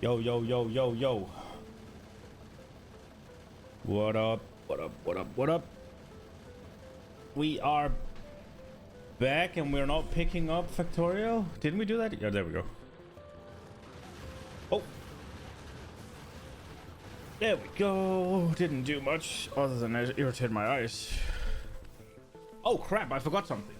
Yo, yo, yo, yo, yo. What up? What up? What up? What up? We are back and we're not picking up Factorio. Didn't we do that? Yeah, there we go. Oh. There we go. Didn't do much other than irritate my eyes. Oh, crap. I forgot something.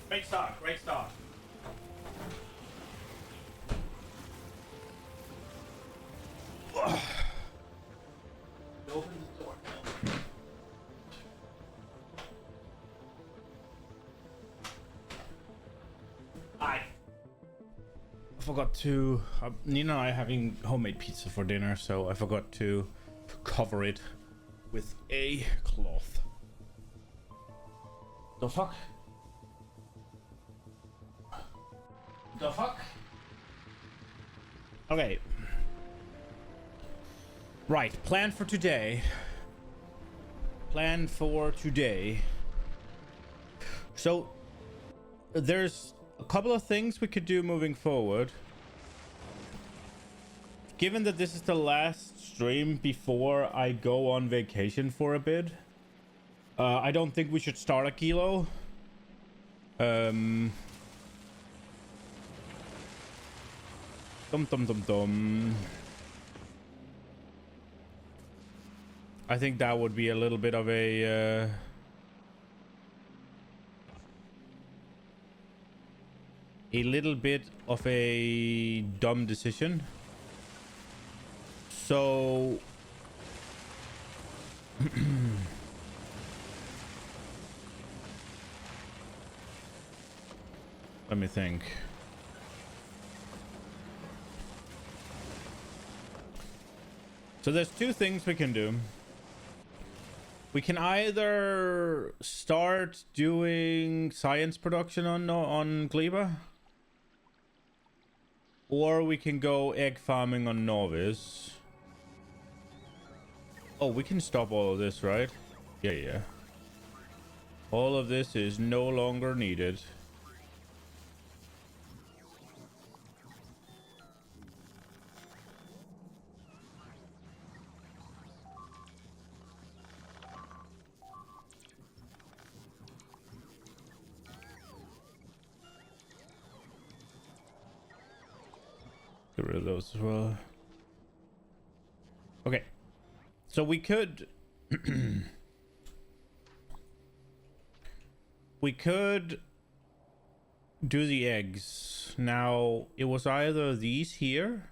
Great start, great start. Open the door. I forgot to. Nina and I are having homemade pizza for dinner, so I forgot to cover it with a cloth. The fuck? The fuck? Okay. Right, plan for today. Plan for today. So, there's a couple of things we could do moving forward. Given that this is the last stream before I go on vacation for a bit, I don't think we should start a kilo. I think that would be a little bit of a dumb decision. So let me think. So there's two things we can do. We can either start doing science production on Gleba, or we can go egg farming on Novice. Oh, we can stop all of this, right? Yeah. All of this is no longer needed. Get rid of those as well. Okay. So we could... we could do the eggs. Now, it was either these here,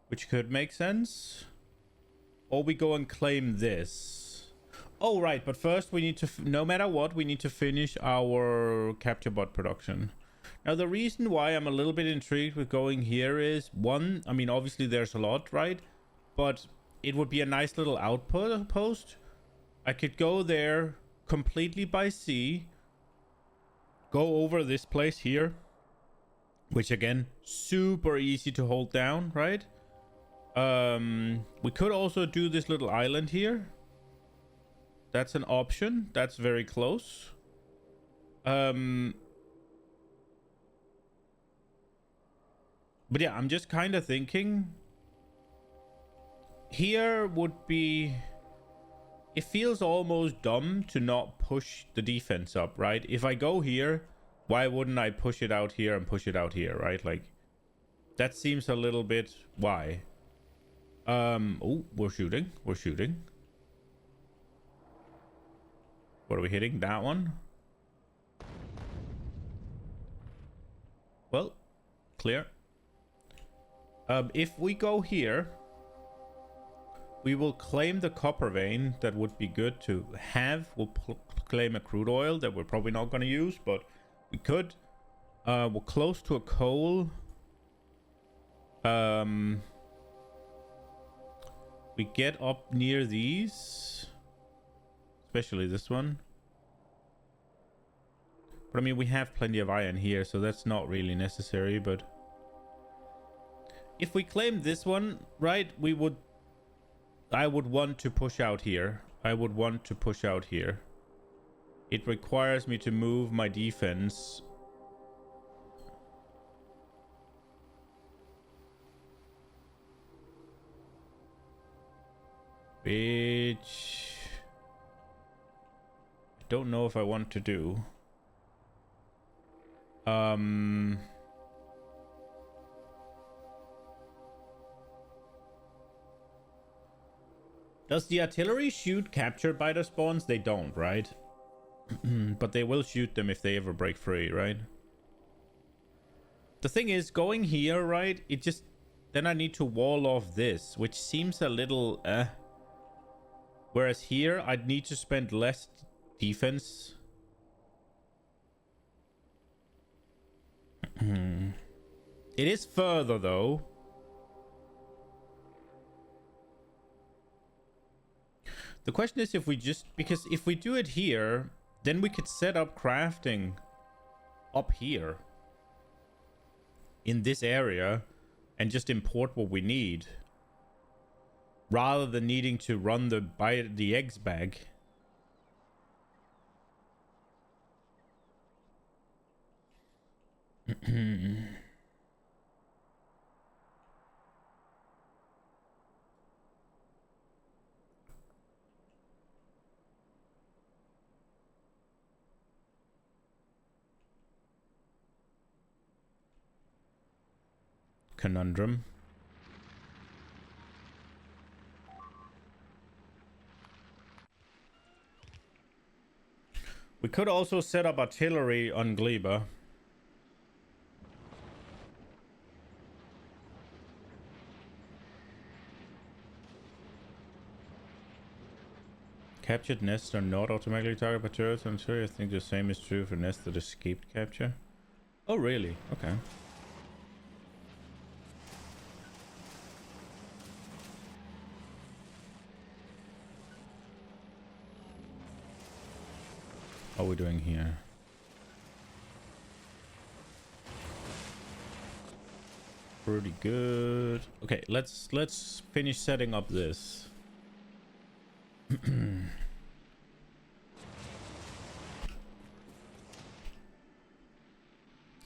which could make sense, or we go and claim this. Oh, right. But first we need to... no matter what, we need to finish our capture bot production. Now, the reason why I'm a little bit intrigued with going here is, one, I mean, obviously there's a lot, right? But it would be a nice little outpost. I could go there completely by sea, go over this place here, which again, super easy to hold down, right? We could also do this little island here. That's an option. That's very close. But yeah, I'm just kind of thinking here would be... it feels almost dumb to not push the defense up, right? If I go here, why wouldn't I push it out here and push it out here, right? Like, that seems a little bit... why? Oh, we're shooting. We're shooting. What are we hitting? That one? Well, clear. If we go here, we will claim the copper vein. That would be good to have. We'll claim a crude oil that we're probably not going to use, but We could. We're close to a coal. We get up near these. Especially this one. But I mean, we have plenty of iron here, so that's not really necessary, but... If we claim this one, right, we would... I would want to push out here. I would want to push out here. It requires me to move my defense. Which... I don't know if I want to do. Does the artillery shoot captured by the spawns? They don't, right? But they will shoot them if they ever break free, right? The thing is, going here, right? It just... Then I need to wall off this, which seems a little... Whereas here, I'd need to spend less defense. It is further, though. The question is if we just... Because if we do it here, then we could set up crafting up here. In this area. And just import what we need. Rather than needing to run buy the eggs back. Conundrum. We could also set up artillery on Gleba. Captured nests are not automatically targeted by turrets. I'm sure I think the same is true for nests that escaped capture. Oh, really? Okay. How are we doing here? Pretty good. Okay, let's finish setting up this.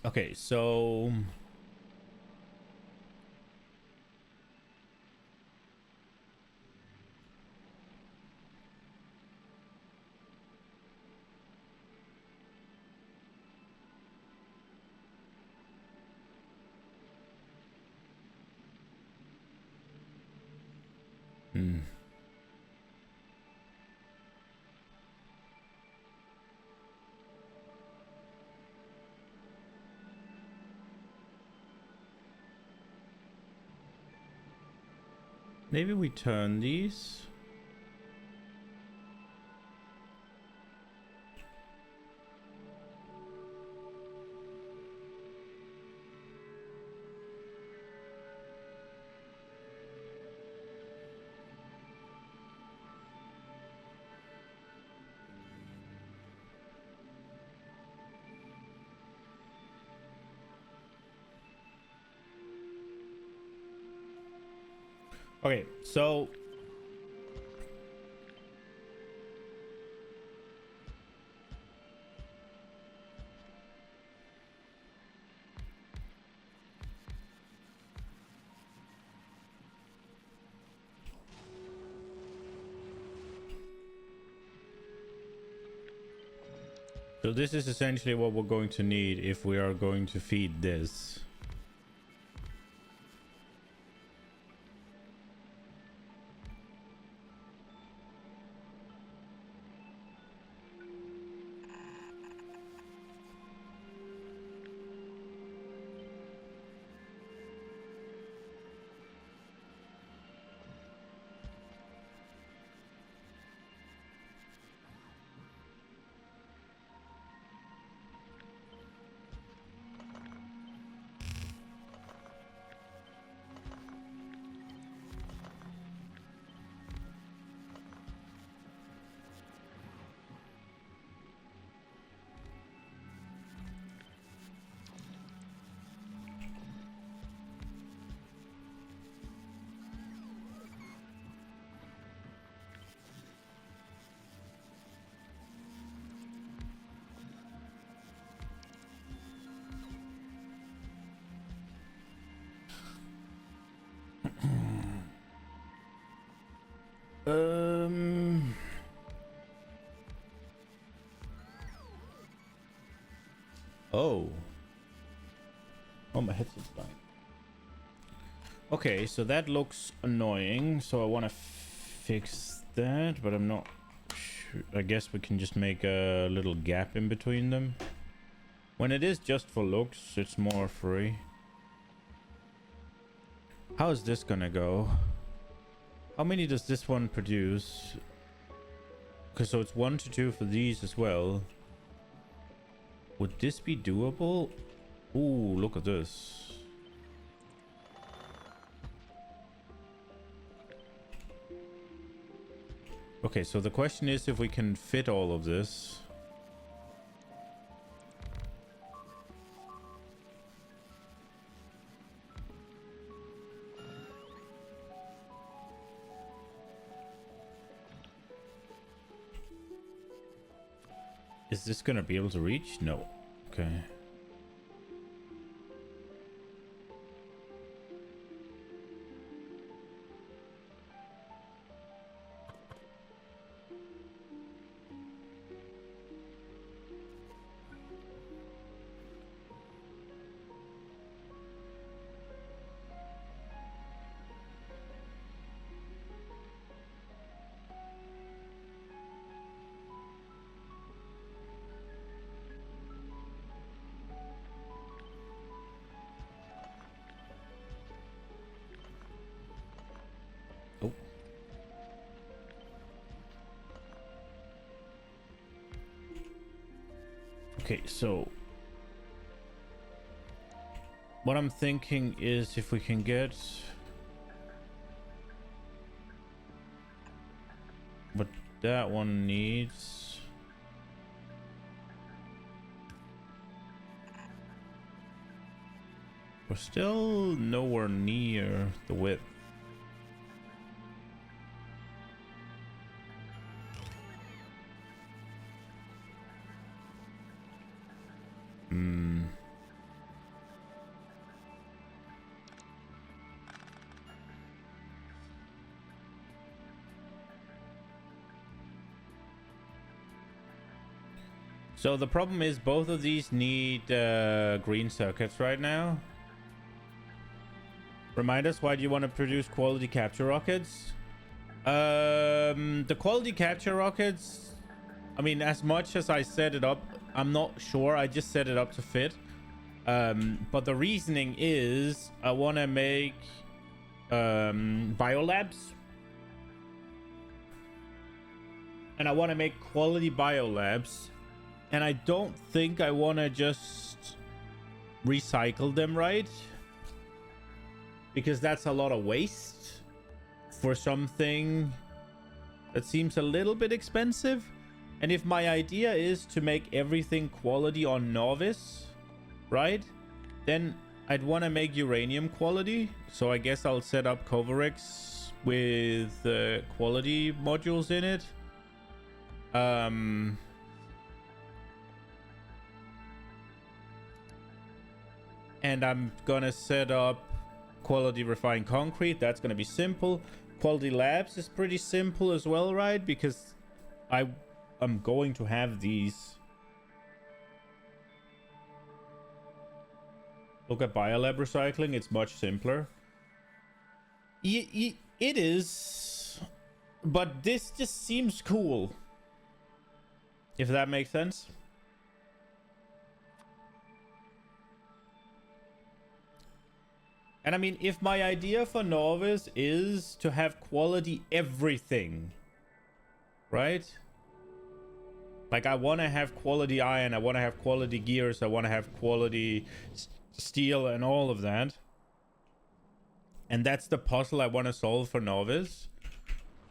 Okay, so maybe we turn these. Okay, so this is essentially what we're going to need if we are going to feed this. Um. Oh. Oh, my headset's dying. Okay, so that looks annoying. So I want to fix that, but I'm not sure. I guess we can just make a little gap in between them. When it is just for looks, it's more free. How is this gonna go? How many does this one produce? Okay, so it's 1 to 2 for these as well. Would this be doable? Ooh, look at this. Okay, so the question is if we can fit all of this. Is this gonna be able to reach? No. Okay. Oh. Okay, so what I'm thinking is if we can get what that one needs. We're still nowhere near the width. So the problem is both of these need green circuits right now. Remind us, why do you want to produce quality capture rockets? The quality capture rockets, I mean, as much as I set it up, I'm not sure. I just set it up to fit. But the reasoning is I want to make biolabs. And I want to make quality biolabs. And I don't think I want to just recycle them, right? Because that's a lot of waste for something that seems a little bit expensive. And if my idea is to make everything quality on Novice, right? Then I'd want to make uranium quality. So I guess I'll set up Covarex with quality modules in it. And I'm gonna set up quality refined concrete. That's gonna be simple. Quality labs is pretty simple as well, right? Because I'm going to have these. Look at biolab recycling. It's much simpler. It is, but this just seems cool, if that makes sense. And I mean, if my idea for Novice is to have quality everything, right? Like, I want to have quality iron, I want to have quality gears, I want to have quality steel and all of that. And that's the puzzle I want to solve for Novice.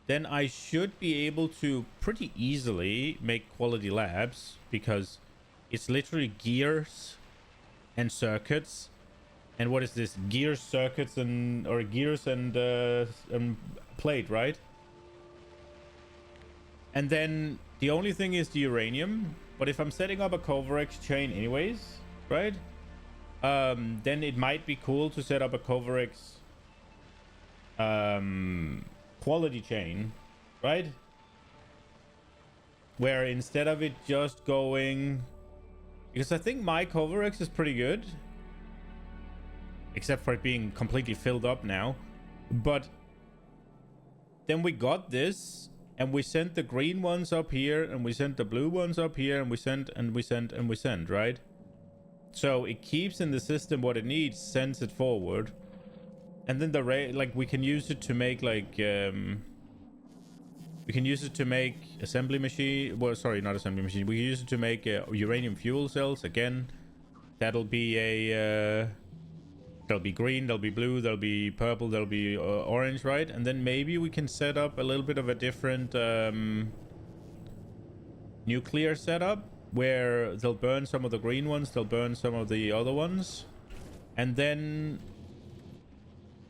Then I should be able to pretty easily make quality labs, because it's literally gears and circuits. And what is this? Gears, circuits, and or gears and plate, right? And then the only thing is the uranium. But if I'm setting up a Covarex chain anyways, right? Then it might be cool to set up a Covarex quality chain right? Where instead of it just going, because I think my Covarex is pretty good, except for it being completely filled up now. But then we got this, and we sent the green ones up here, and we sent the blue ones up here, and we sent, right? So it keeps in the system what it needs, sends it forward. And then like we can use it to make like we can use it to make assembly machine. Well, sorry, not assembly machine. We can use it to make uranium fuel cells. Again, that'll be a there'll be green, there'll be blue, there'll be purple, there'll be orange, right? And then maybe we can set up a little bit of a different nuclear setup where they'll burn some of the green ones, they'll burn some of the other ones, and then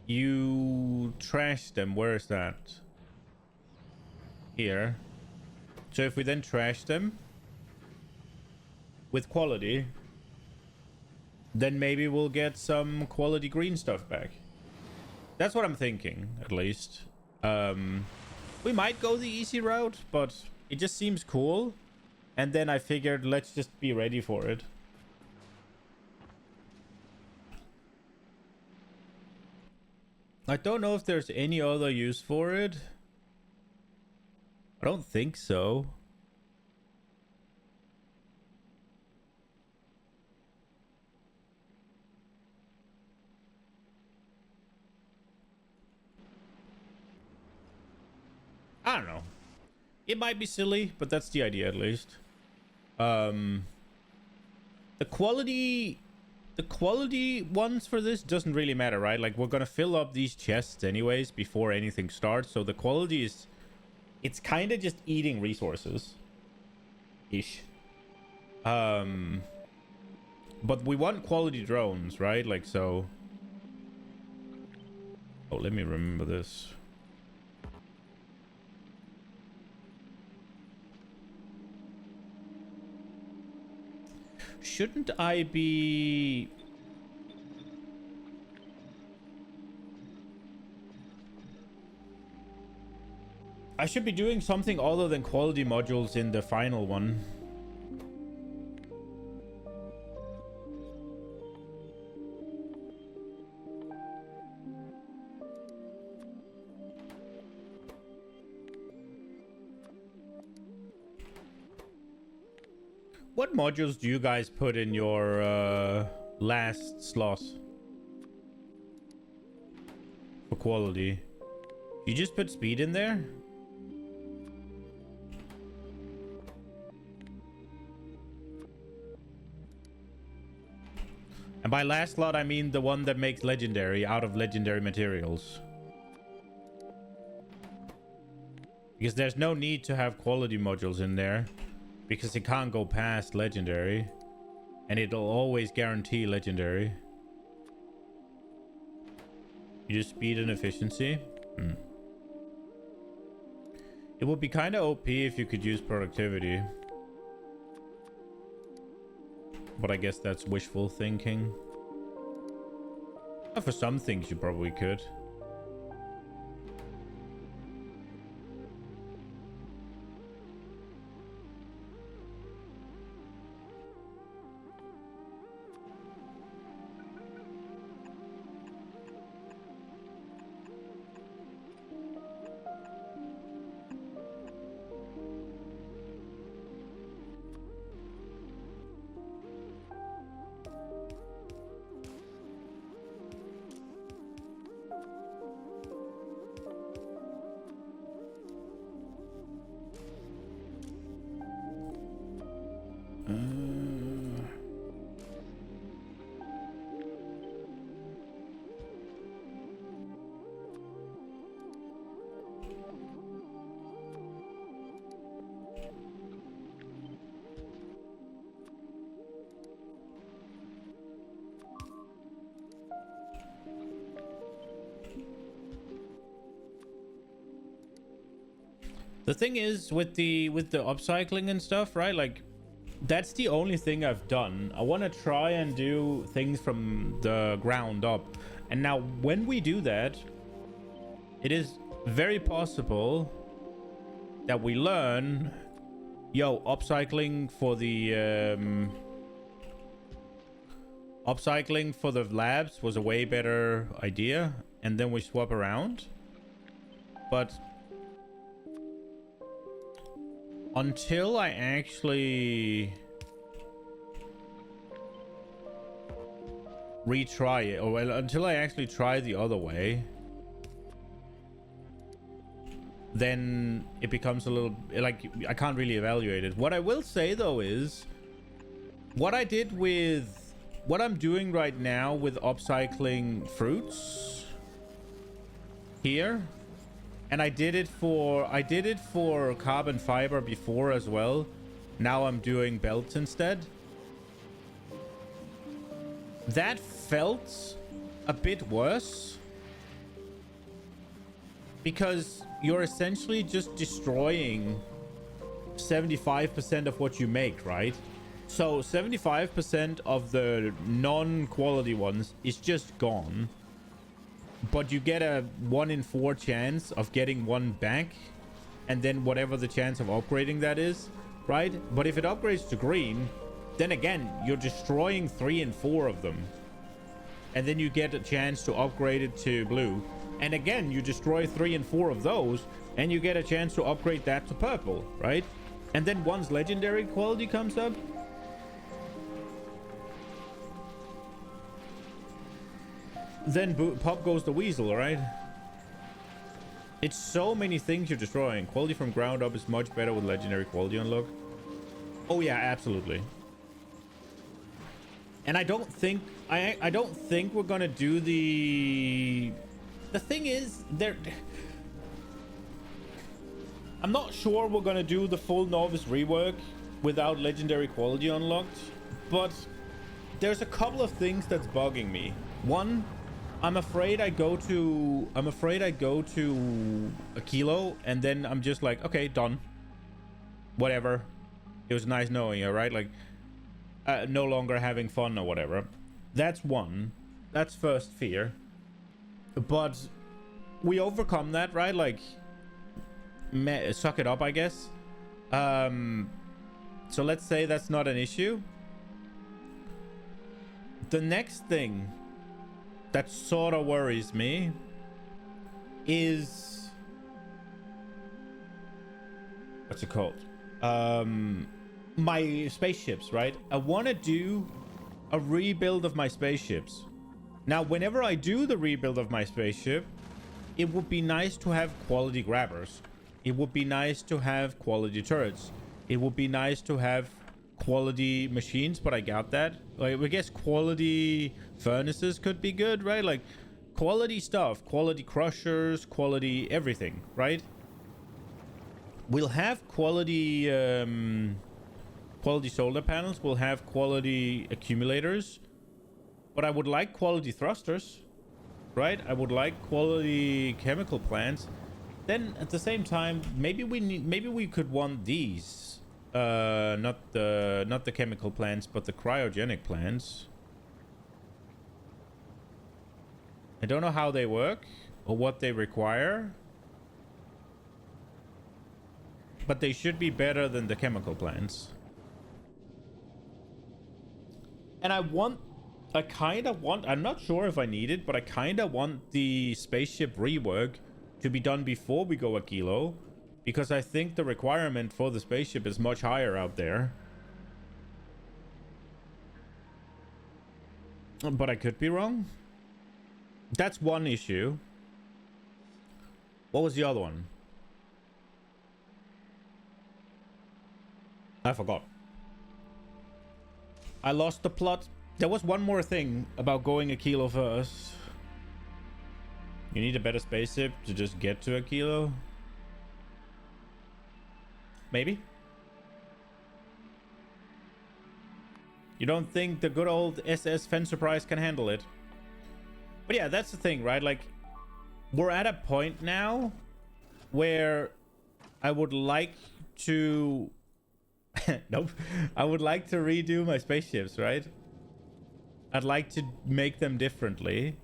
you trash them. Where is that? Here. So if we then trash them with quality, then maybe we'll get some quality green stuff back. That's what I'm thinking, at least. We might go the easy route, but it just seems cool. And then I figured, let's just be ready for it. I don't know if there's any other use for it. I don't think so. I don't know. It might be silly, but that's the idea at least. The quality ones for this doesn't really matter, right? Like, we're gonna fill up these chests anyways before anything starts, so the quality is, it's kind of just eating resources ish. But we want quality drones, right? Like, so, oh, let me remember this. Shouldn't I be... I should be doing something other than quality modules in the final one. What modules do you guys put in your last slot for quality? You just put speed in there? And by last slot, I mean the one that makes legendary out of legendary materials. Because there's no need to have quality modules in there. Because it can't go past legendary. And it'll always guarantee legendary. You just speed and efficiency. It would be kind of OP if you could use productivity. But I guess that's wishful thinking. For some things you probably could. The thing is with the upcycling and stuff, right? Like, that's the only thing I've done. I want to try and do things from the ground up. And now when we do that, it is very possible that we learn, yo, upcycling for the labs was a way better idea, and then we swap around. But until I actually retry it, or until I actually try the other way, then it becomes a little like I can't really evaluate it. What I will say though is what I'm doing right now with upcycling fruits here, and I did it for carbon fiber before as well. Now I'm doing belts instead. That felt a bit worse because you're essentially just destroying 75% of what you make, right? So 75% of the non-quality ones is just gone, but you get a 1 in 4 chance of getting one back, and then whatever the chance of upgrading that is, right? But if it upgrades to green, then again you're destroying 3 in 4 of them, and then you get a chance to upgrade it to blue, and again you destroy 3 in 4 of those, and you get a chance to upgrade that to purple, right? And then once legendary quality comes up, then pop goes the weasel, right? It's so many things you're destroying. Quality from ground up is much better with legendary quality unlock. Oh yeah, absolutely. And I don't think we're gonna do the thing is there. I'm not sure we're gonna do the full novice rework without legendary quality unlocked, but there's a couple of things that's bugging me. One, I'm afraid I go to a kilo and then I'm just like, okay, done. Whatever. It was nice knowing you, right? Like, no longer having fun or whatever. That's one. That's first fear. But we overcome that, right? Like, suck it up, I guess. So let's say that's not an issue. The next thing that sort of worries me is, what's it called? My spaceships, right? I want to do a rebuild of my spaceships. Now, whenever I do the rebuild of my spaceship, it would be nice to have quality grabbers. It would be nice to have quality turrets. It would be nice to have quality machines, but I got that. Like, I guess quality furnaces could be good, right? Like, quality stuff, quality crushers, quality everything, right? We'll have quality quality solar panels. We'll have quality accumulators, but I would like quality thrusters, right? I would like quality chemical plants. Then at the same time, maybe we could want these, not the chemical plants, but the cryogenic plants. I don't know how they work or what they require, but they should be better than the chemical plants. And I'm not sure if I need it, but I kind of want the spaceship rework to be done before we go a kilo, because I think the requirement for the spaceship is much higher out there. But I could be wrong. That's one issue. What was the other one? I forgot. I lost the plot. There was one more thing about going a kilo first. You need a better spaceship to just get to a kilo? Maybe? You don't think the good old SS Fencer Prize can handle it? But yeah, that's the thing, right? Like, we're at a point now where I would like to... Nope. I would like to redo my spaceships, right? I'd like to make them differently.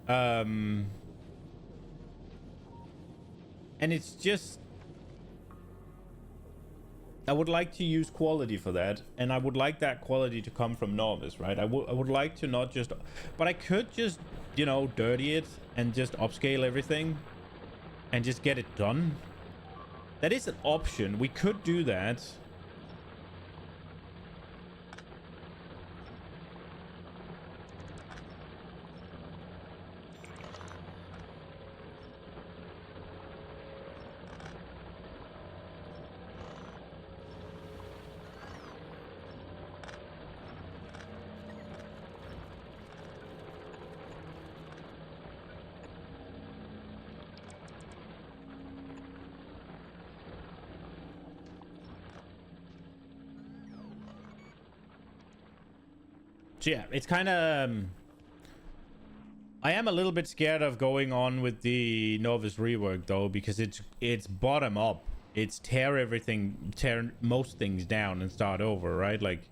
And it's just I would like to use quality for that, and I would like that quality to come from novice, right? I would like to not just, but I could just, you know, dirty it and just upscale everything and just get it done. That is an option. We could do that. So yeah, it's kind of... I am a little bit scared of going on with the novice rework though, because it's bottom up. It's tear most things down and start over, right? Like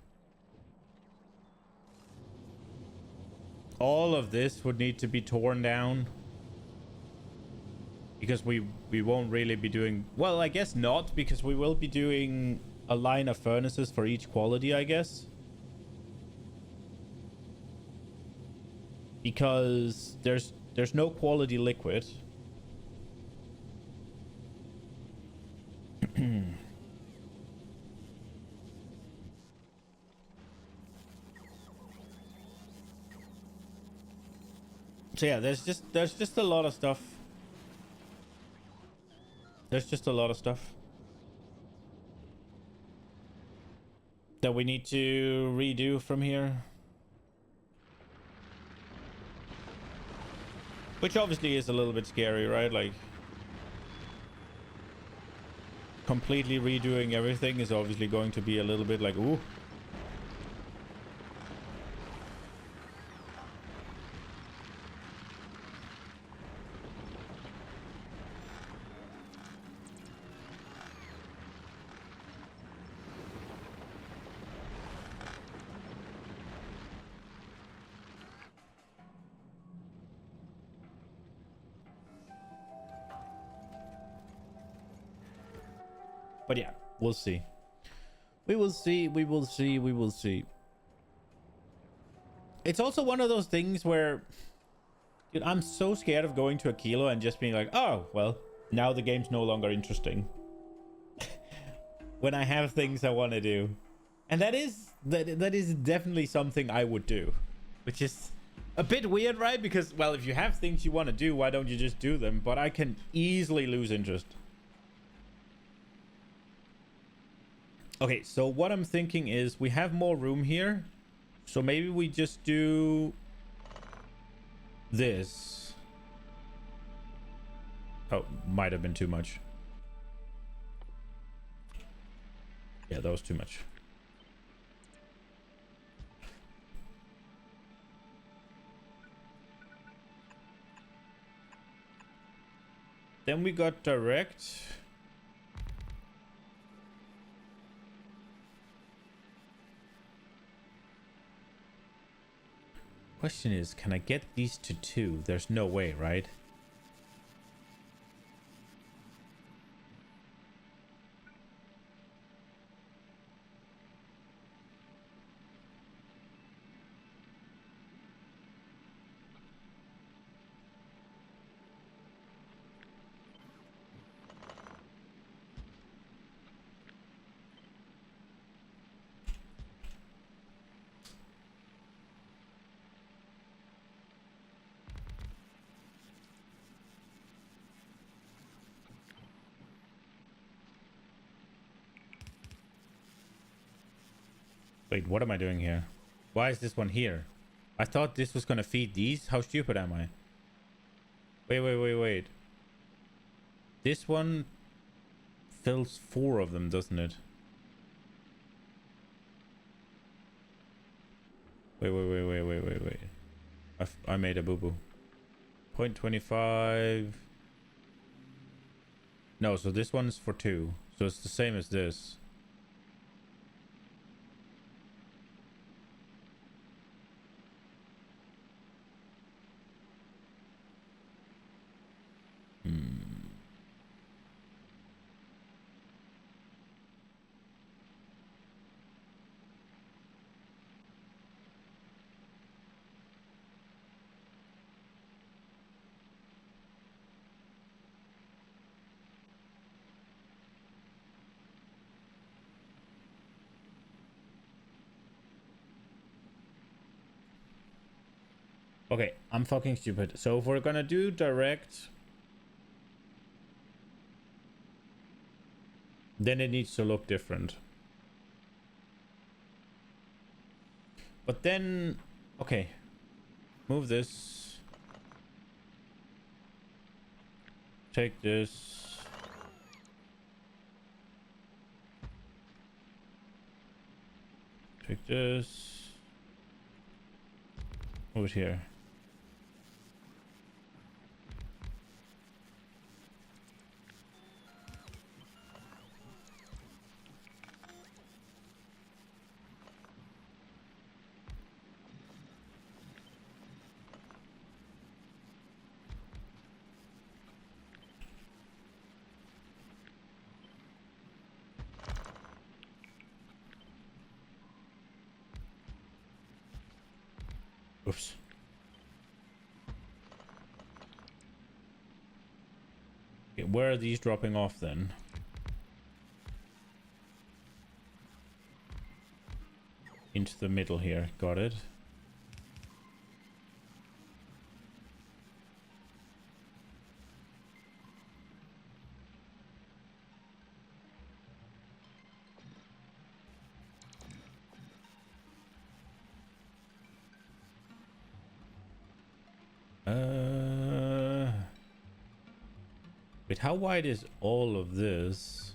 all of this would need to be torn down because we won't really be doing, well, I guess not, because we will be doing a line of furnaces for each quality, I guess. Because there's no quality liquid. So yeah, there's just a lot of stuff. There's just a lot of stuff that we need to redo from here. Which obviously is a little bit scary, right? Like, completely redoing everything is obviously going to be a little bit like, ooh. But yeah, we'll see. We will see. We will see. We will see. It's also one of those things where, dude, I'm so scared of going to a kilo and just being like, oh, well, now the game's no longer interesting. When I have things I want to do. And that is definitely something I would do. Which is a bit weird, right? Because, well, if you have things you want to do, why don't you just do them? But I can easily lose interest. Okay, so what I'm thinking is we have more room here. So maybe we just do this. Oh, might have been too much. Yeah, that was too much. Then we got direct. Question is, can I get these to 2? There's no way, right? Wait, what am I doing here? Why is this one here? I thought this was gonna feed these. How stupid am I? Wait. This one fills 4 of them, doesn't it? Wait. I made a boo-boo. 0.25. No, so this one's for 2. So it's the same as this. Okay, I'm fucking stupid. So if we're gonna do direct, then it needs to look different. But then, okay, move this. Take this. Take this. Move it here. Oops. Okay, where are these dropping off then? Into the middle here. Got it. Wait, how wide is all of this?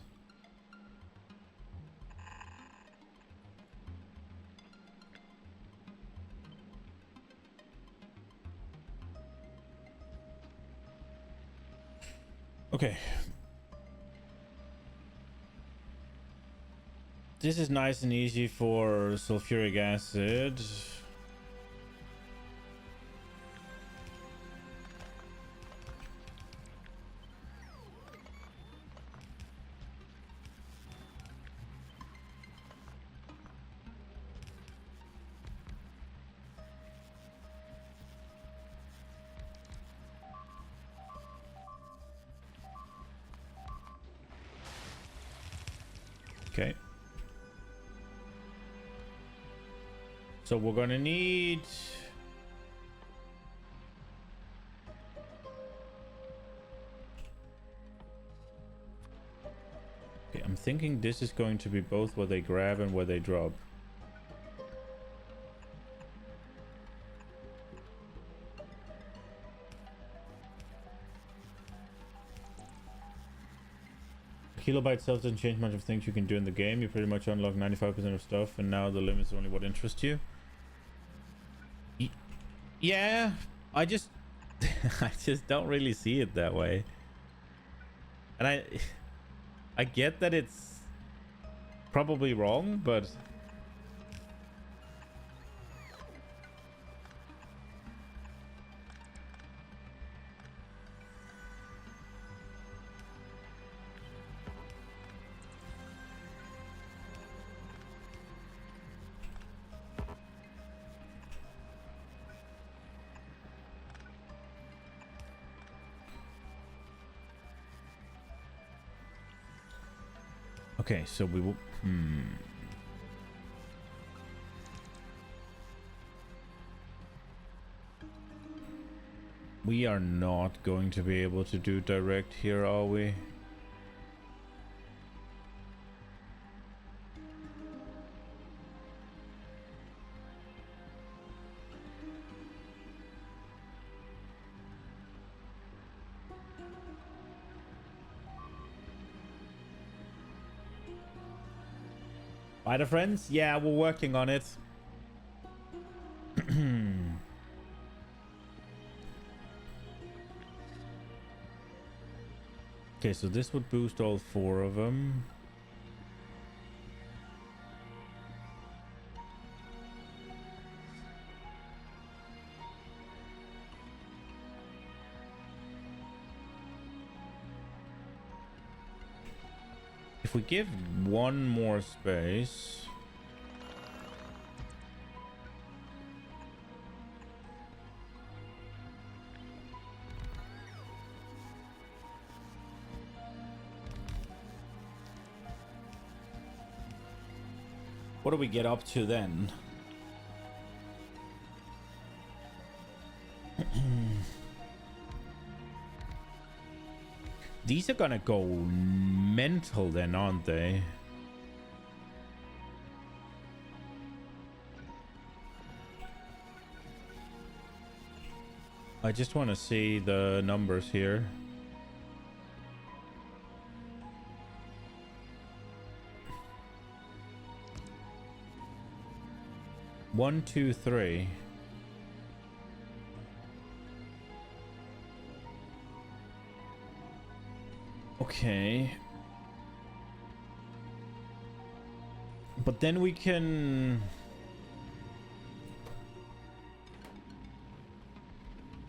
Okay. This is nice and easy for sulfuric acid. Okay. So we're gonna need... Okay, I'm thinking this is going to be both where they grab and where they drop. Kilo by itself doesn't change much of things you can do in the game. You pretty much unlock 95% of stuff, and now the limit is only what interests you. Yeah, I just I just don't really see it that way. And I get that it's probably wrong, but okay, so we will we are not going to be able to do direct here, are we? Right, friends? Yeah, we're working on it. Okay, so this would boost all 4 of them. If we give 1 more space... What do we get up to then? These are gonna go mental then, aren't they? I just want to see the numbers here. One, two, three. Okay. But then we can...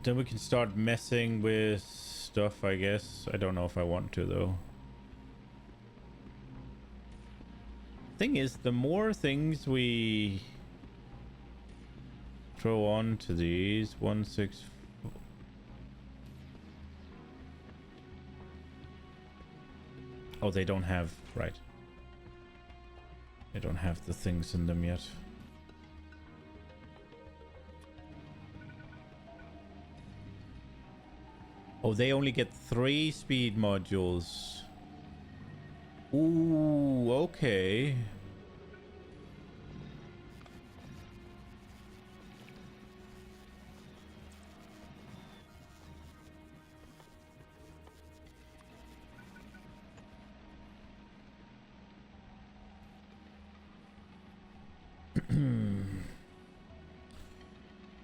Then we can start messing with stuff, I guess. I don't know if I want to, though. Thing is, the more things we throw on to these, 1, 6... Oh, they don't have... Right. They don't have the things in them yet. Oh, they only get 3 speed modules. Ooh, okay.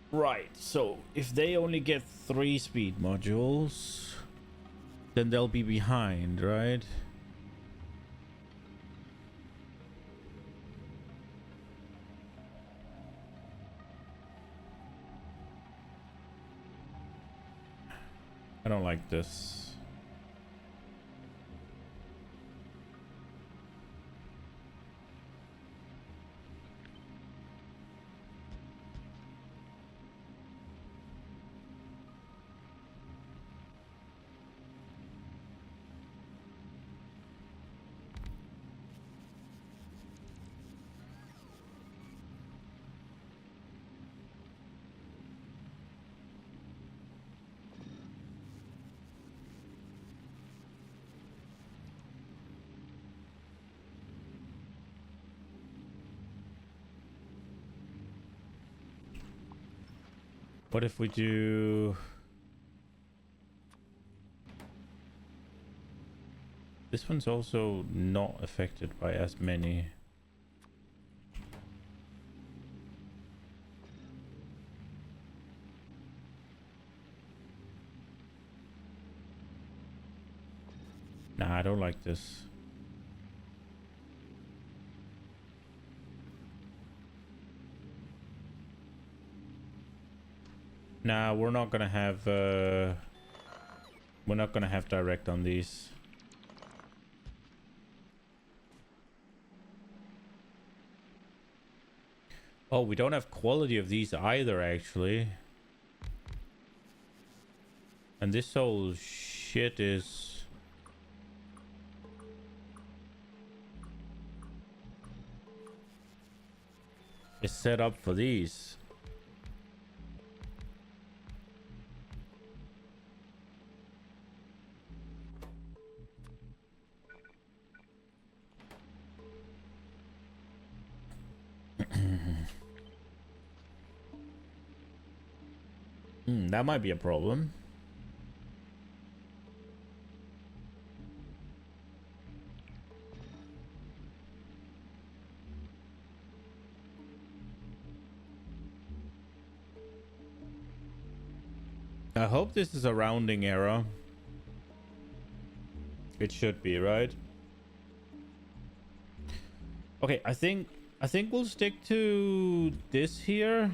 Right, so if they only get 3 speed modules, then they'll be behind, right? I don't like this. What if we do... This one's also not affected by as many. Nah, I don't like this. Nah, we're not gonna have direct on these. Oh, we don't have quality of these either, actually. And this whole shit is set up for these. That might be a problem. I hope this is a rounding error. It should be, right? Okay, I think we'll stick to this here.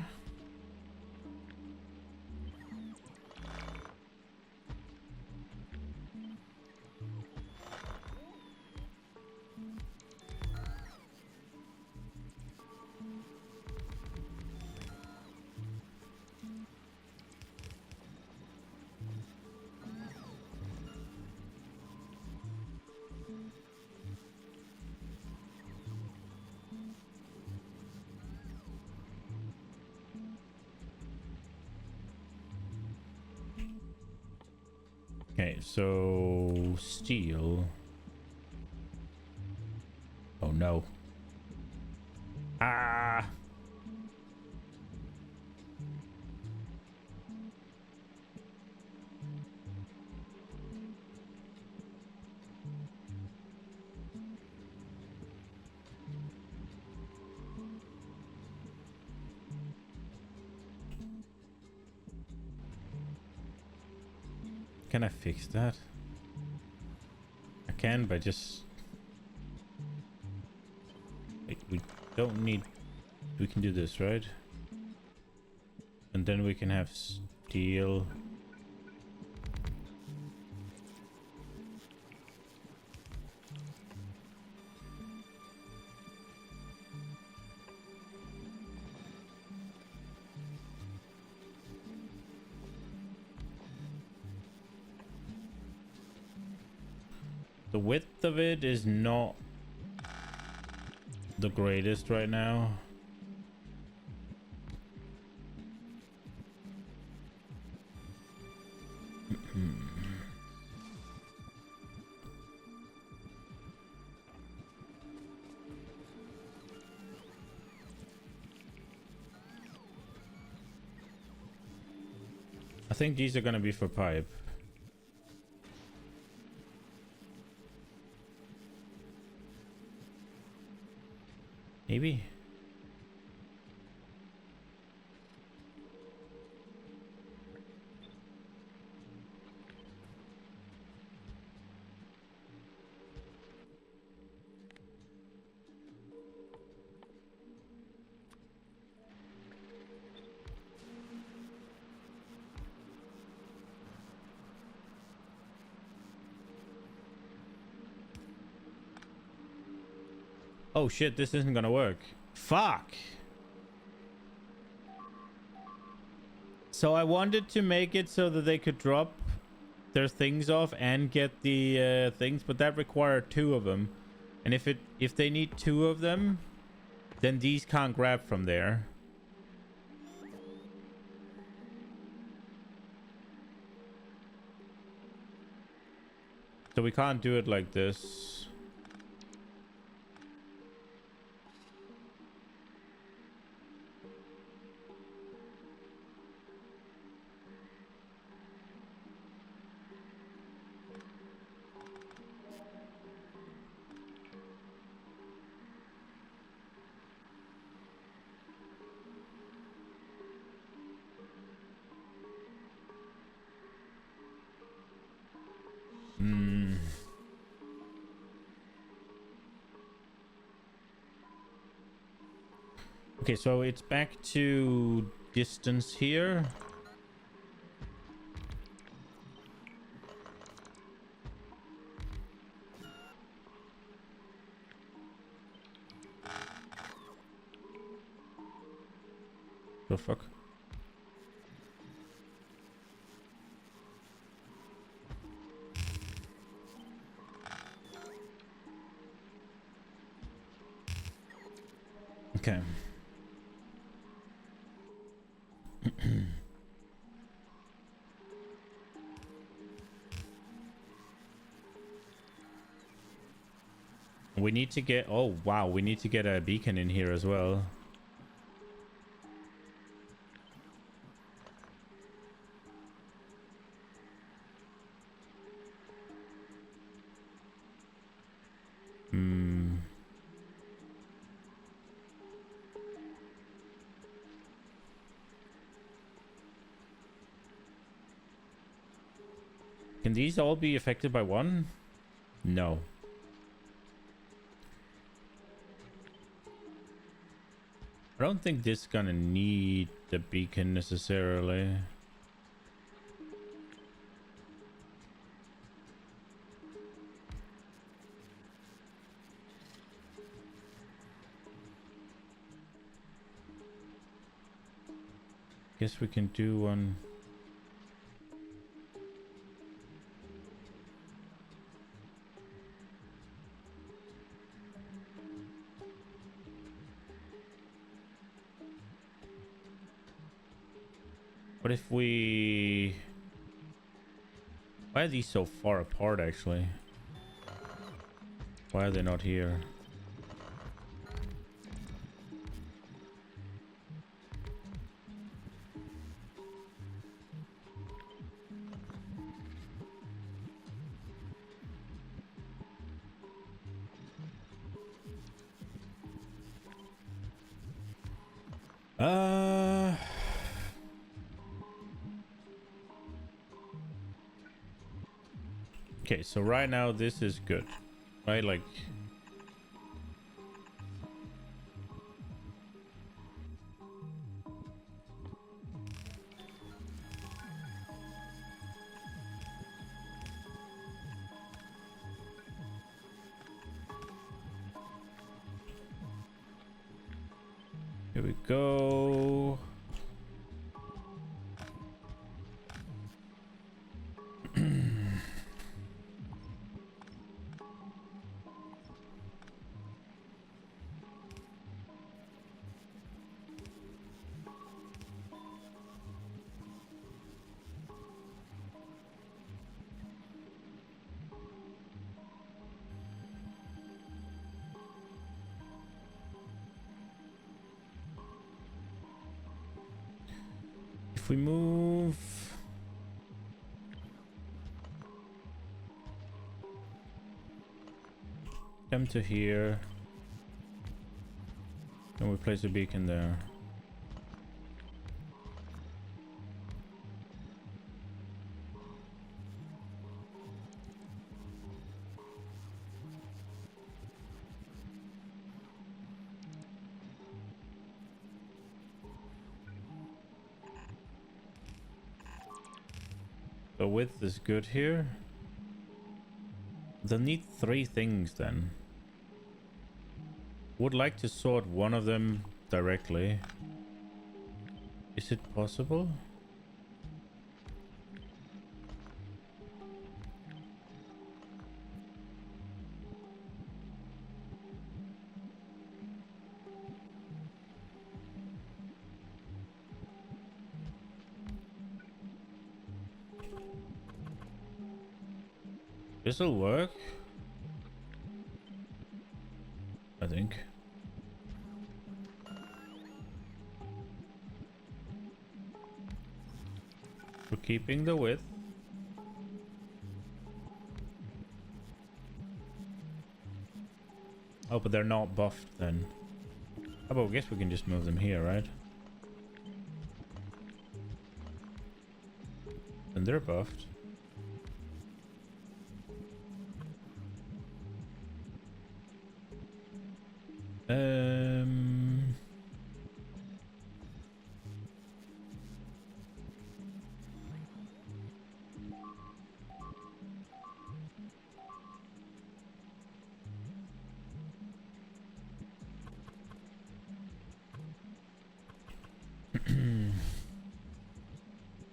Okay, so steel. Oh no. Ah. Can I fix that? I can, but just... Wait, we don't need... We can do this, right? And then we can have steel. The width of it is not the greatest right now. I think these are gonna be for pipe. Maybe. Oh shit, this isn't gonna work. Fuck. So I wanted to make it so that they could drop their things off and get the things, but that required 2 of them. And if they need 2 of them, then these can't grab from there. So we can't do it like this. Okay, so it's back to distance here. The fuck? Okay. We need to get... Oh, wow. We need to get a beacon in here as well. Can these all be affected by one? No. I don't think this is gonna need the beacon necessarily. Guess we can do one. What if we... Why are these so far apart, actually? Why are they not here? Okay, so right now this is good, right? Like, here we go. If we move them to here, and we place a beacon there. The width is good here. They'll need 3 things then. Would like to sort one of them directly. Is it possible? This'll work, I think. We're keeping the width. Oh, but they're not buffed then. Oh, but I guess we can just move them here, right? And they're buffed.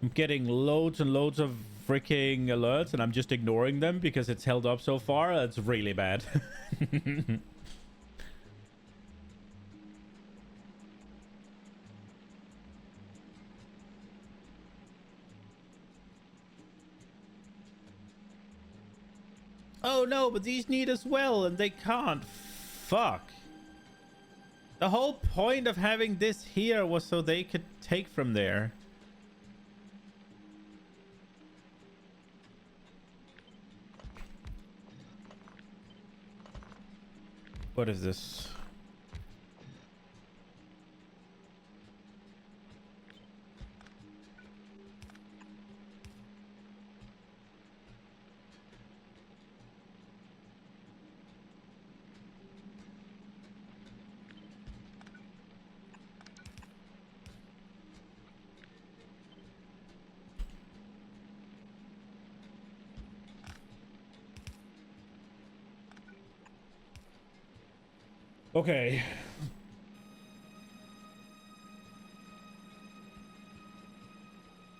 I'm getting loads and loads of freaking alerts and I'm just ignoring them because it's held up so far. It's really bad. Oh no, but these need as well and they can't. Fuck. The whole point of having this here was so they could take from there. What is this? Okay.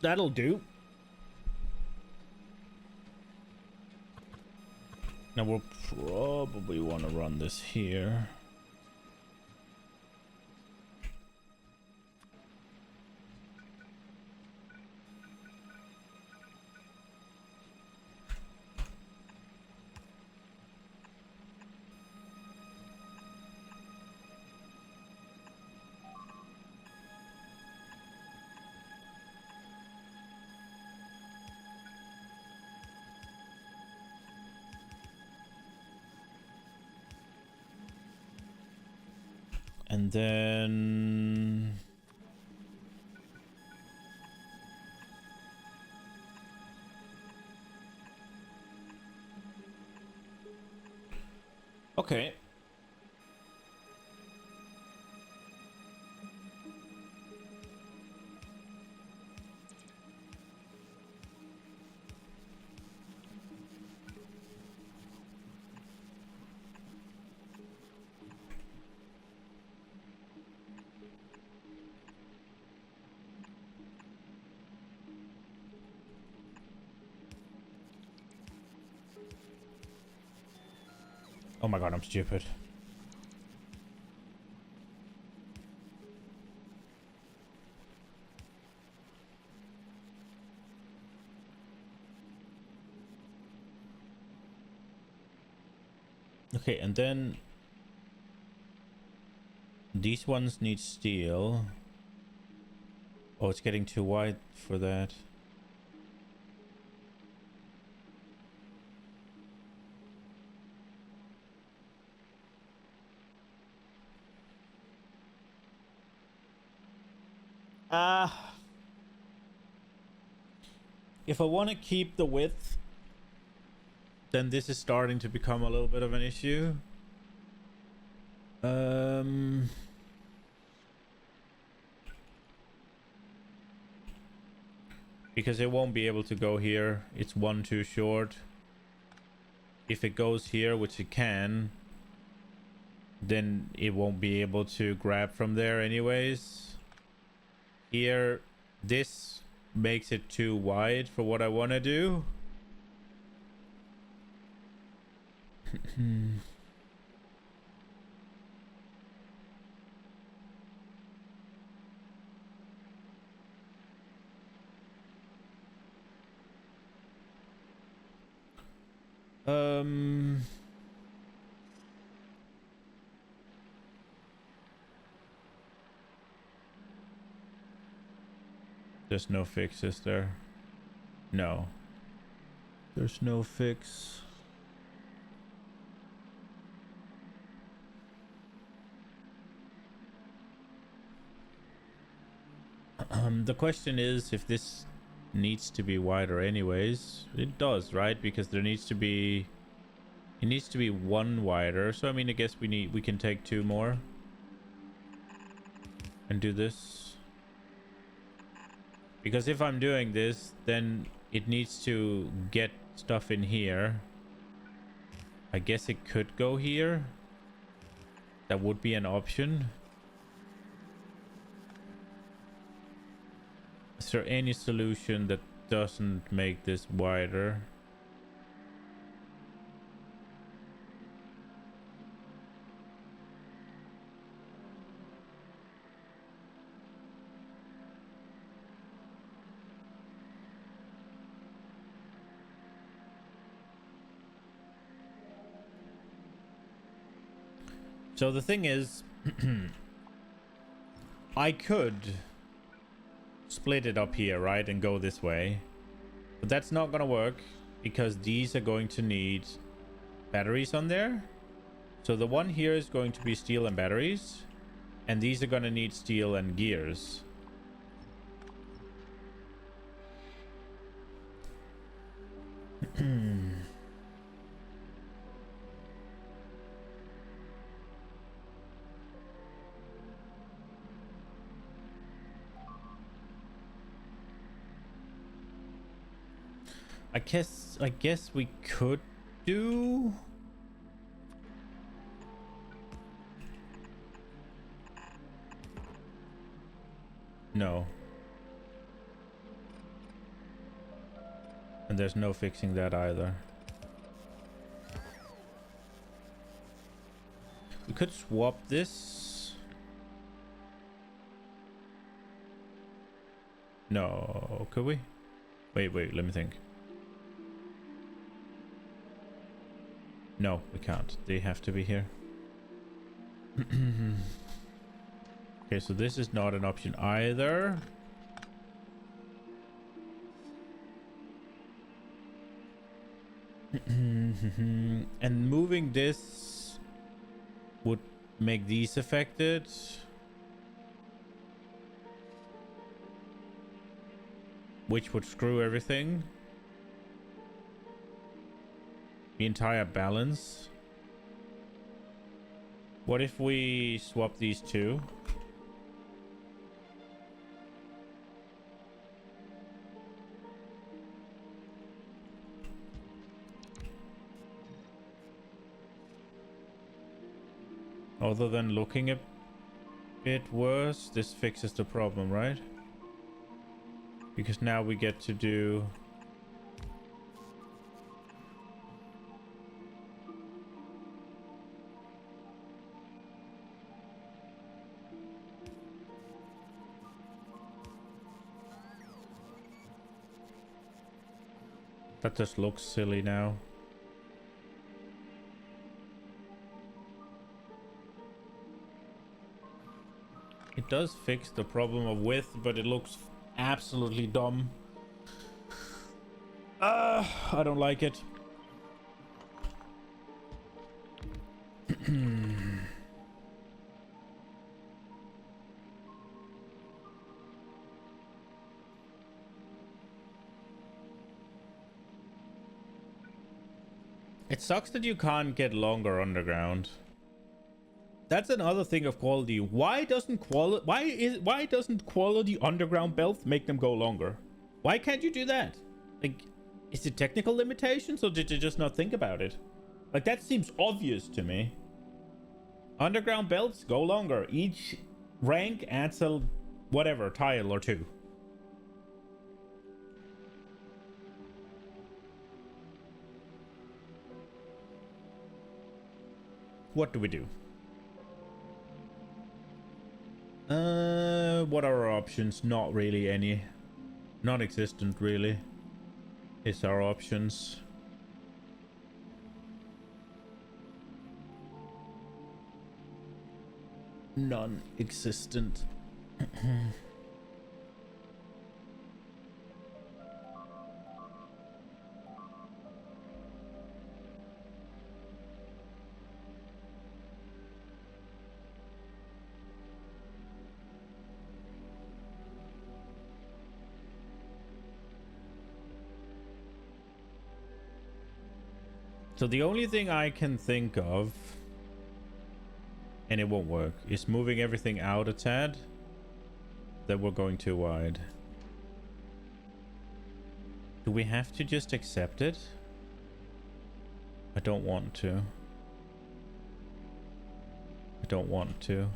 That'll do. Now we'll probably want to run this here. And then... Okay. Oh my god, I'm stupid. Okay, and then these ones need steel. Oh, it's getting too wide for that. If I want to keep the width, then this is starting to become a little bit of an issue. Because it won't be able to go here. It's one too short. If it goes here, which it can, then it won't be able to grab from there anyways. Here, this makes it too wide for what I want to do. There's no fix, is there? No. There's no fix. The question is if this needs to be wider anyways. It does, right? Because there needs to be... It needs to be one wider. So, I mean, I guess we can take two more. And do this. Because if I'm doing this, then it needs to get stuff in here. I guess it could go here. That would be an option. Is there any solution that doesn't make this wider? So the thing is, I could split it up here, right, and go this way. But that's not gonna work because these are going to need batteries on there. So the one here is going to be steel and batteries, and these are gonna need steel and gears. I guess we could do... No. And there's no fixing that either. We could swap this. No, could we? Wait, let me think. No, we can't. They have to be here. Okay, so this is not an option either. And moving this would make these affected. Which would screw everything. The entire balance. What if we swap these two? Other than looking a bit worse, this fixes the problem, right? Because now we get to do... That just looks silly now. It does fix the problem of width, but it looks absolutely dumb. I don't like it. It sucks that you can't get longer underground. That's another thing of quality. Why doesn't quality underground belt make them go longer? Why can't you do that? Like, is it technical limitations or did you just not think about it? Like, that seems obvious to me. Underground belts go longer. Each rank adds a whatever tile or two. What do we do? What are our options? Not really any. Non-existent, really. Is our options. Non-existent. So the only thing I can think of, and it won't work, is moving everything out a tad. That we're going too wide. Do we have to just accept it? I don't want to. I don't want to.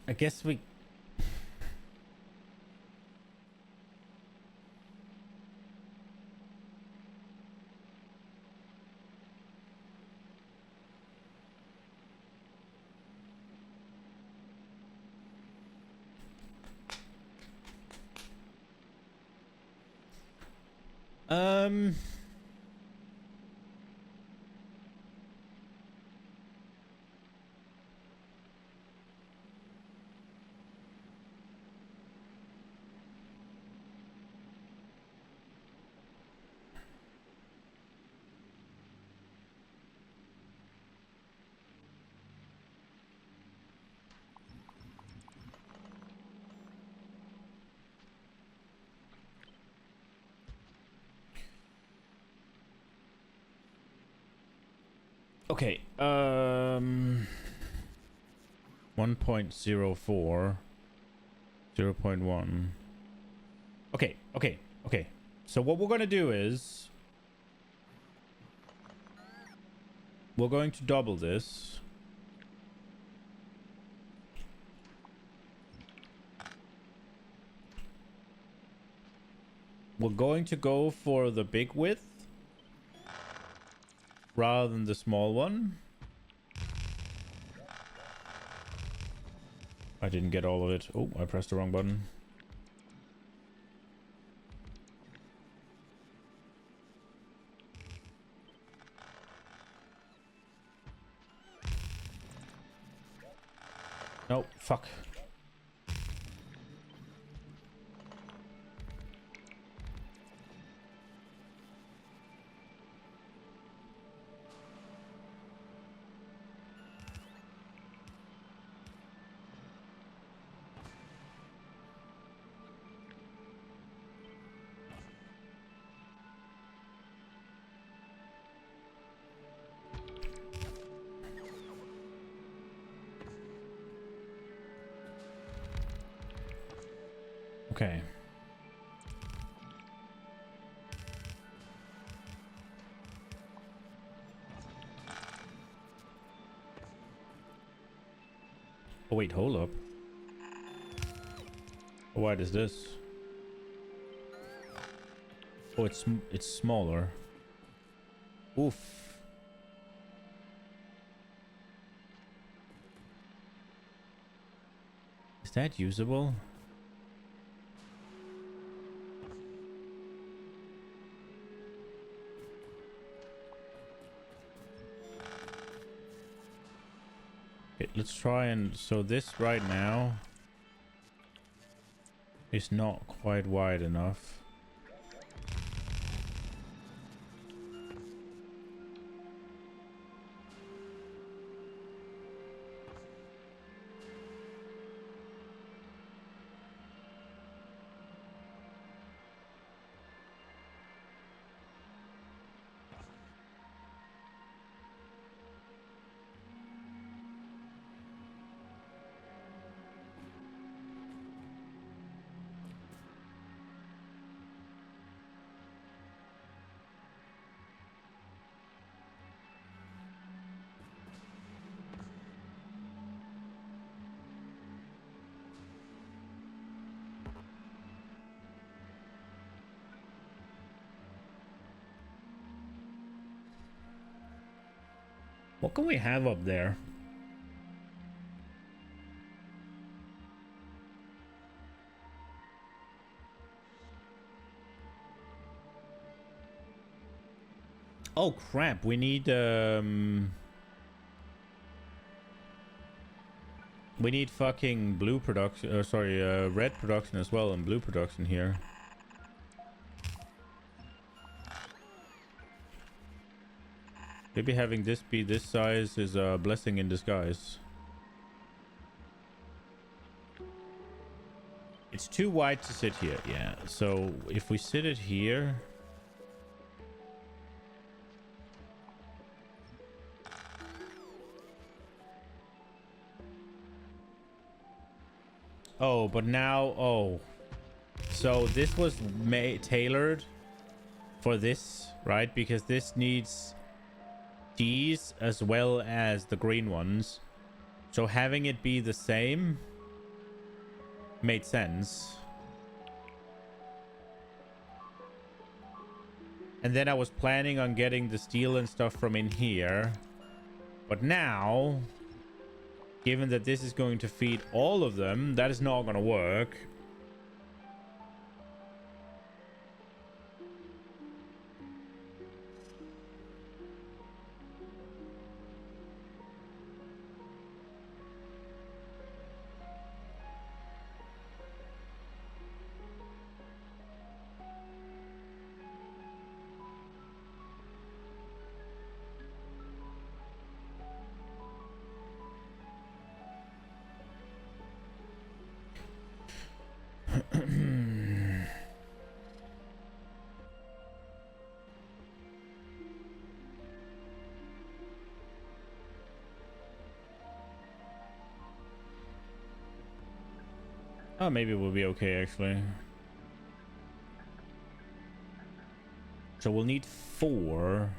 I guess we... Okay. 1.04. 0.1. Okay. Okay. Okay. So what we're gonna do is we're going to double this. We're going to go for the big width rather than the small one. I didn't get all of it. Oh, I pressed the wrong button. No, fuck. Okay. Oh wait, hold up. How wide is this? Oh, it's smaller. Oof. Is that usable? Okay, let's try and... So this right now is not quite wide enough. What can we have up there? Oh crap, we need fucking blue production, sorry, red production as well, and blue production here. Maybe having this be this size is a blessing in disguise. It's too wide to sit here, yeah. So if we sit it here... Oh, but now... Oh. So this was tailored for this, right? Because this needs these as well as the green ones. So having it be the same made sense. And then I was planning on getting the steel and stuff from in here. But now, given that this is going to feed all of them, that is not going to work. Oh, maybe we'll be okay, actually. So we'll need 4.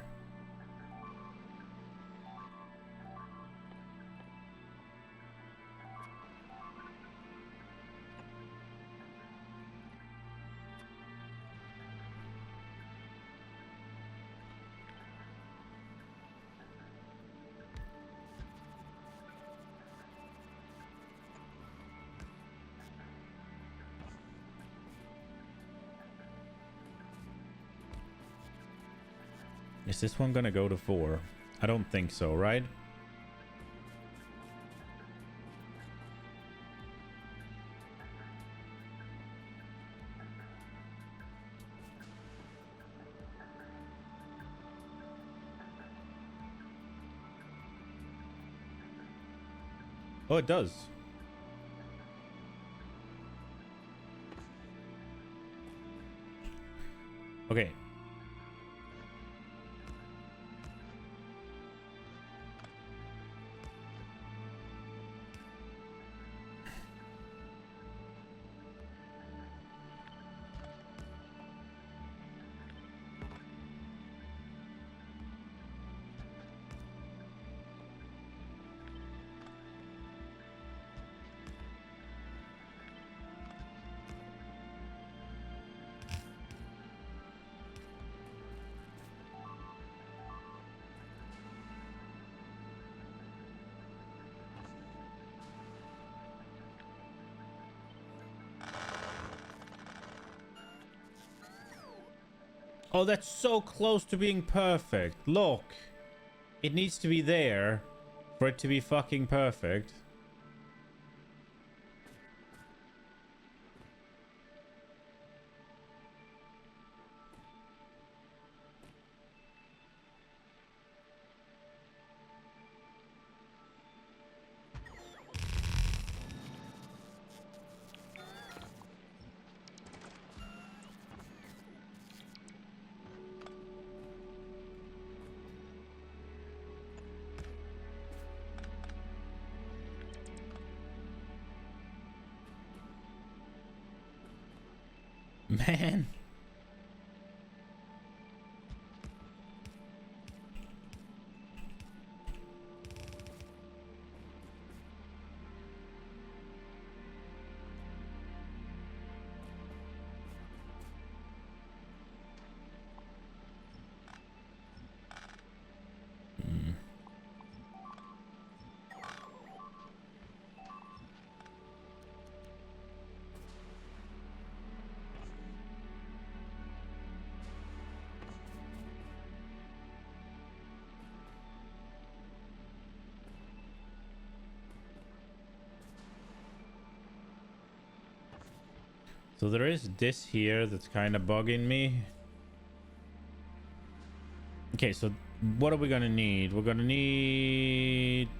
Is this one gonna go to 4? I don't think so, right? Oh, it does. Okay. Oh, that's so close to being perfect. Look. It needs to be there for it to be fucking perfect. Man. So there is this here that's kind of bugging me. Okay, so what are we gonna need? We're gonna need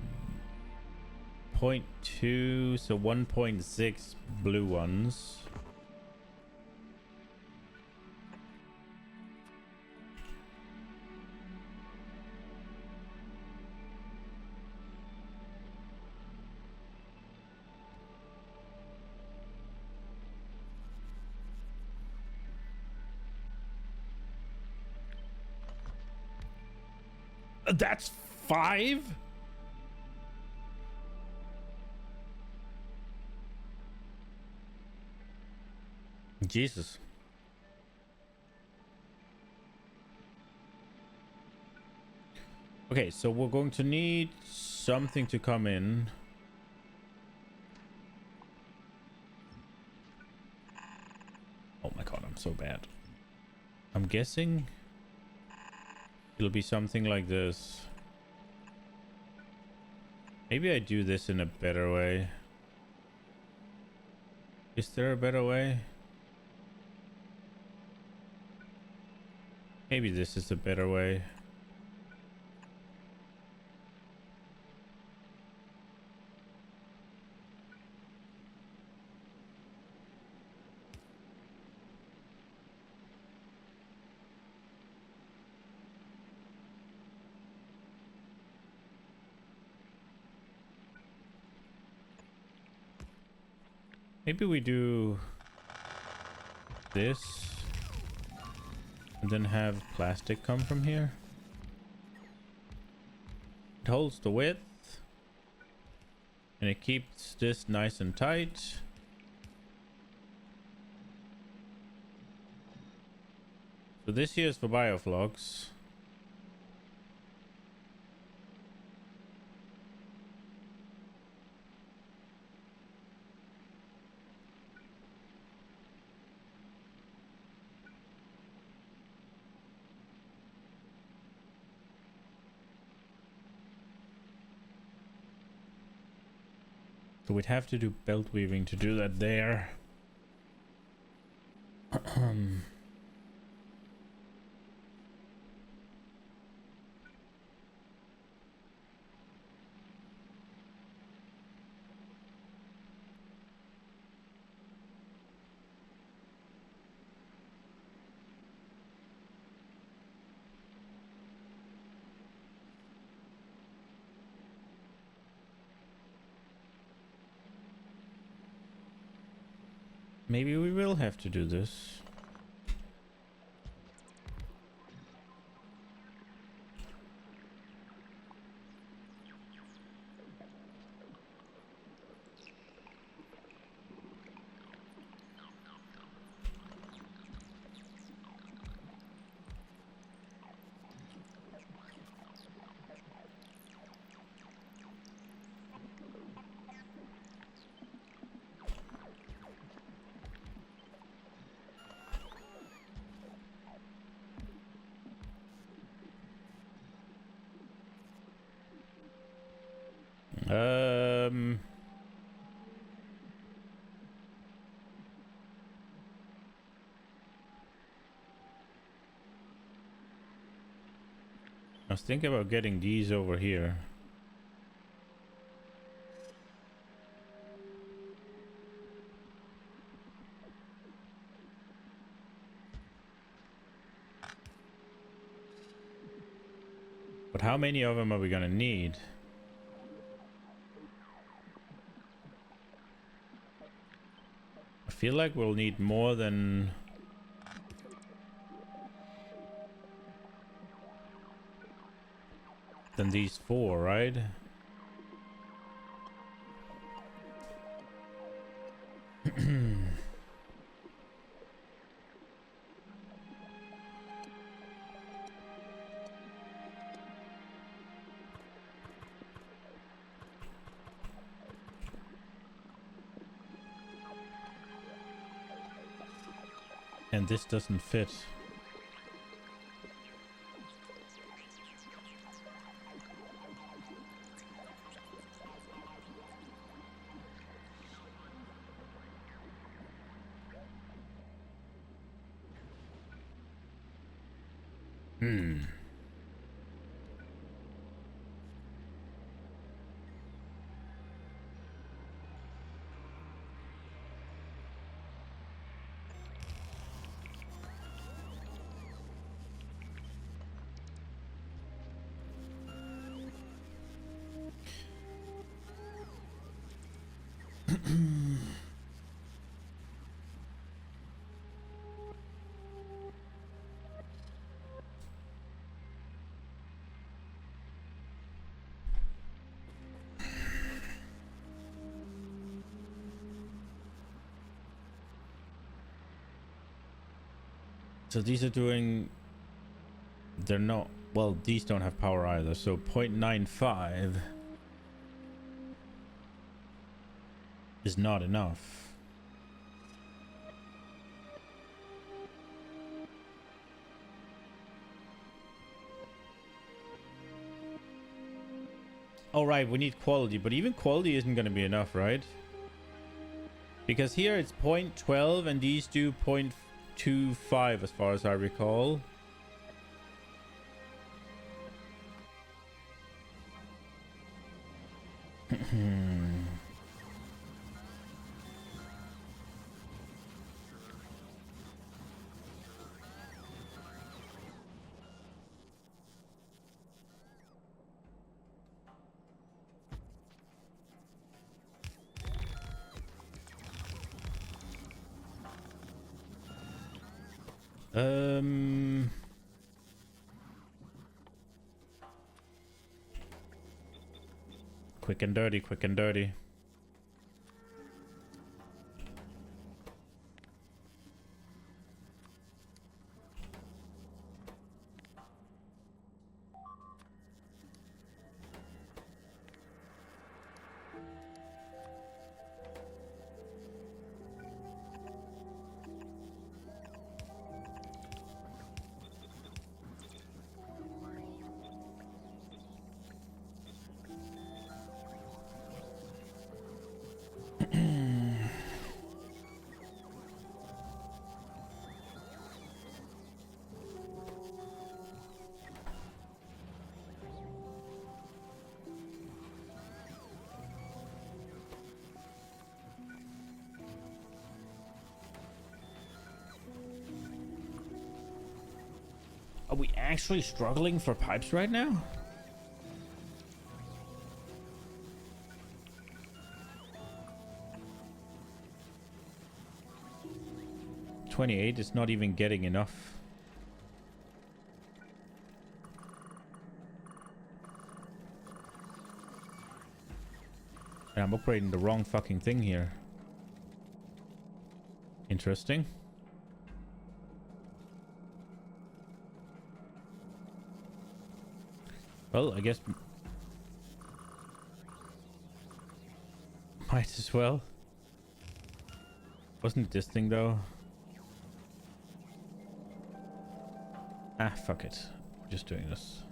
0.2, so 1.6 blue ones. That's 5? Jesus. Okay, so we're going to need something to come in. Oh my god, I'm so bad. I'm guessing it'll be something like this. Maybe I do this in a better way. Is there a better way? Maybe this is a better way. Maybe we do this and then have plastic come from here. It holds the width and it keeps this nice and tight. So this here is for bioflocs. So we'd have to do belt weaving to do that there. Maybe we will have to do this. I was thinking about getting these over here. But how many of them are we gonna need? I feel like we'll need more than these 4, right? And this doesn't fit. So these are doing, they're not, well, these don't have power either, so 0.95 is not enough. Oh right, we need quality, but even quality isn't going to be enough, right? Because here it's 0.12 and these do 0.25 as far as I recall. Um... Quick and dirty, quick and dirty. Are we actually struggling for pipes right now? $28 is not even getting enough. And I'm upgrading the wrong fucking thing here. Interesting. Well, I guess... might as well. Wasn't it this thing, though? Ah, fuck it. We're just doing this.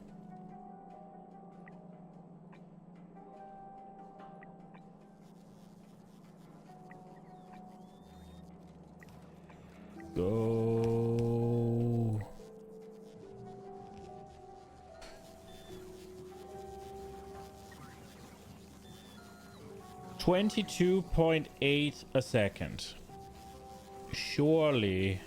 Go. $22.8 a second. Surely.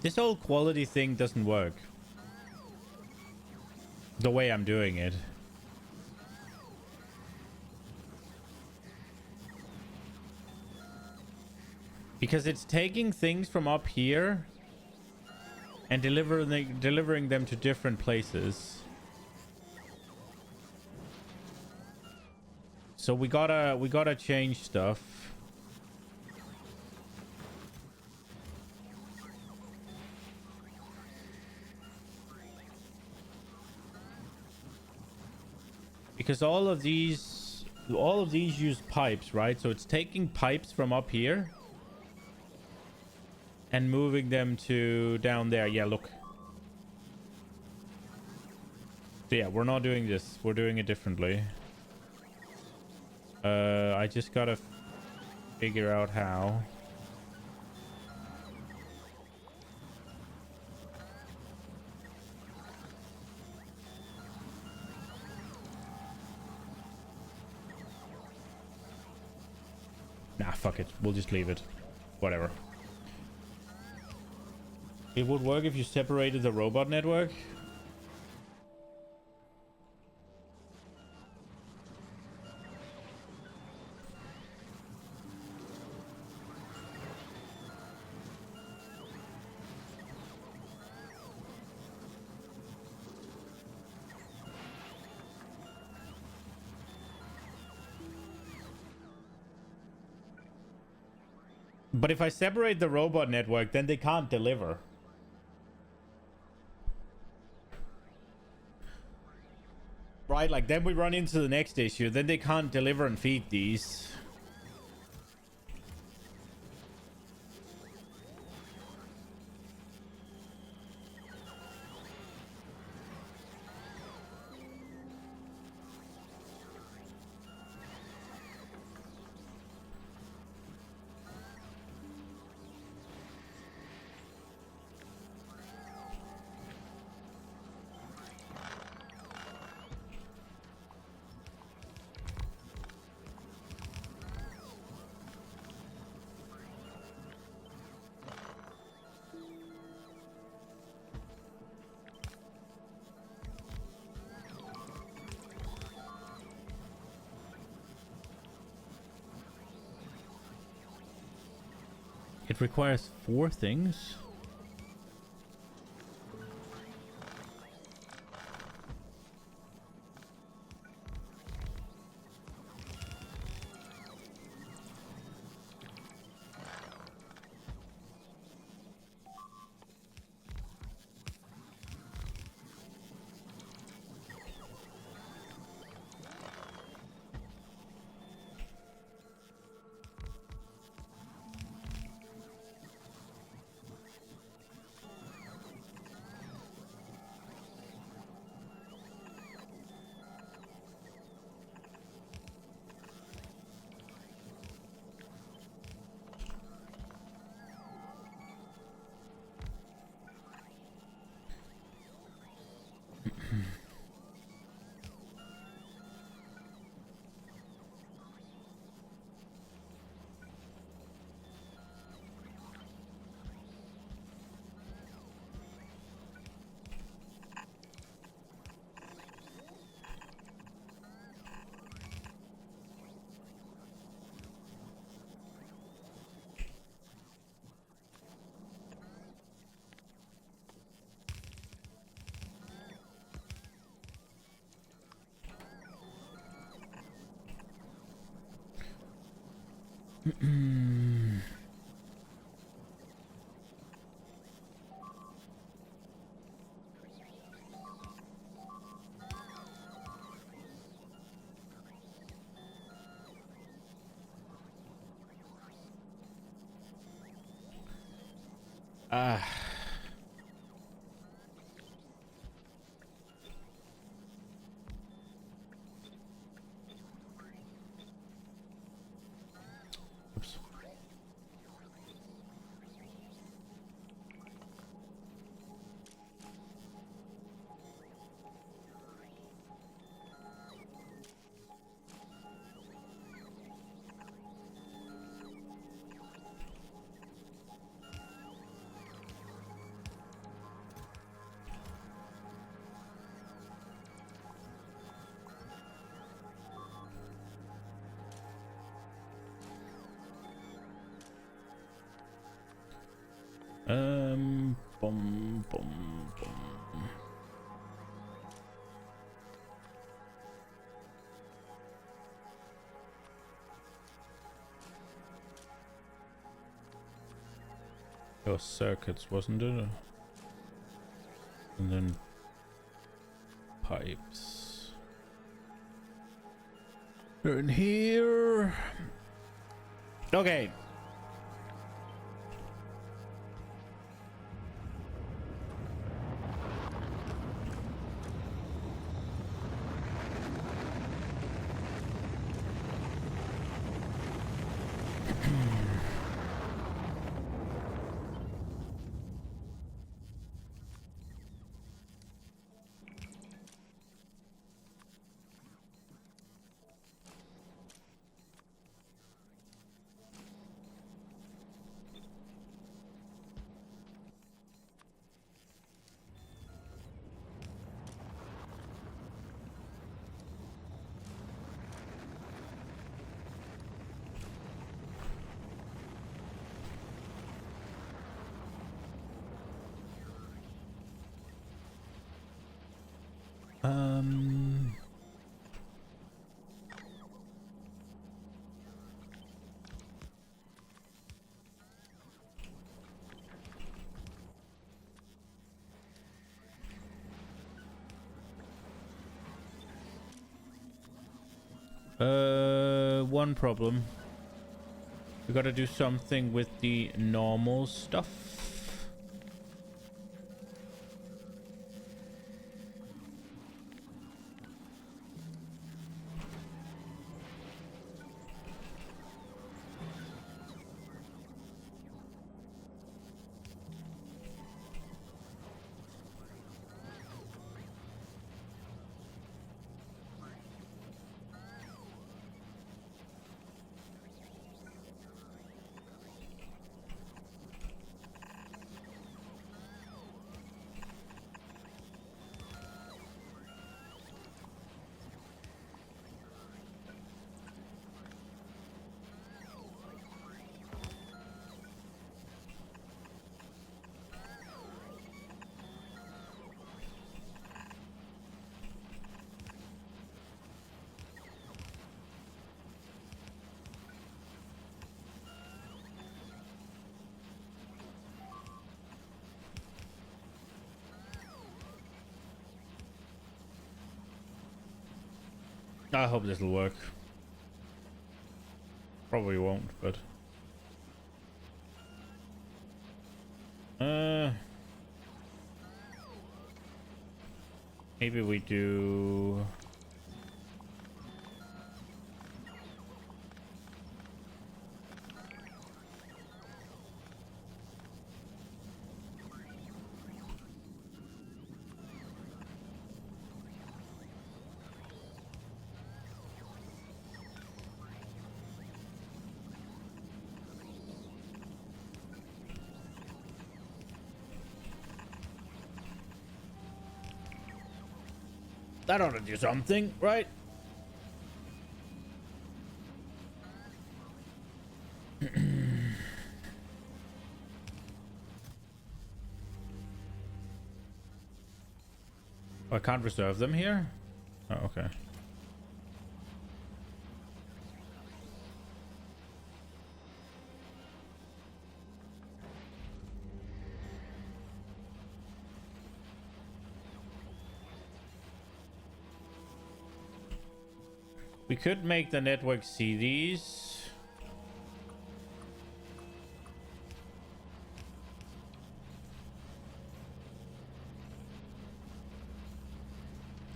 This whole quality thing doesn't work. The way I'm doing it. Because it's taking things from up here and delivering them to different places. So we gotta change stuff. Because all of these use pipes, right? So it's taking pipes from up here and moving them to down there. Yeah, look. So yeah, we're not doing this. We're doing it differently. I just gotta figure out how. Nah, fuck it. We'll just leave it. Whatever. It would work if you separated the robot network. But if I separate the robot network, then they can't deliver. Right, like then we run into the next issue. Then they can't deliver and feed these. It requires 4 things. Ah. Oops. Boom, boom, boom. It was circuits, wasn't it? And then pipes. In here. Okay. One problem. We gotta do something with the normal stuff. I hope this will work. Probably won't, but maybe we do. That ought to do something, right? I can't reserve them here? Oh, okay. We could make the network see these.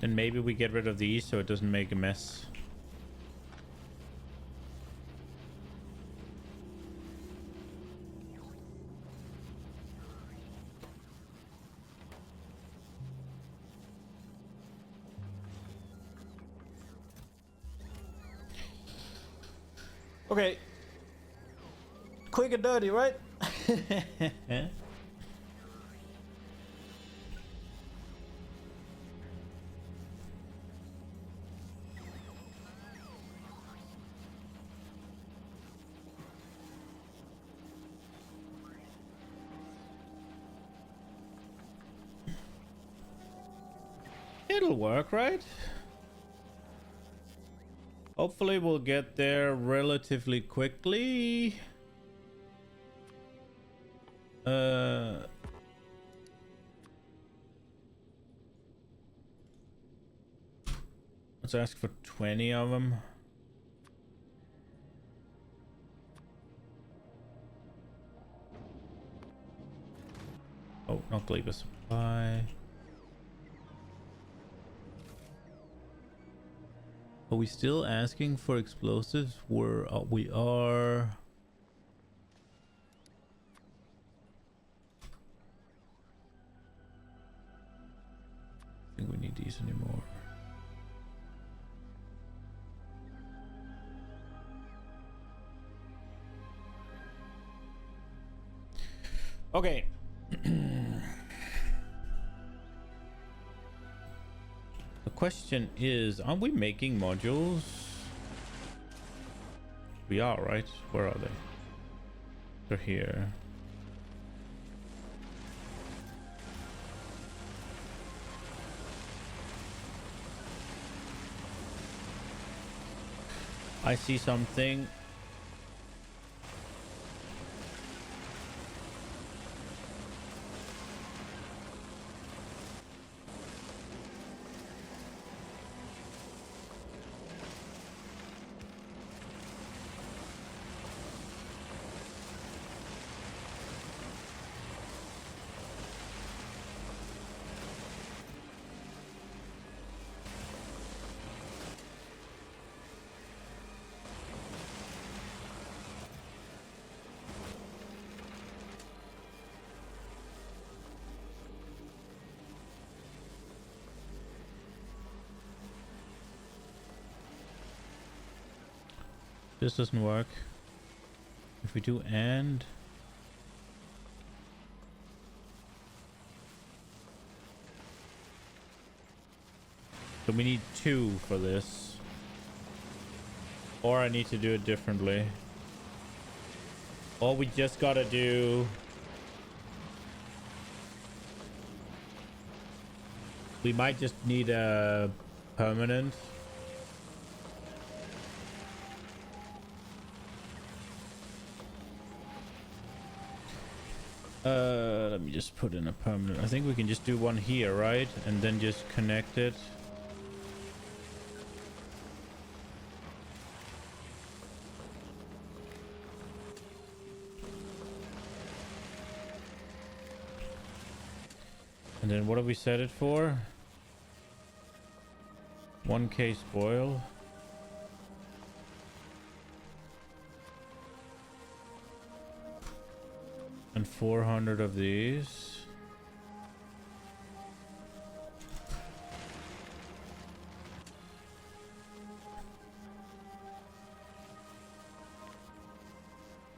Then maybe we get rid of these so it doesn't make a mess. Okay. Quick and dirty, right? It'll work, right? Hopefully we'll get there relatively quickly. Let's ask for 20 of them. Oh, not leave a supply. Are we still asking for explosives? We are. I think we need these anymore. Okay. The question is, aren't we making modules? We are, right? Where are they? They're here. I see something. This doesn't work. If we do and... So we need 2 for this. Or I need to do it differently. Or we just gotta do... We might just need a permanent. Let me just put in a permanent. I think we can just do one here, right? And then just connect it. And then what do we set it for? 1k spoil. And 400 of these.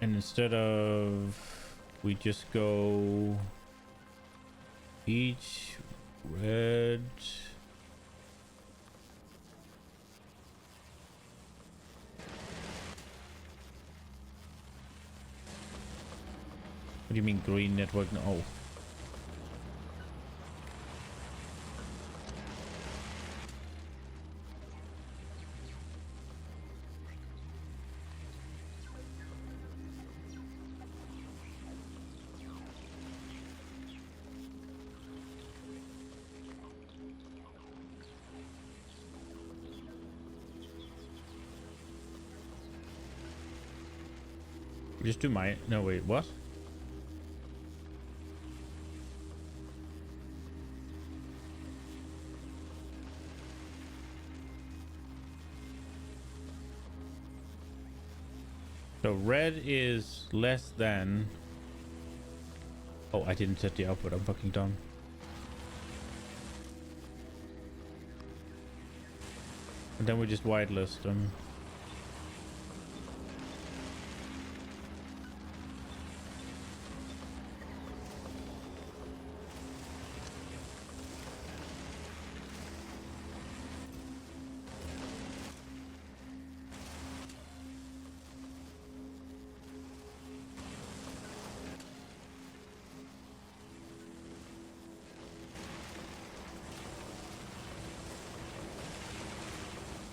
And instead of, we just go each red. What do you mean green network? No. Oh. Just do my, no wait, what? So red is less than. Oh, I didn't set the output. I'm fucking dumb. And then we just whitelist them.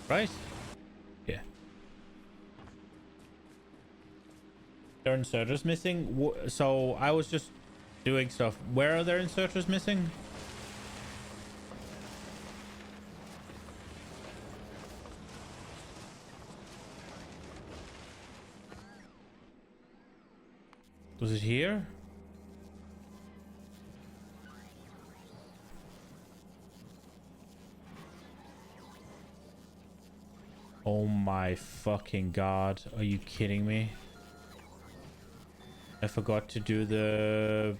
Right? Yeah. There are inserters missing. So I was just doing stuff. Where are there inserters missing? Was it here? Oh my fucking god. Are you kidding me? I forgot to do the...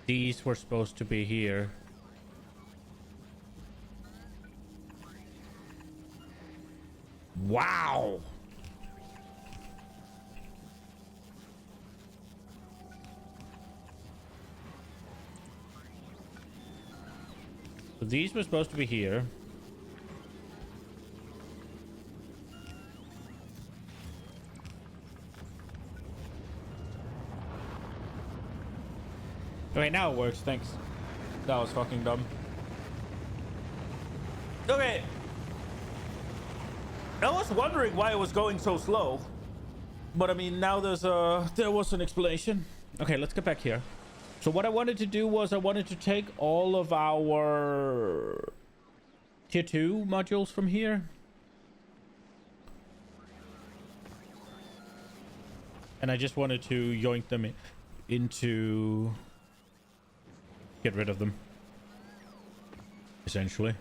These were supposed to be here. Wow! So these were supposed to be here. Okay, now it works, thanks. That was fucking dumb. Okay. I was wondering why it was going so slow. But I mean, now there was an explanation. Okay, let's get back here. So what I wanted to do was I wanted to take all of our tier 2 modules from here. And I just wanted to yoink them into... Get rid of them. Essentially.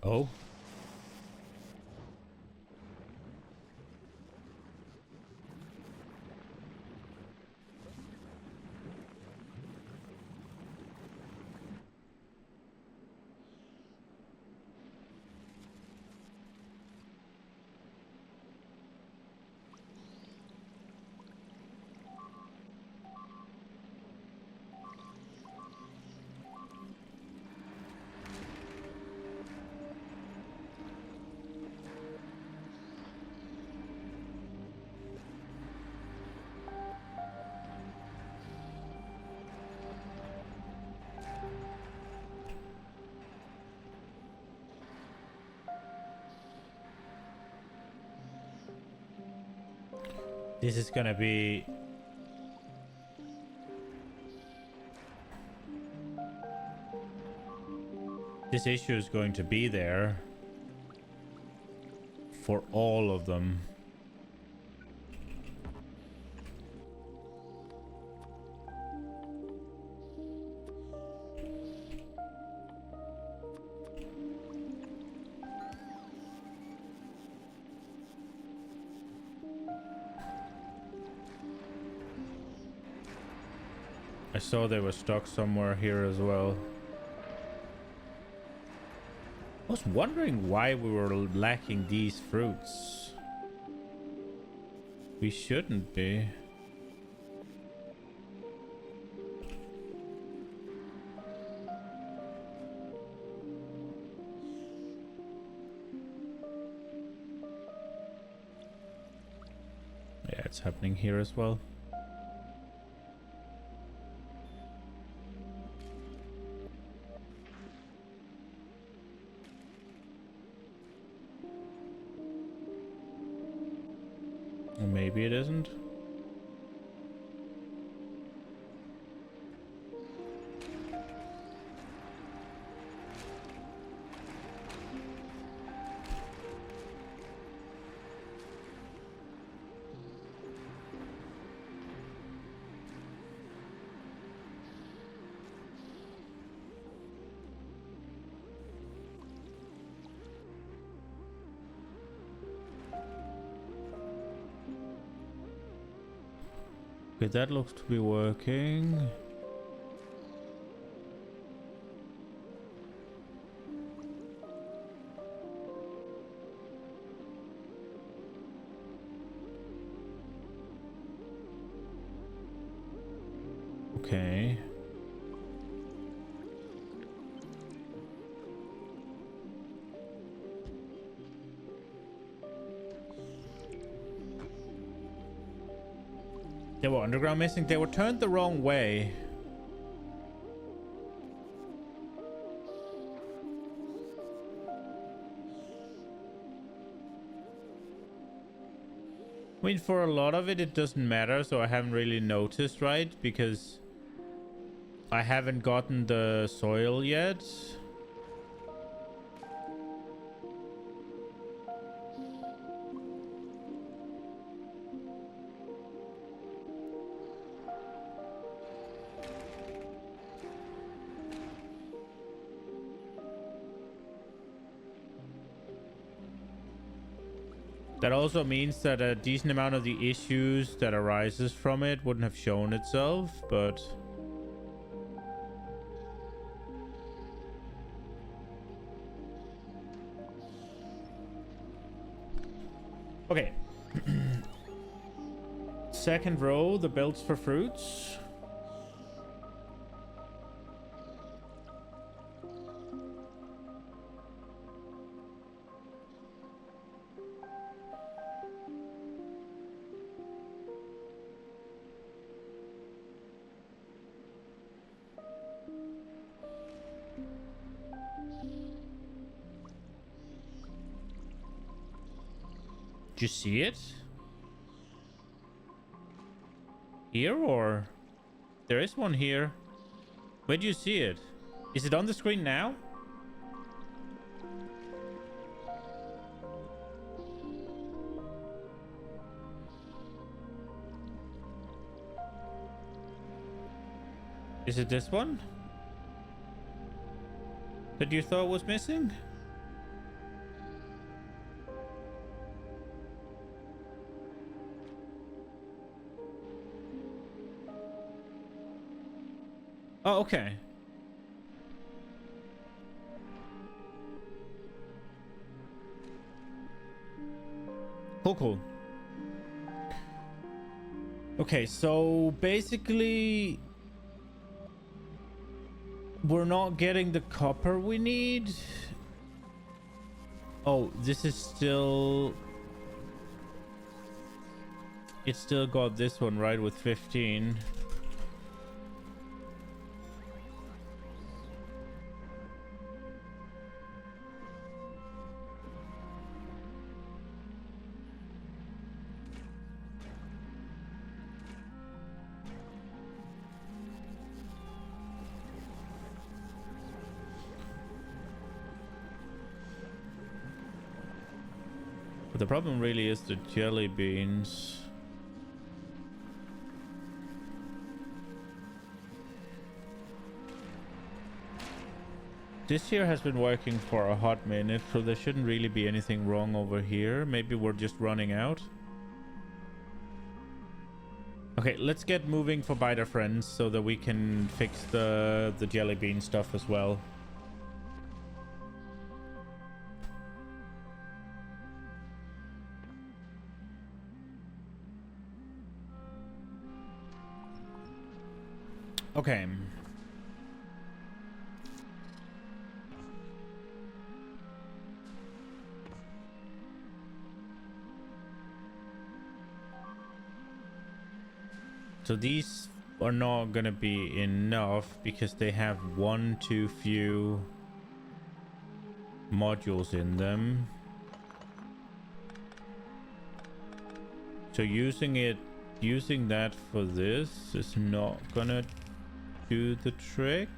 Oh. This is gonna be... This issue is going to be there for all of them. I saw they were stuck somewhere here as well. I was wondering why we were lacking these fruits. We shouldn't be. Yeah, it's happening here as well. Or maybe it isn't. Okay, that looks to be working. Okay. They were underground missing. They were turned the wrong way. I mean, for a lot of it, it doesn't matter, so I haven't really noticed, right? Because I haven't gotten the soil yet. That also means that a decent amount of the issues that arises from it wouldn't have shown itself, but... Okay. Second row, the belts for fruits. Did you see it? Here or? There is one here. Where do you see it? Is it on the screen now? Is it this one? That you thought was missing? Oh, okay. Cool. Okay, so basically we're not getting the copper we need. Oh, this is still... It still got this one, right, with 15. The problem really is the jelly beans. This here has been working for a hot minute, so there shouldn't really be anything wrong over here. Maybe we're just running out. Okay, let's get moving for biter friends so that we can fix the jelly bean stuff as well. Okay. So these are not gonna be enough because they have one too few modules in them. So using that for this is not gonna do the trick.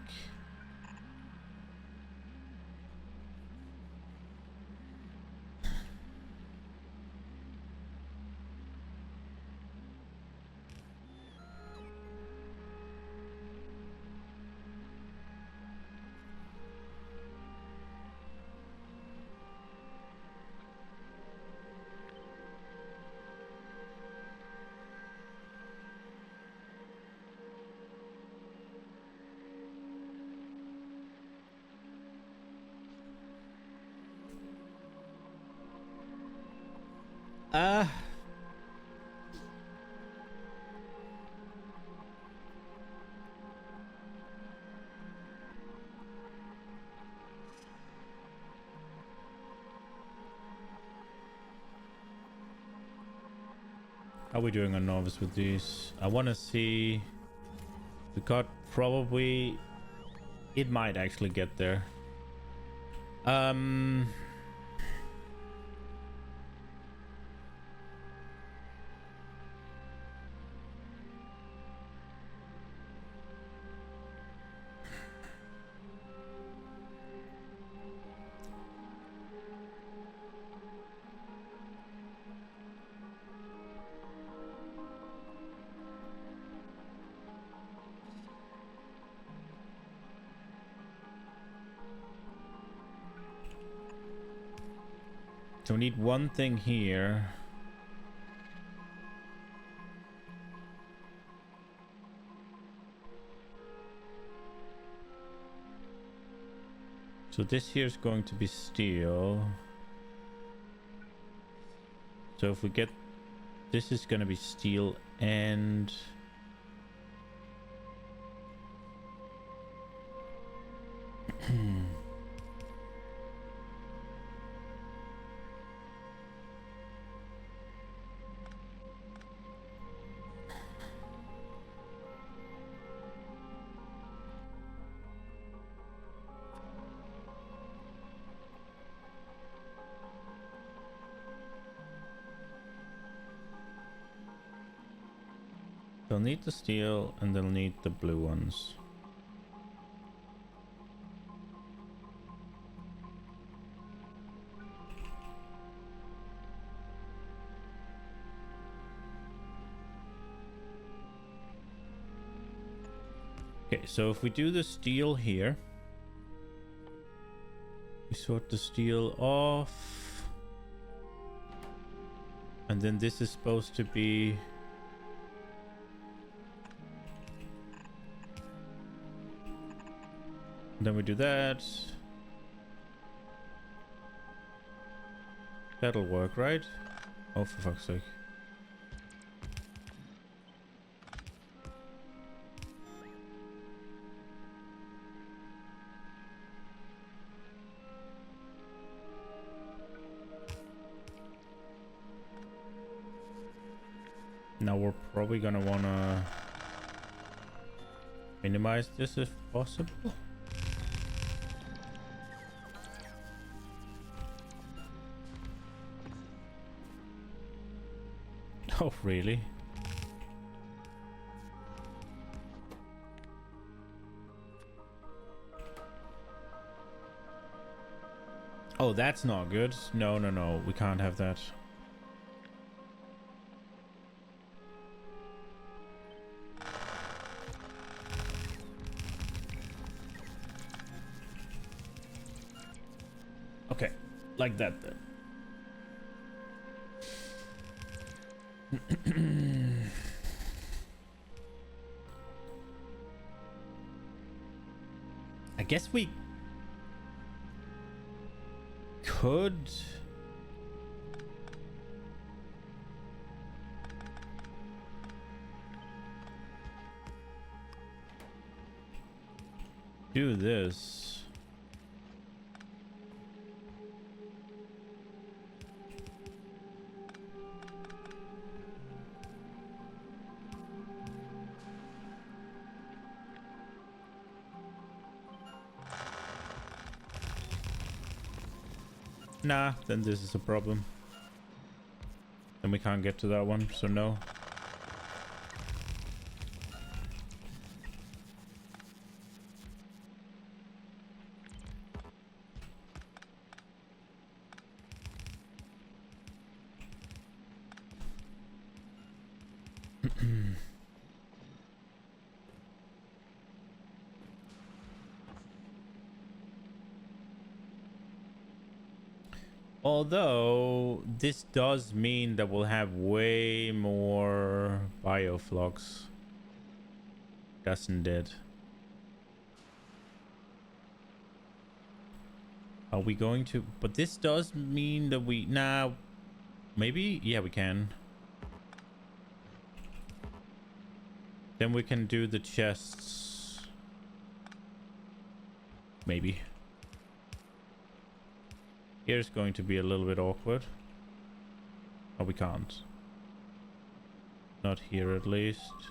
How are we doing on novice with these? I want to see. We got probably. It might actually get there. So we need one thing here. So this here is going to be steel. So if we get... This is going to be steel and... They'll need the steel and they'll need the blue ones. Okay, so if we do the steel here, we sort the steel off, and then this is supposed to be... Then we do that. That'll work, right? Oh, for fuck's sake. Now we're probably gonna wanna minimize this if possible. Oh, really? Oh, that's not good. No, no, no. We can't have that. Like that then. I guess we could do this. Nah, then this is a problem. Then we can't get to that one, so no. Although this does mean that we'll have way more bioflocs, doesn't it? Are we going to? But this does mean that we now maybe yeah we can. Then we can do the chests. Maybe. Here's going to be a little bit awkward. Oh, we can't. Not here at least.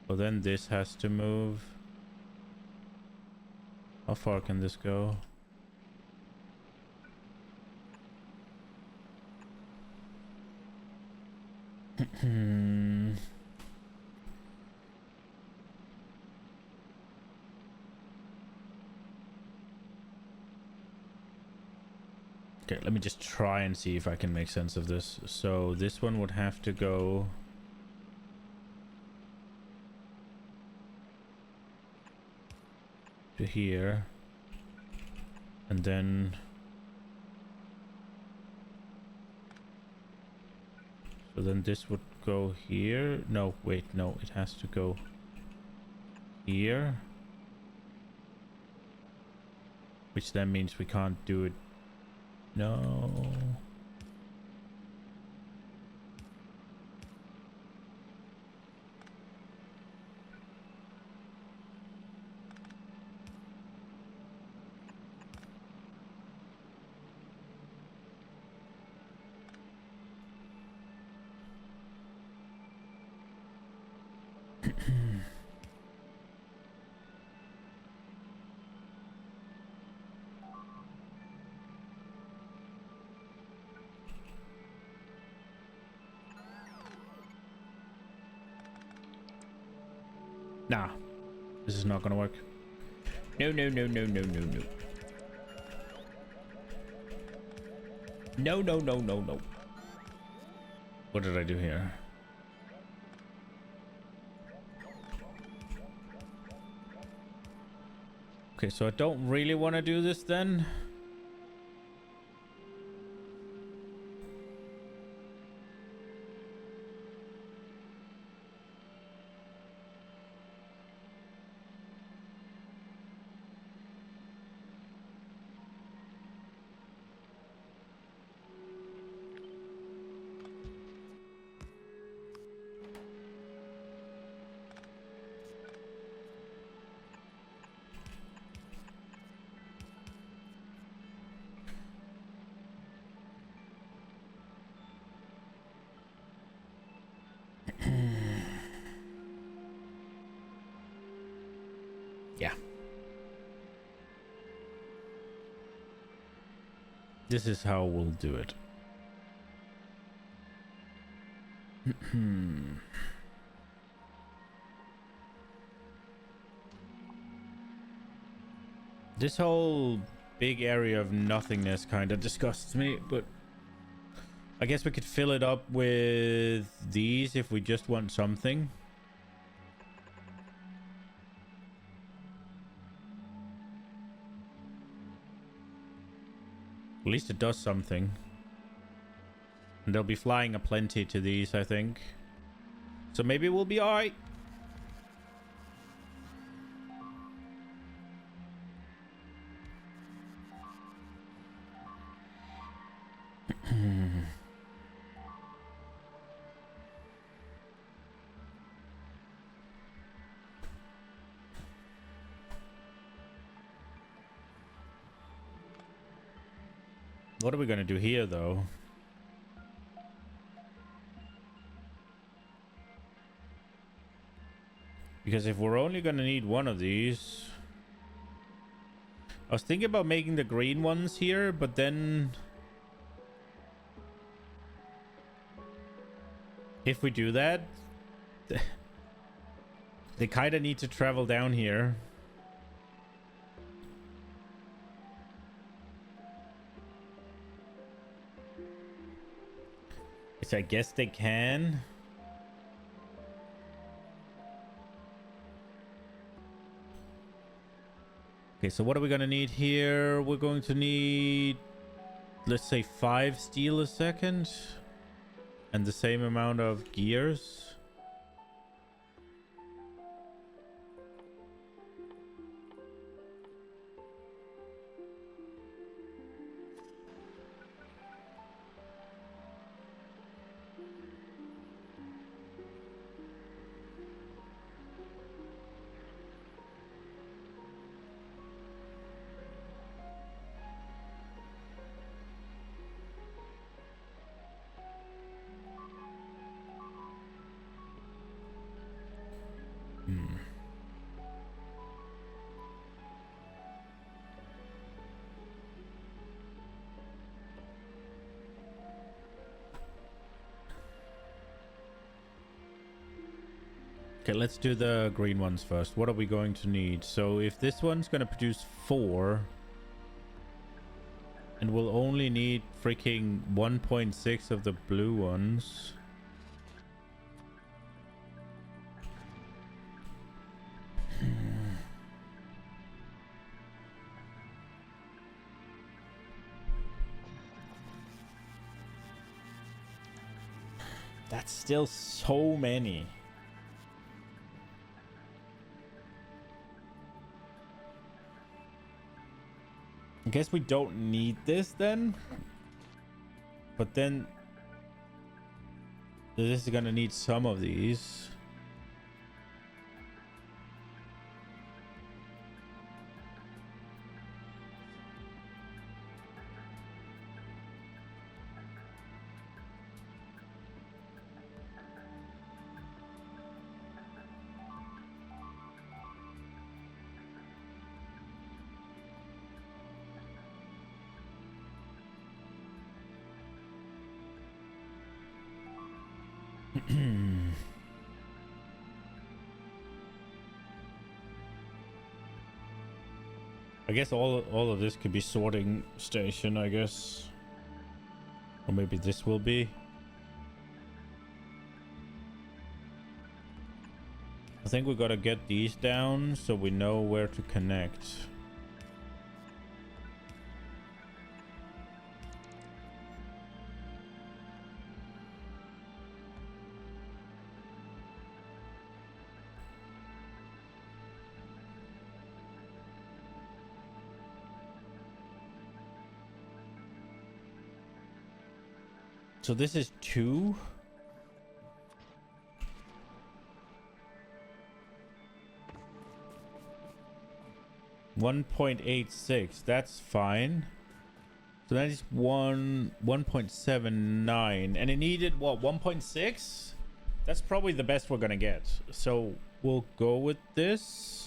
Well, then this has to move. How far can this go? Okay, let me just try and see if I can make sense of this. So this one would have to go to here. And then so then this would go here. No, wait, no, it has to go here. Which then means we can't do it. No. Nah, this is not gonna work. No, no, no, no, no, no, no. No, no, no, no, no. What did I do here? Okay, so I don't really want to do this then. Yeah. This is how we'll do it. This whole big area of nothingness kind of disgusts me, but I guess we could fill it up with these if we just want something. At least it does something. And they'll be flying aplenty to these, I think. So maybe we'll be alright. What are we gonna do here, though? Because if we're only gonna need one of these... I was thinking about making the green ones here, but then... if we do that... they kinda need to travel down here. Which I guess they can. Okay, so what are we gonna need here? We're going to need, let's say, 5 steel a second. And the same amount of gears. Okay, let's do the green ones first. What are we going to need? So if this one's going to produce 4... and we'll only need freaking 1.6 of the blue ones... That's still so many. I guess we don't need this then. But then this is gonna need some of these. I guess all of this could be sorting station, I guess. Or maybe this will be. I think we gotta get these down so we know where to connect. So this is 2. $1.86. That's fine. So that is 1.79, and it needed what, 1.6? That's probably the best we're gonna get. So we'll go with this.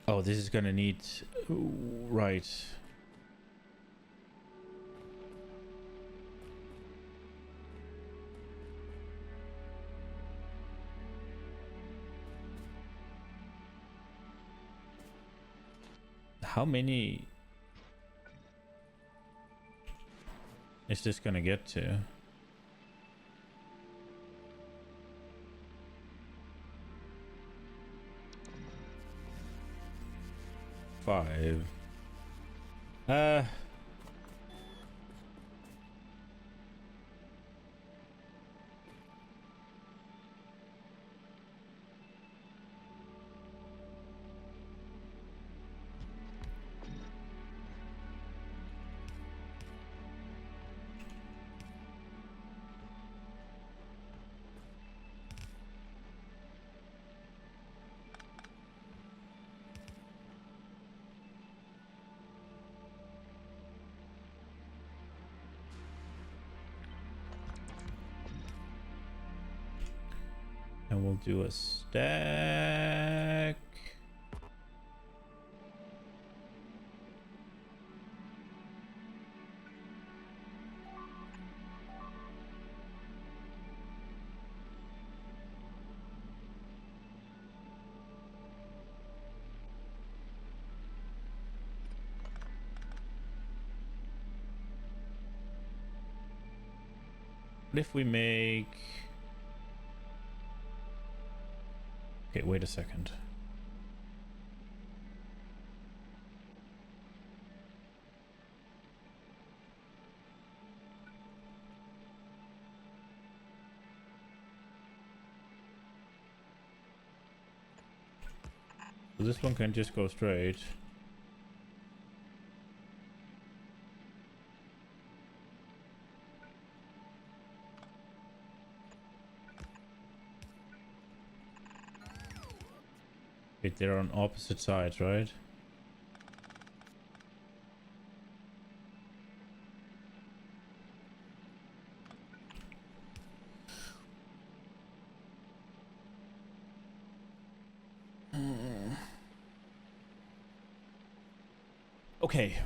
Oh, this is gonna need... Ooh, right. How many is this gonna get to? 5. Uh, and we'll do a stack. What if we make... Okay, wait a second. So this one can just go straight. Wait, they're on opposite sides, right? Okay.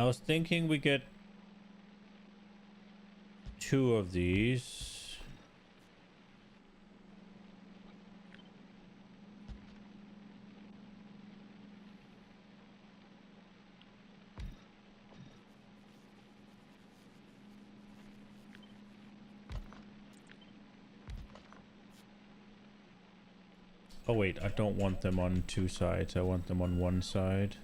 I was thinking we get 2 of these. Oh wait, I don't want them on 2 sides. I want them on 1 side.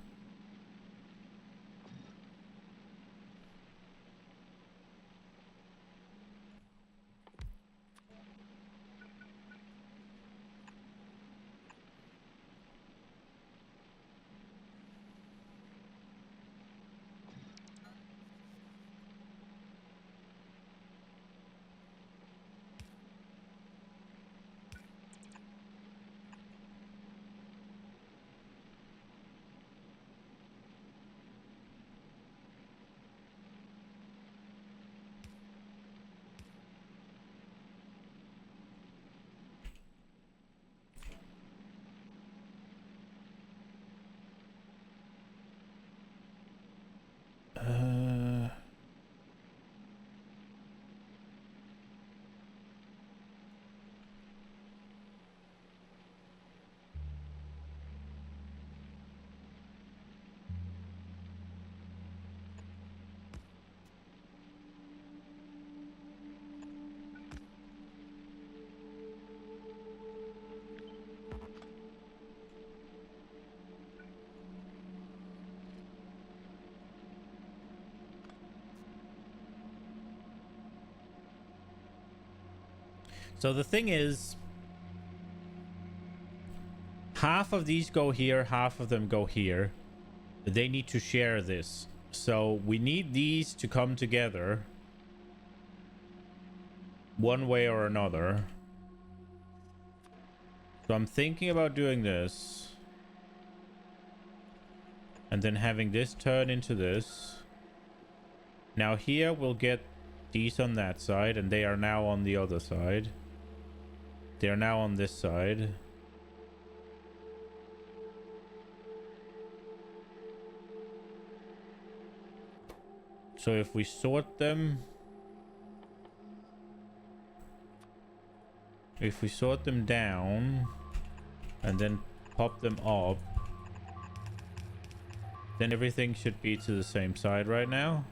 Uh, so the thing is, half of these go here, half of them go here. They need to share this. So we need these to come together one way or another. So I'm thinking about doing this. And then having this turn into this. Now here we'll get these on that side, and they are now on the other side. They are now on this side. So if we sort them... If we sort them down and then pop them up, then everything should be to the same side right now.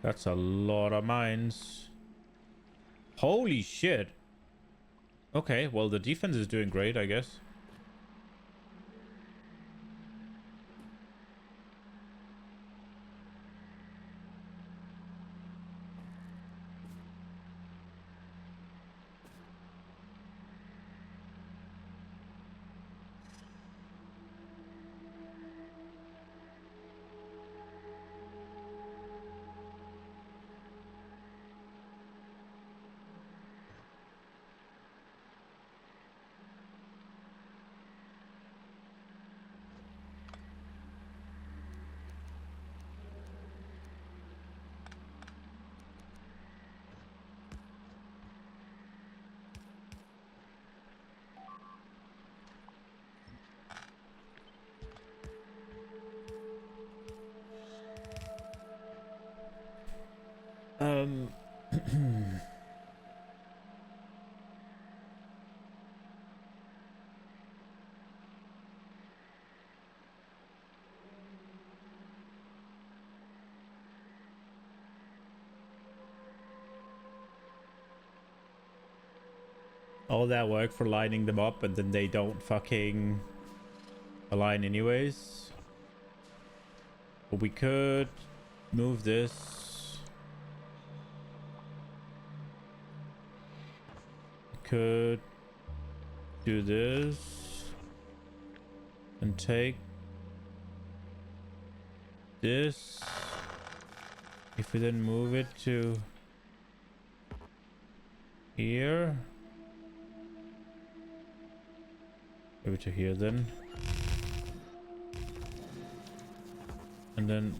That's a lot of mines. Holy shit. Okay, well, the defense is doing great, I guess. Um... all that work for lining them up and then they don't fucking align anyways. But we could move this. Could do this and take this. If we then move it to here, move it to here then, and then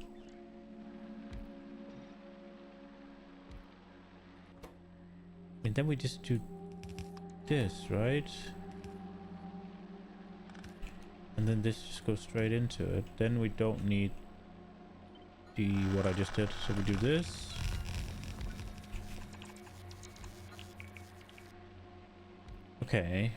we just do this, right? And then this just goes straight into it. Then we don't need the what I just did. So we do this. Okay.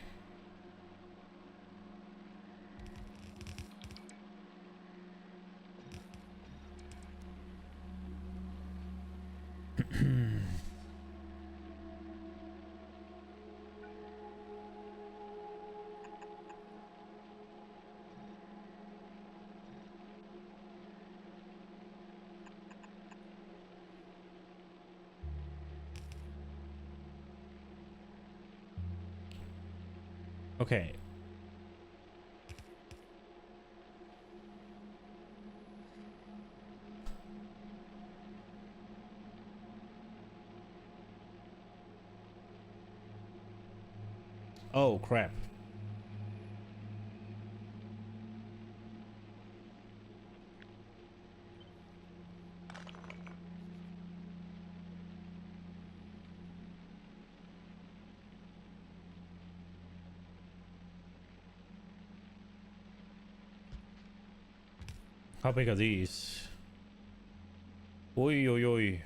Okay. Oh, crap. How big are these? Oi, oi, oi.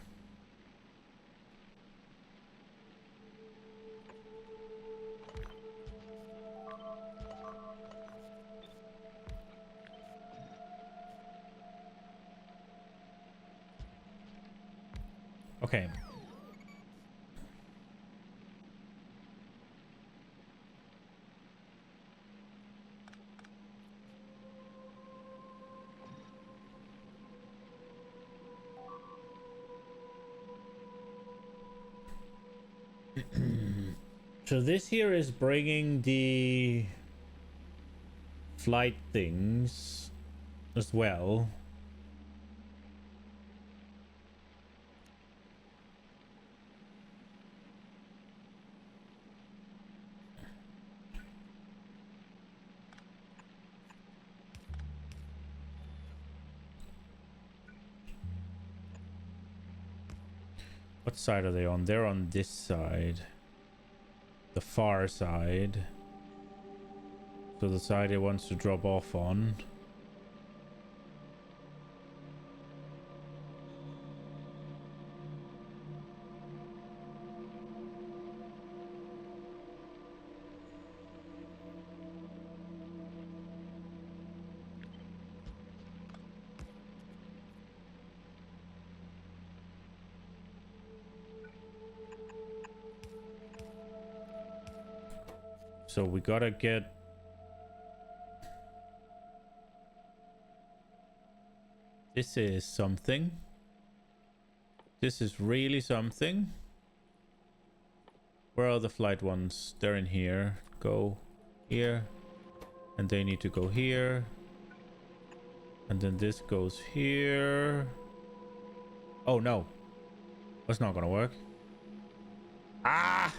Okay. So this here is bringing the flight things as well. What side are they on? They're on this side. The far side. So the side it wants to drop off on. So we gotta get... This is something. This is really something. Where are the flight ones? They're in here. Go here. And they need to go here. And then this goes here. Oh no. That's not gonna work. Ah!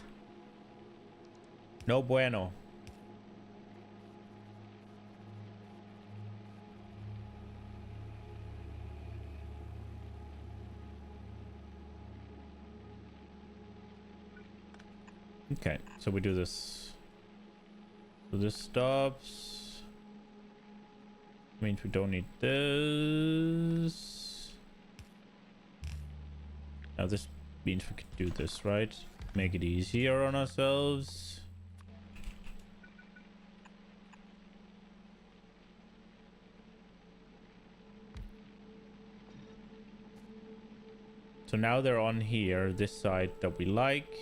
No bueno. Okay, so we do this. So this stops. Means we don't need this. Now this means we can do this, right? Make it easier on ourselves. So now they're on here, this side that we like.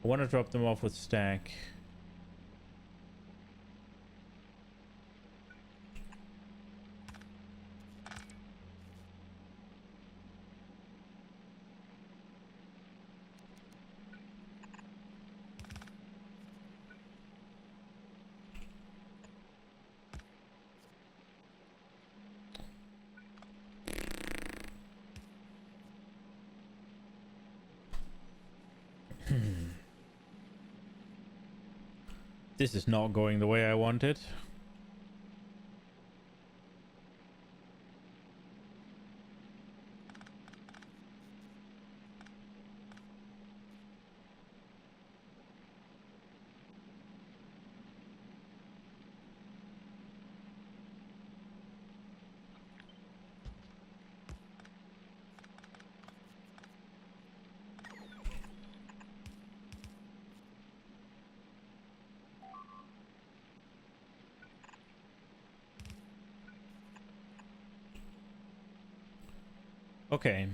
I want to drop them off with stack. This is not going the way I wanted. Okay.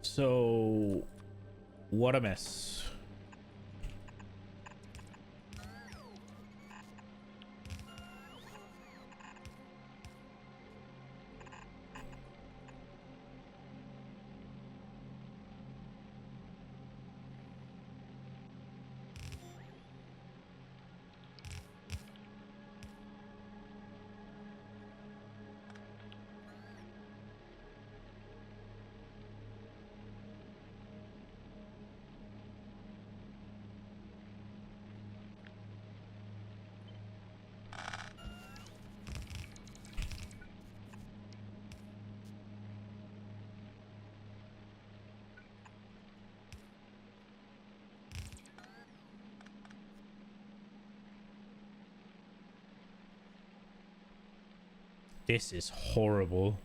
So, what a mess. This is horrible.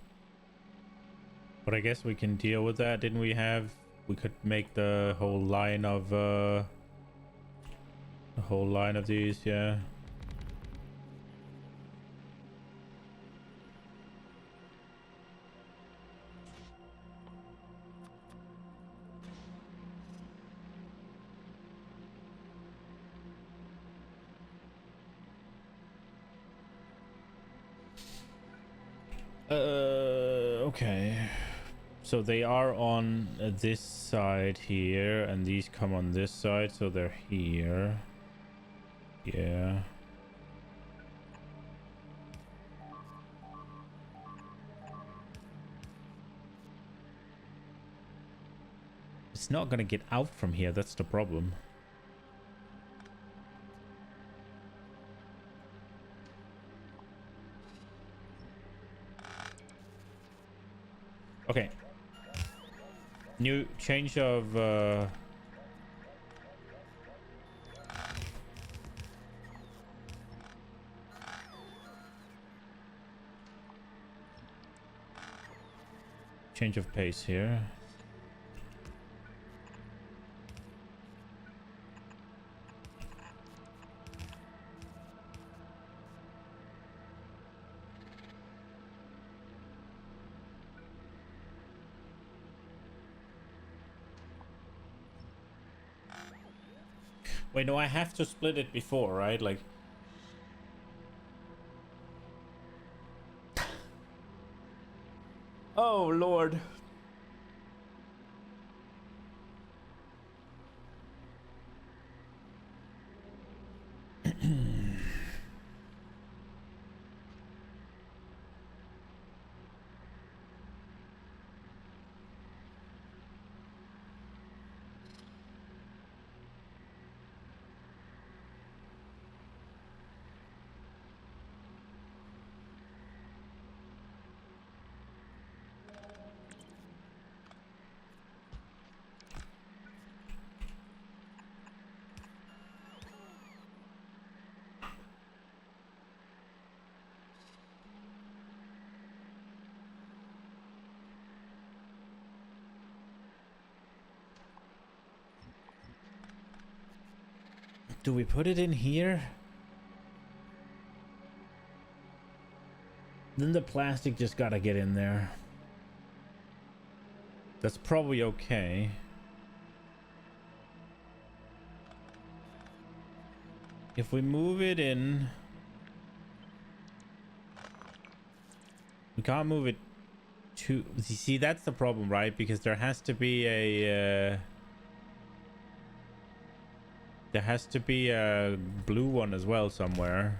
But I guess we can deal with that. Didn't we have... We could make the whole line of... The whole line of these, yeah. Okay. So they are on this side here, and these come on this side, so they're here. Yeah. It's not gonna get out from here, that's the problem. Okay. New change of change of pace here. Wait, no, I have to split it before, right? Like... Oh, Lord. Do we put it in here? Then the plastic just gotta get in there. That's probably okay. If we move it in... We can't move it too... You see, that's the problem, right? Because there has to be a... There has to be a blue one as well somewhere.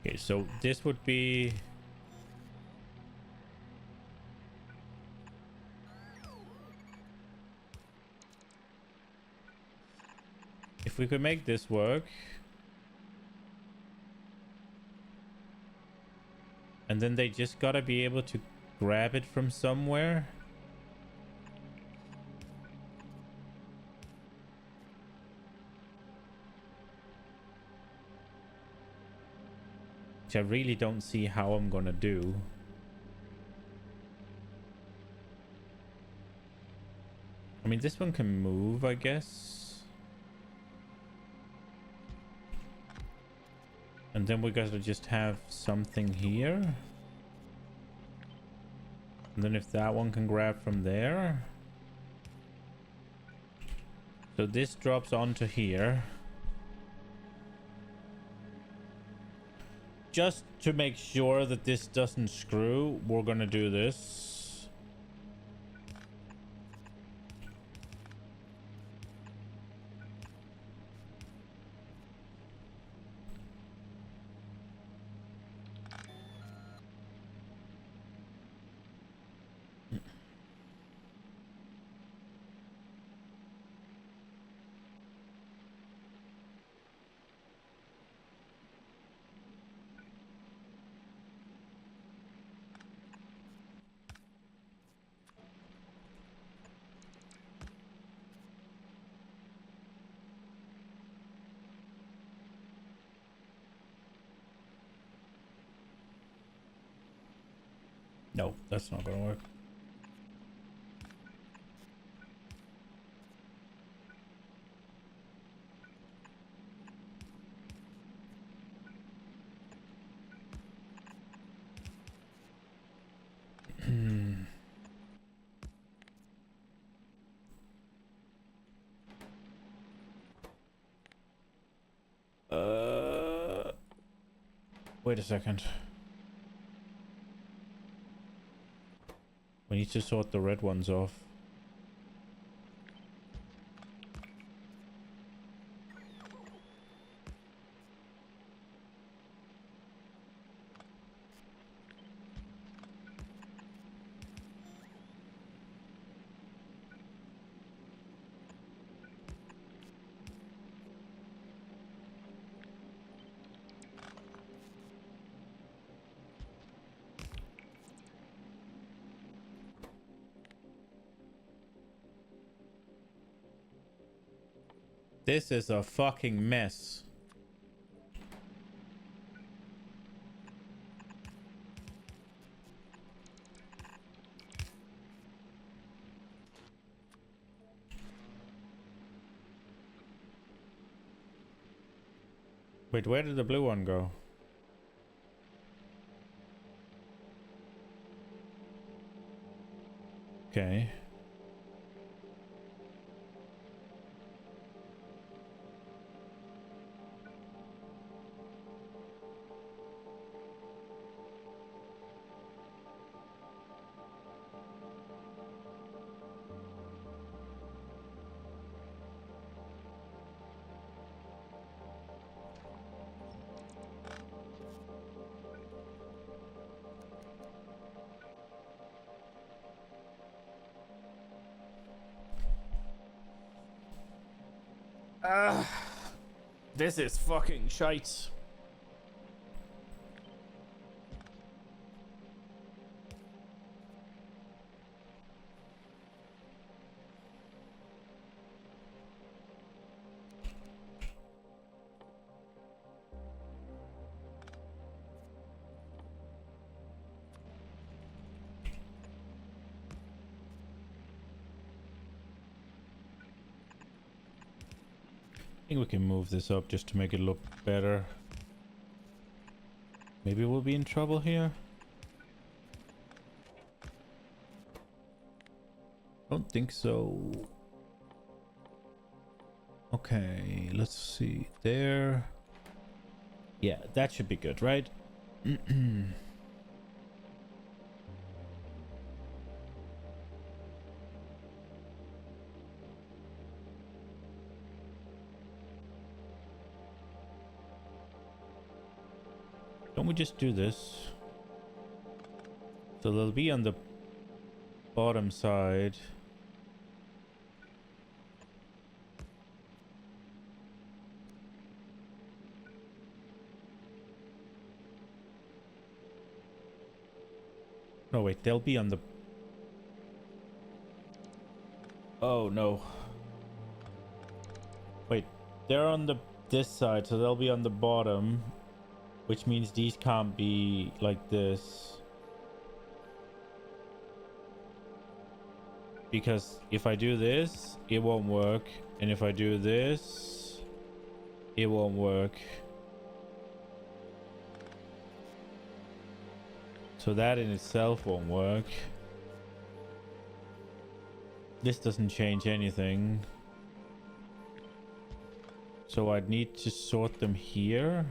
Okay, so this would be... If we could make this work... And then they just gotta be able to grab it from somewhere. Which I really don't see how I'm gonna do. I mean, this one can move, I guess. And then we gotta just have something here. And then if that one can grab from there. So this drops onto here. Just to make sure that this doesn't screw, we're gonna do this. No, that's not gonna work. Wait a second. We need to sort the red ones off. This is a fucking mess. Wait, where did the blue one go? Okay. This is fucking shite. I think we can move this up just to make it look better. Maybe we'll be in trouble here. Don't think so. Okay, let's see. There. Yeah, that should be good, right? Don't we just do this? So they'll be on the bottom side. No, wait, they'll be on the... Oh, no. Wait, they're on this side, so they'll be on the bottom. Which means these can't be like this. Because if I do this, it won't work. And if I do this, it won't work. So that in itself won't work. This doesn't change anything. So I'd need to sort them here.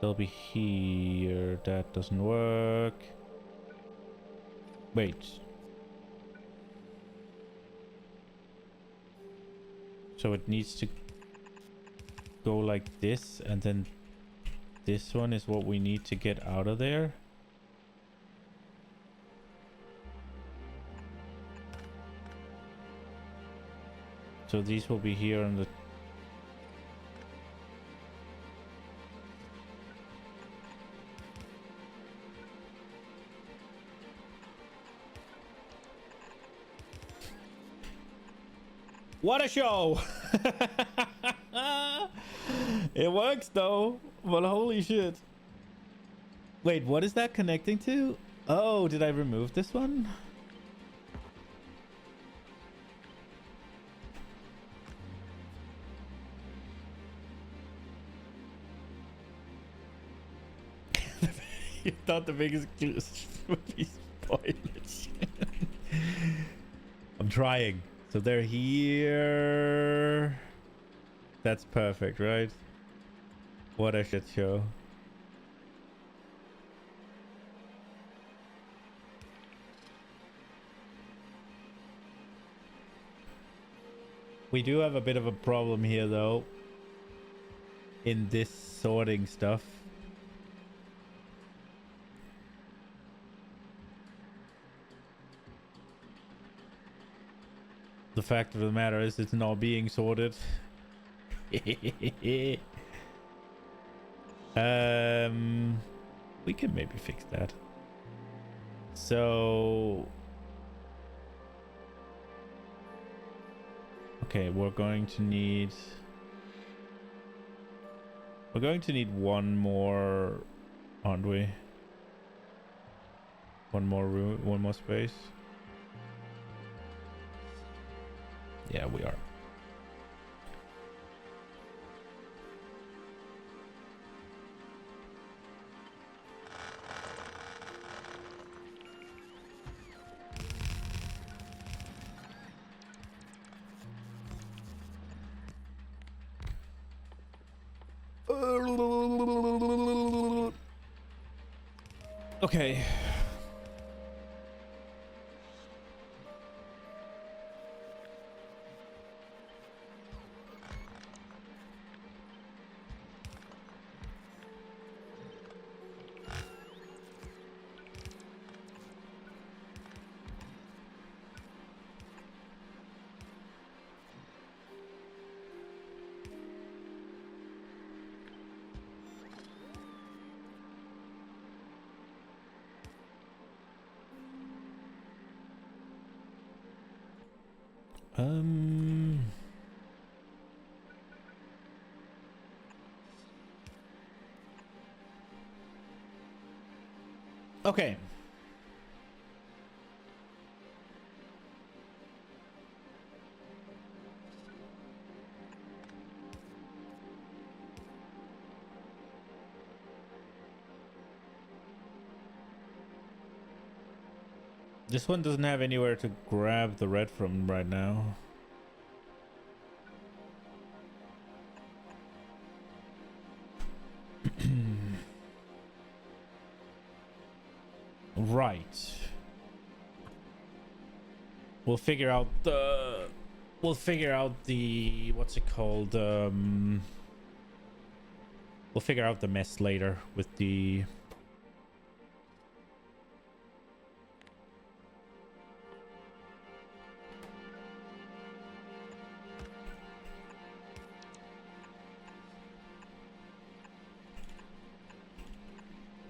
They'll be here. That doesn't work. Wait. So it needs to go like this, and then this one is what we need to get out of there. So these will be here on the... What a show! It works though, but holy shit. Wait, what is that connecting to? Oh, did I remove this one? You thought the biggest glitch would be spoilage. I'm trying. So they're here. That's perfect, right? What a shit show. We do have a bit of a problem here though, in this sorting stuff. The fact of the matter is it's not being sorted. We can maybe fix that. So okay, we're going to need one more, aren't we? One more room, one more space. Yeah, we are. Okay. Okay. This one doesn't have anywhere to grab the red from right now. Right. We'll figure out the what's it called? We'll figure out the mess later with the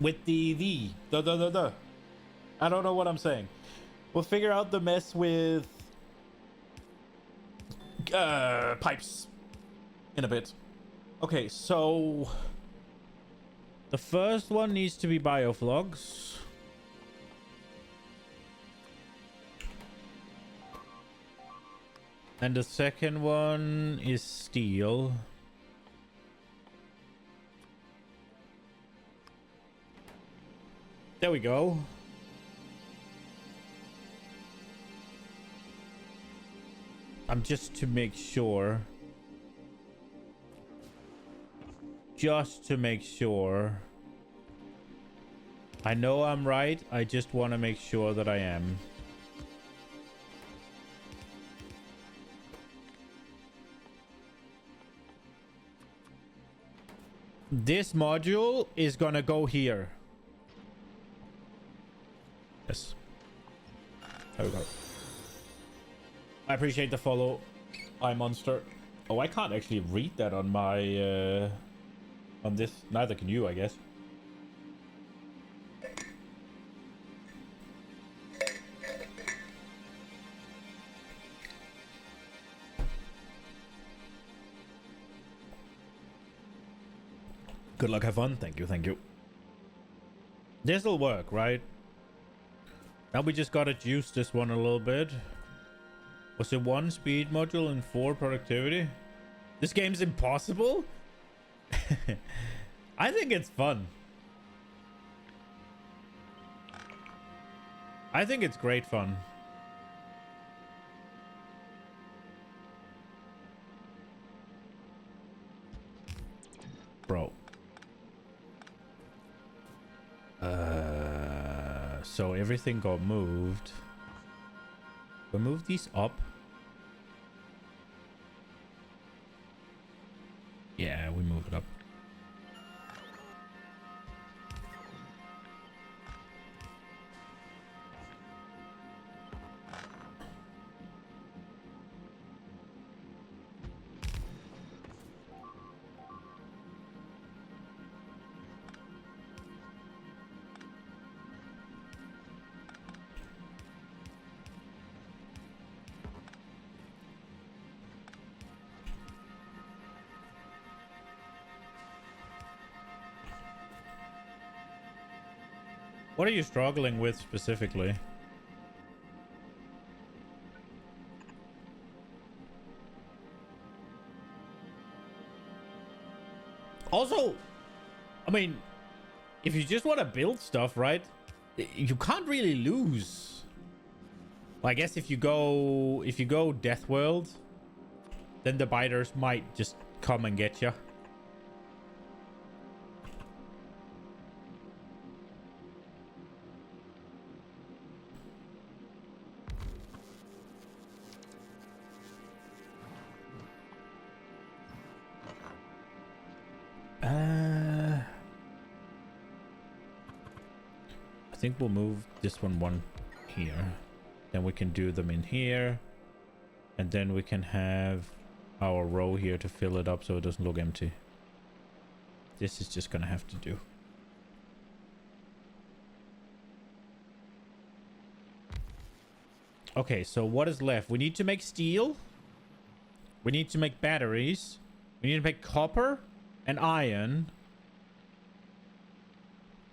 the. I don't know what I'm saying. We'll figure out the mess with pipes in a bit. Okay, so the first one needs to be bioflogs. And the second one is steel. There we go. I'm just to make sure. Just to make sure. I know I'm right. I just want to make sure that I am. This module is gonna go here. Yes. There we go. I appreciate the follow. I monster. Oh, I can't actually read that on my on this. Neither can you, I guess. Good luck, have fun. Thank you, thank you. This'll work, right? Now we just gotta juice this one a little bit. Was it 1 speed module and 4 productivity? This game's impossible? I think it's fun. I think it's great fun. Bro. So everything got moved. We move these up. Yeah, we move it up. What are you struggling with specifically? Also, I mean, if you just want to build stuff, right? You can't really lose. Well, I guess if you go Death World, then the biters might just come and get you. I think we'll move this one here. Then we can do them in here. And then we can have our row here to fill it up so it doesn't look empty. This is just gonna have to do. Okay, so what is left? We need to make steel. We need to make batteries. We need to make copper and iron.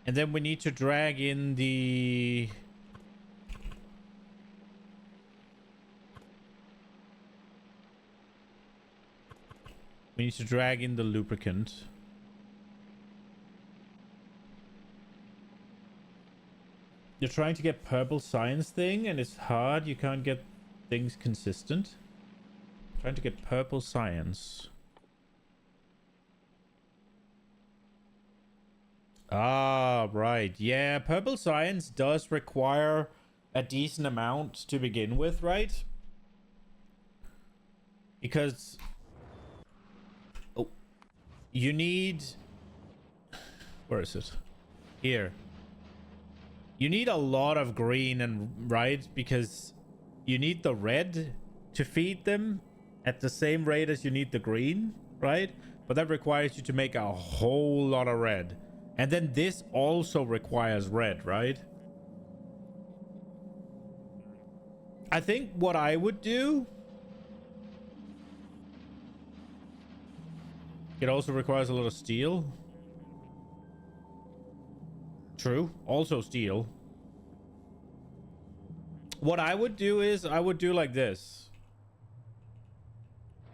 And then we need to drag in the... We need to drag in the lubricant. You're trying to get purple science thing and it's hard. You can't get things consistent. Trying to get purple science. Ah, right. Yeah, purple science does require a decent amount to begin with, right? Because... Oh. You need... Where is it? Here. You need a lot of green and right because you need the red to feed them at the same rate as you need the green, right? But that requires you to make a whole lot of red. And then this also requires red, right? I think what I would do... It also requires a lot of steel. True. Also steel. What I would do is I would do like this.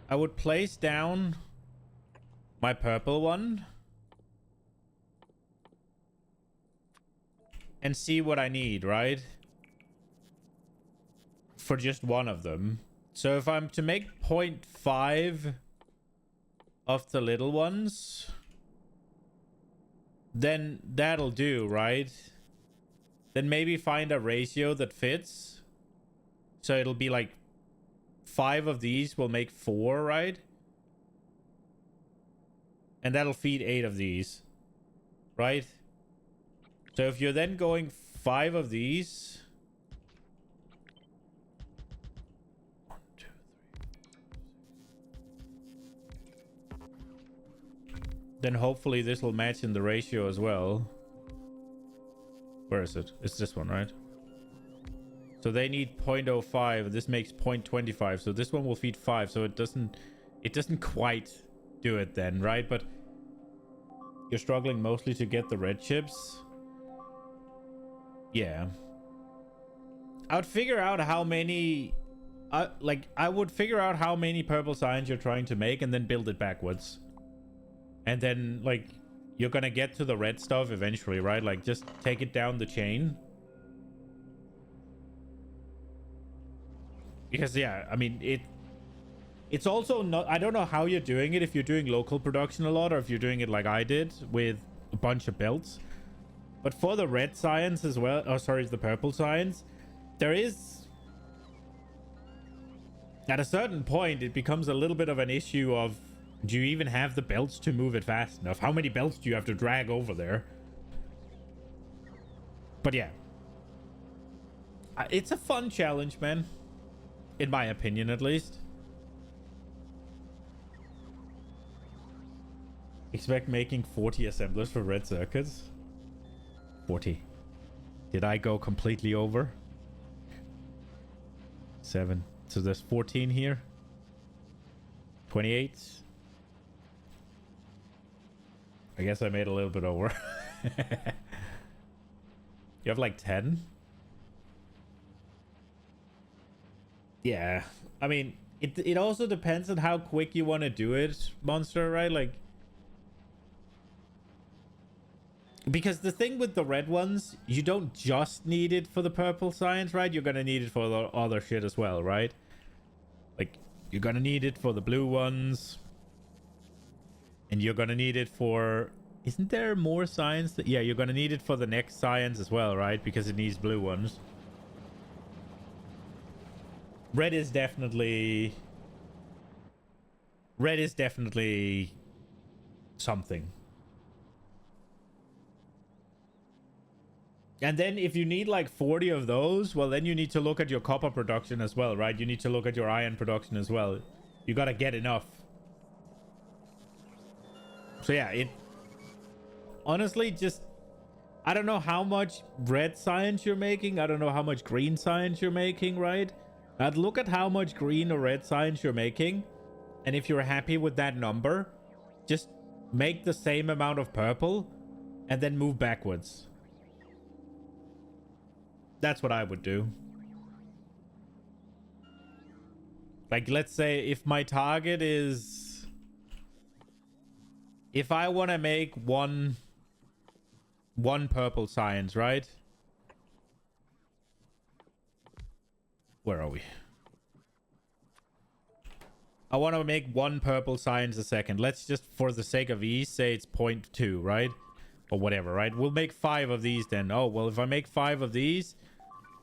I would place down my purple one. And see what I need, right? For just one of them. So if I'm to make 0.5 of the little ones, then that'll do, right? Then maybe find a ratio that fits. So it'll be like 5 of these will make 4, right? And that'll feed 8 of these, right? So if you're then going 5 of these... 1, 2, 3. Then hopefully this will match in the ratio as well. Where is it? It's this one, right? So they need 0.05. This makes 0.25. So this one will feed 5. So it doesn't quite do it then, right? But you're struggling mostly to get the red chips. Yeah. I would figure out how many... I would figure out how many purple signs you're trying to make and then build it backwards. And then, like, you're gonna get to the red stuff eventually, right? Like, just take it down the chain. Because, yeah, I mean, it's also not... I don't know how you're doing it, if you're doing local production a lot or if you're doing it like I did with a bunch of belts. But for the red science as well, oh sorry, the purple science, there is... At a certain point, it becomes a little bit of an issue of, do you even have the belts to move it fast enough? How many belts do you have to drag over there? But yeah. It's a fun challenge, man. In my opinion, at least. Expect making 40 assemblers for red circuits. 40. Did I go completely over? 7. So there's 14 here. 28. I guess I made a little bit over. You have like 10? Yeah. I mean, it also depends on how quick you want to do it, Monster, right? Like, because the thing with the red ones, you don't just need it for the purple science, right? You're gonna need it for the other shit as well, right? Like, you're gonna need it for the blue ones. And you're gonna need it for... Isn't there more science? Yeah, you're gonna need it for the next science as well, right? Because it needs blue ones. Red is definitely something. And then if you need like 40 of those, well, then you need to look at your copper production as well, right? You need to look at your iron production as well. You gotta get enough. So yeah, it... Honestly, just... I don't know how much red science you're making. I don't know how much green science you're making, right? I'd look at how much green or red science you're making. And if you're happy with that number, just make the same amount of purple and then move backwards. That's what I would do. Like, let's say if my target is... If I want to make one purple science, right? Where are we? I want to make one purple science a second. Let's just, for the sake of ease, say it's 0.2, right? Or whatever, right? We'll make 5 of these then. Oh, well, if I make 5 of these,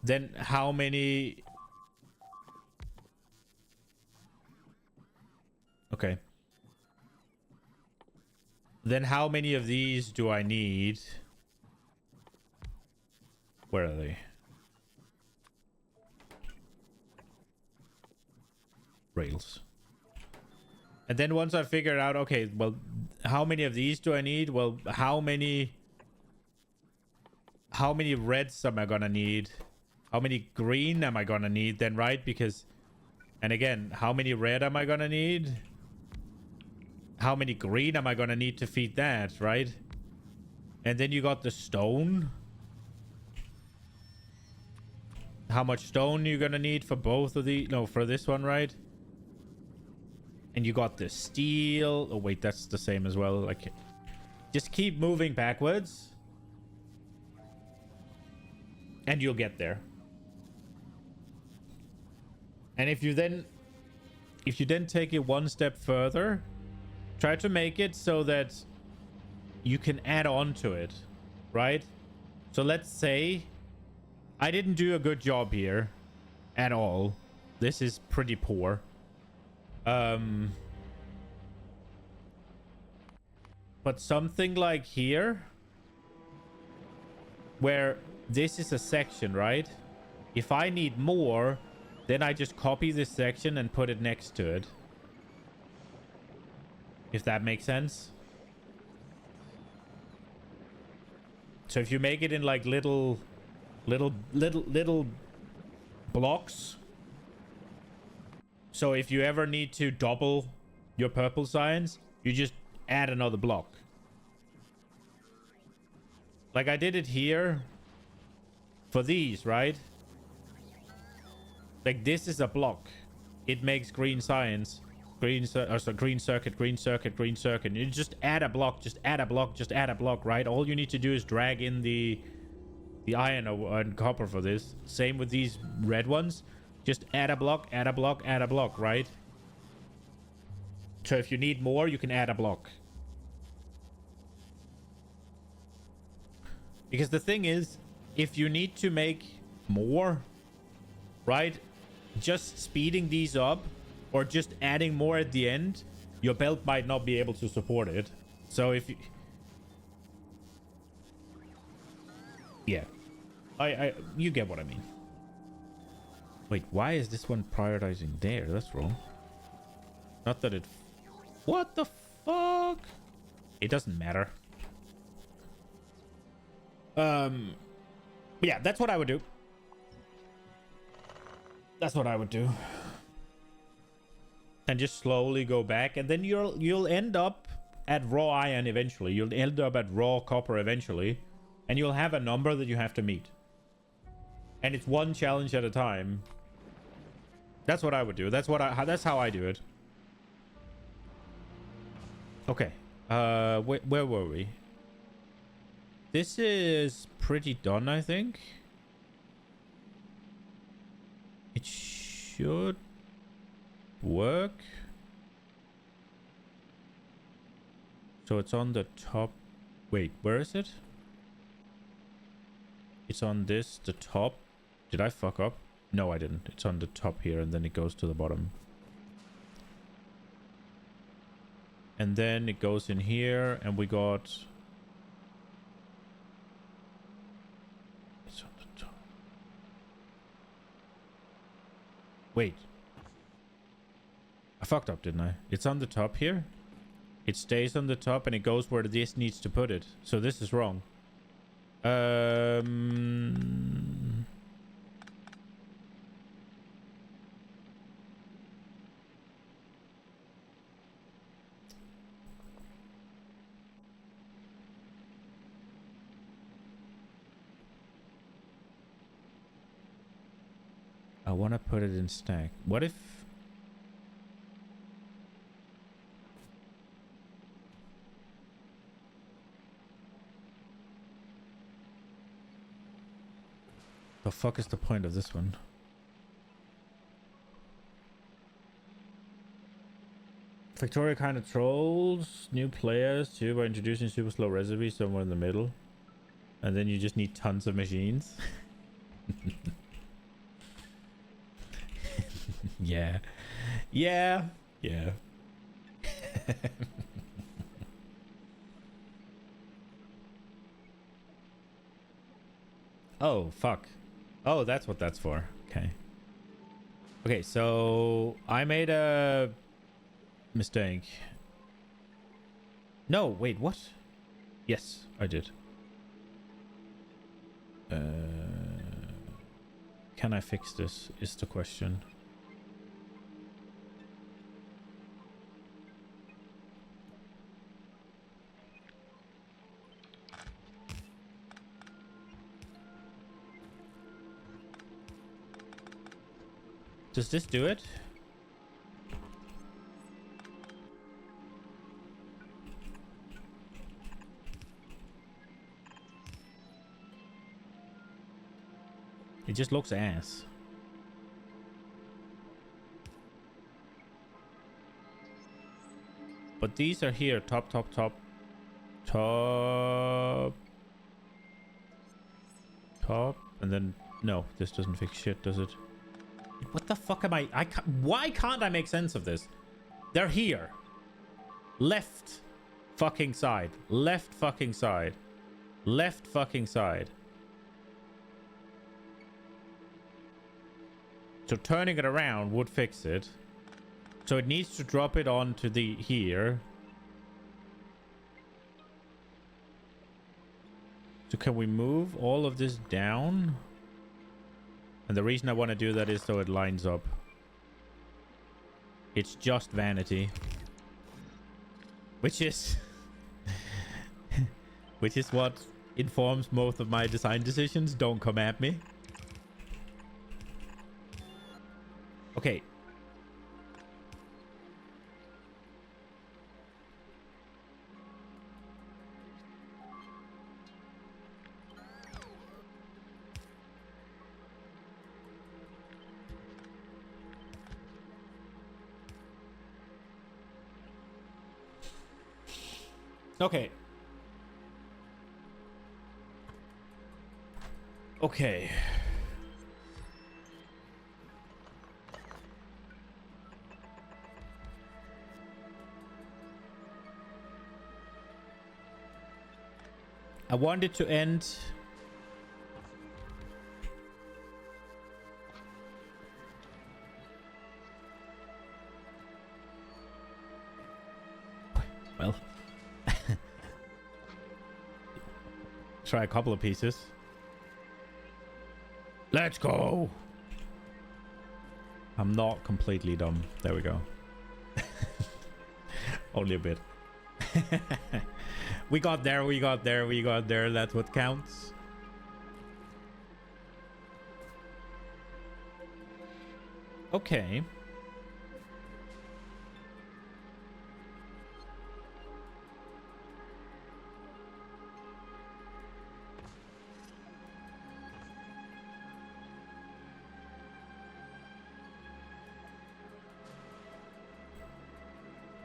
then how many... Okay. Then how many of these do I need? Where are they? Rails. And then once I figure out, okay, well, how many of these do I need? Well, how many reds am I gonna need? How many green am I gonna need then, right? Because, and again, how many red am I gonna need? How many green am I gonna need to feed that, right? And then you got the stone. How much stone you're gonna need for both of the... No, for this one, right? And you got the steel. Oh, wait, that's the same as well. Like, just keep moving backwards. And you'll get there. And if you then take it one step further, try to make it so that you can add on to it, right? So let's say I didn't do a good job here at all. This is pretty poor. But something like here, where this is a section, right? If I need more, then I just copy this section and put it next to it. If that makes sense. So if you make it in like little blocks. So if you ever need to double your purple science, you just add another block. Like I did it here for these, right? Like this is a block. It makes green science. Green circuit, green circuit, green circuit. You just add a block, just add a block, just add a block, right? All you need to do is drag in the iron and copper for this. Same with these red ones. Just add a block, add a block, add a block, right? So if you need more, you can add a block. Because the thing is, if you need to make more, right? Just speeding these up or just adding more at the end, your belt might not be able to support it. So if you... Yeah. You get what I mean. Wait, why is this one prioritizing there? That's wrong. Not that it... What the fuck? It doesn't matter. Yeah, that's what I would do. That's what I would do. And just slowly go back, and then you'll end up at raw iron eventually. You'll end up at raw copper eventually. And you'll have a number that you have to meet. And it's one challenge at a time. That's what I would do. That's how I do it. Okay. Where were we? This is pretty done, I think. It should work. So it's on the top. Wait, where is it? It's on this, the top. Did I fuck up? No, I didn't. It's on the top here, and then it goes to the bottom. And then it goes in here, and we got... It's on the top. Wait. I fucked up, didn't I? It's on the top here. It stays on the top, and it goes where this needs to put it. So this is wrong. I want to put it in stack. What if... The fuck is the point of this one? Factorio kind of trolls new players too by introducing super slow recipes somewhere in the middle. And then you just need tons of machines. Yeah. Yeah. Yeah. Oh, fuck. Oh, that's what that's for. Okay. Okay, so I made a mistake. No, wait, what? Yes, I did. Can I fix this is the question. Does this do it? It just looks ass. But these are here. Top, top, top. Top. Top. And then... No, this doesn't fix shit, does it? What the fuck am I can't, why can't I make sense of this? They're here. Left fucking side. Left fucking side. Left fucking side. So turning it around would fix it. So it needs to drop it onto the here. So can we move all of this down? And the reason I want to do that is so it lines up. It's just vanity. Which is... which is what informs most of my design decisions. Don't come at me. Okay. Okay. Okay. I wanted to end... Well... Try a couple of pieces. Let's go! I'm not completely dumb. There we go. Only a bit. We got there, we got there, we got there. That's what counts. Okay.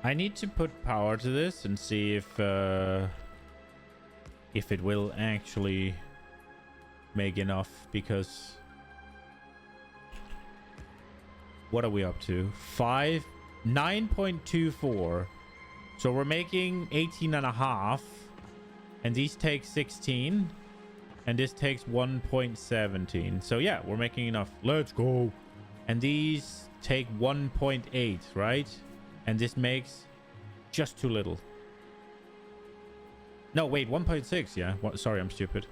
I need to put power to this and see if it will actually make enough, because what are we up to? 9.24. So we're making 18 and a half, and these take 16, and this takes 1.17. So yeah, we're making enough. Let's go. And these take 1.8, right? And this makes just too little. No, wait, 1.6. Yeah, sorry, I'm stupid.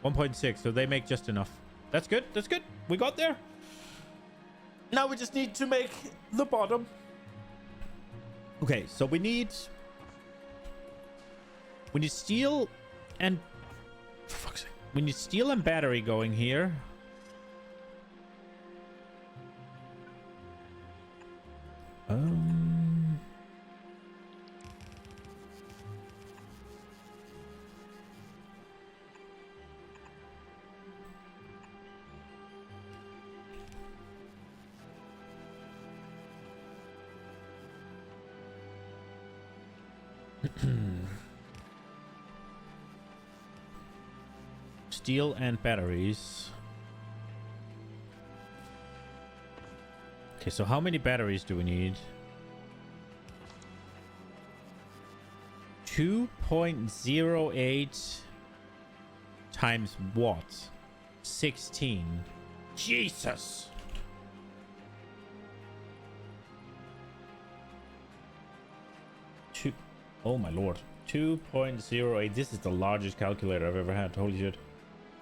1.6. So they make just enough. That's good. That's good. We got there. Now we just need to make the bottom. Okay, so we need steel and, for fuck's sake, we need steel and battery going here. Steel and batteries. Okay, so how many batteries do we need? 2.08 times what? 16. Jesus. Oh my lord. 2.08. This is the largest calculator I've ever had. Holy shit.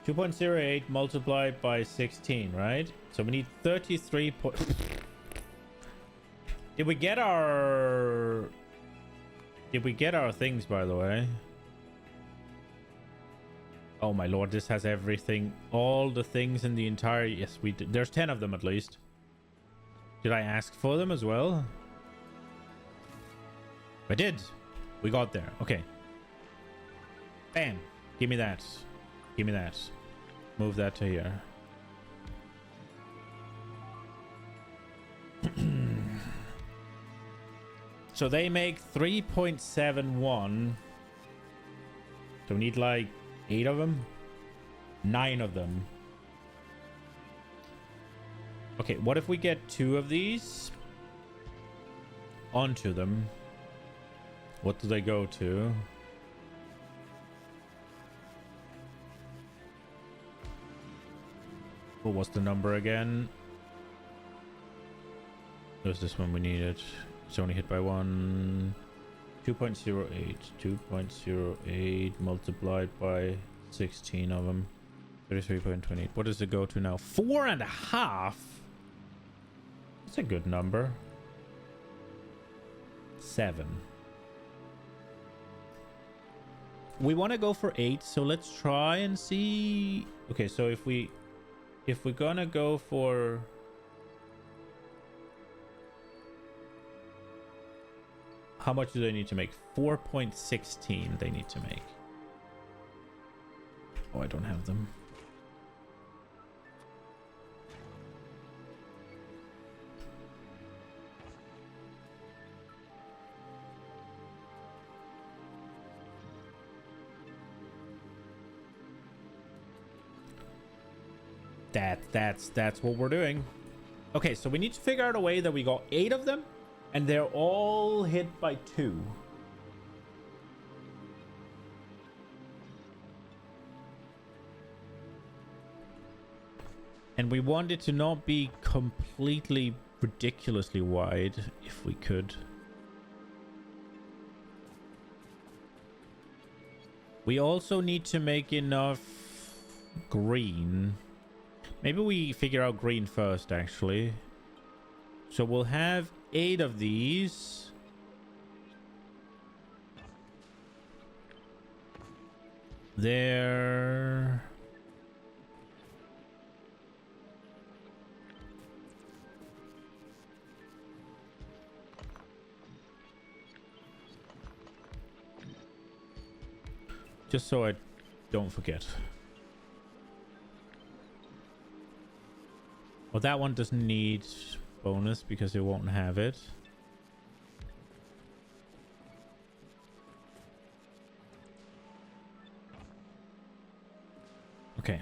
2.08 multiplied by 16, right? So we need 33 point. Did we get our things, by the way? Oh my lord, this has everything. All the things in the entire... Yes, we did. There's 10 of them at least. Did I ask for them as well? I did. We got there. Okay. Bam. Give me that. Give me that. Move that to here. So they make 3.71. So we need like 8 of them? 9 of them. Okay, what if we get 2 of these onto them? What do they go to? What was the number again? It was this one we needed. It's only hit by 1. 2.08. 2.08 multiplied by 16 of them. 33.28. What does it go to now? 4.5? That's a good number. 7. We want to go for 8, so let's try and see. Okay, so if we're gonna go for... How much do they need to make? 4.16 they need to make. Oh, I don't have them. That's what we're doing. Okay, so we need to figure out a way that we got 8 of them and they're all hit by 2. And we want it to not be completely ridiculously wide, if we could. We also need to make enough green. Maybe we figure out green first, actually. So we'll have 8 of these. There. Just so I don't forget. Well, that one doesn't need bonus because it won't have it. Okay.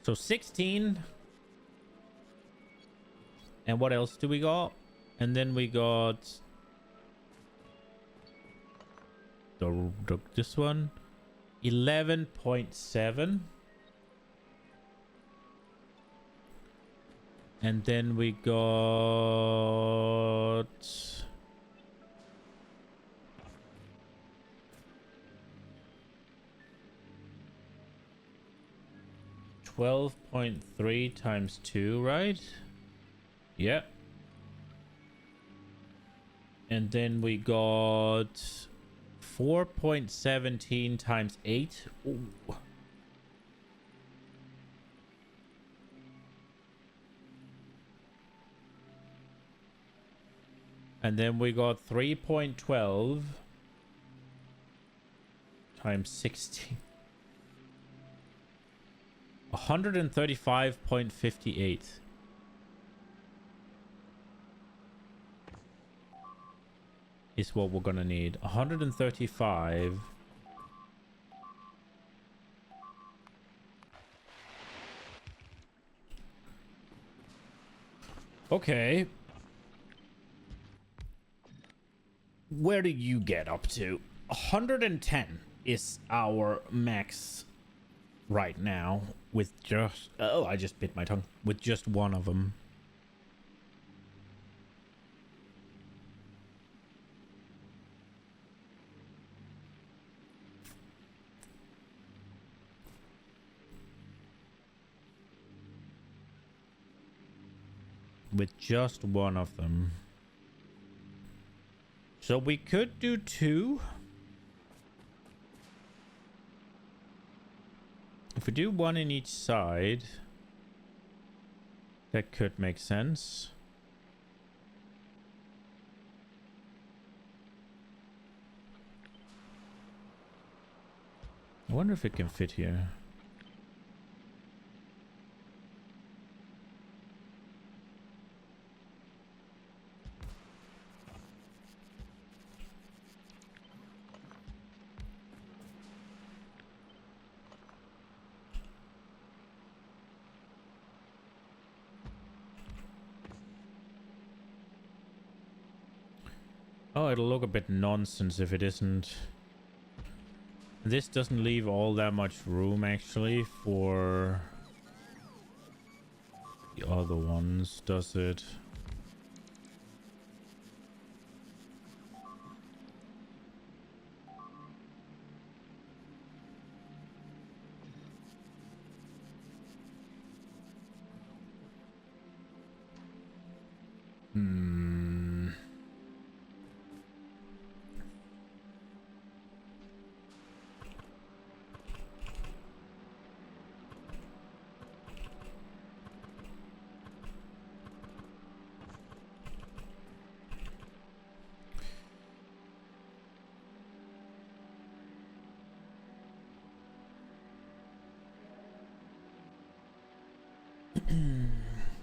So 16. And what else do we got? And then we got this one. 11.7. And then we got 12.3 times 2, right? Yep. And then we got 4.17 times 8. Ooh. And then we got 3.12 times 16. 135.58. Is what we're gonna need. 135. Okay. Where do you get up to? 110 is our max right now with just... Oh, I just bit my tongue. With just one of them. With just one of them. So we could do 2. If we do 1 in each side, that could make sense. I wonder if it can fit here. Oh, it'll look a bit nonsense if it isn't. This doesn't leave all that much room, actually, for the other ones, does it?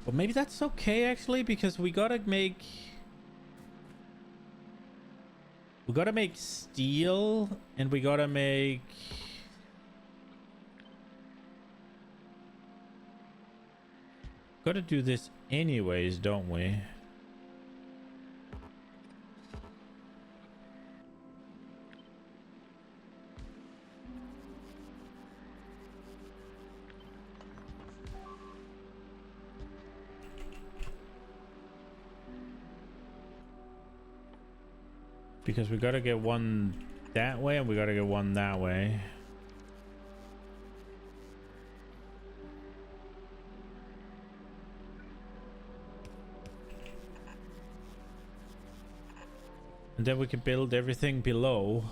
But maybe that's okay, actually, because we gotta make steel, and we gotta make gotta do this anyways, don't we? Because we gotta get one that way and we gotta get one that way. And then we can build everything below.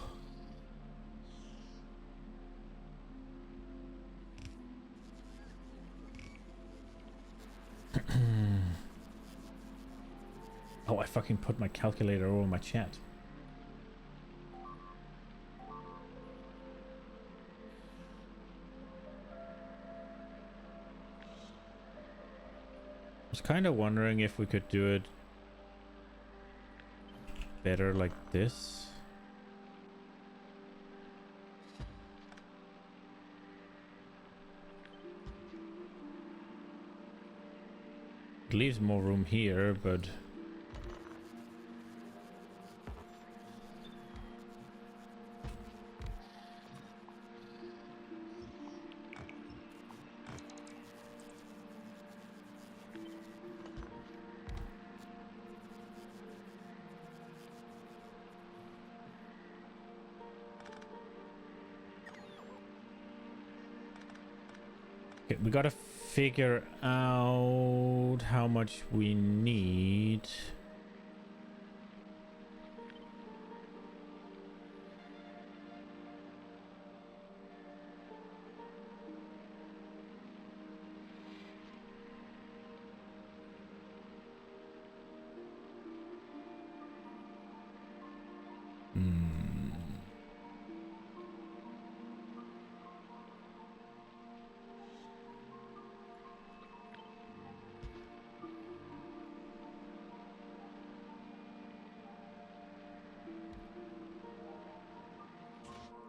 fucking put my calculator over my chat. I was kind of wondering if we could do it better like this. It leaves more room here, but okay, we gotta figure out how much we need.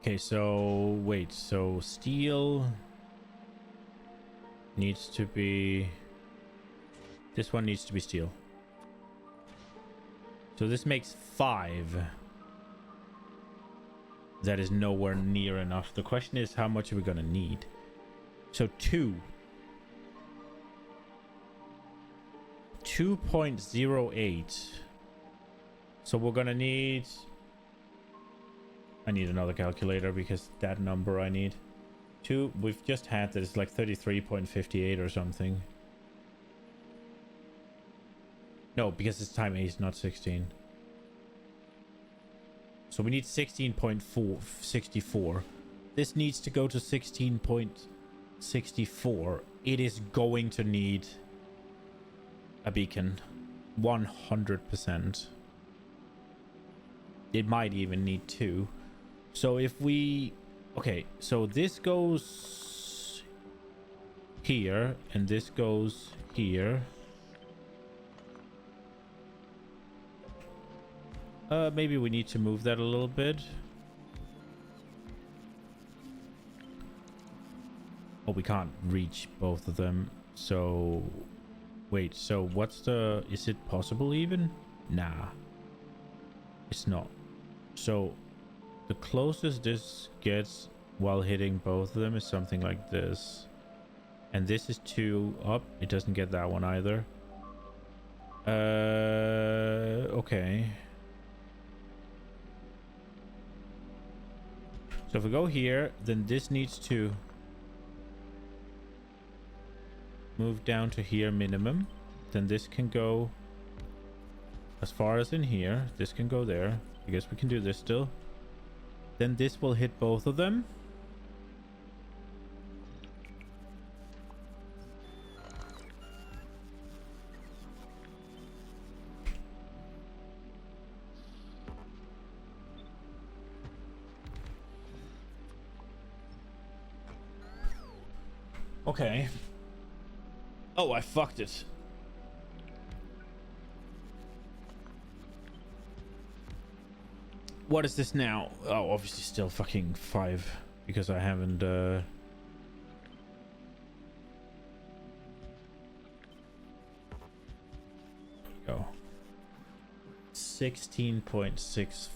Okay, so wait, so steel needs to be, this one needs to be steel. So this makes 5. That is nowhere near enough. The question is, how much are we gonna need? So 2.08. So we're gonna need, I need another calculator because that number I need. 2, we've just had that, it's like 33.58 or something. No, because it's time 8, not 16. So we need 16.64. This needs to go to 16.64. It is going to need a beacon. 100%. It might even need 2. So if we... Okay, so this goes here, and this goes here. Maybe we need to move that a little bit. Oh, we can't reach both of them. So... Wait, so what's the... Is it possible even? Nah. It's not. So... The closest this gets while hitting both of them is something like this. And this is 2 up. It doesn't get that one either. Okay. So if we go here, then this needs to move down to here minimum. Then this can go as far as in here. This can go there. I guess we can do this still. Then this will hit both of them. Okay. Oh, I fucked it. What is this now? Oh, obviously still fucking 5 because I haven't go. 16.64.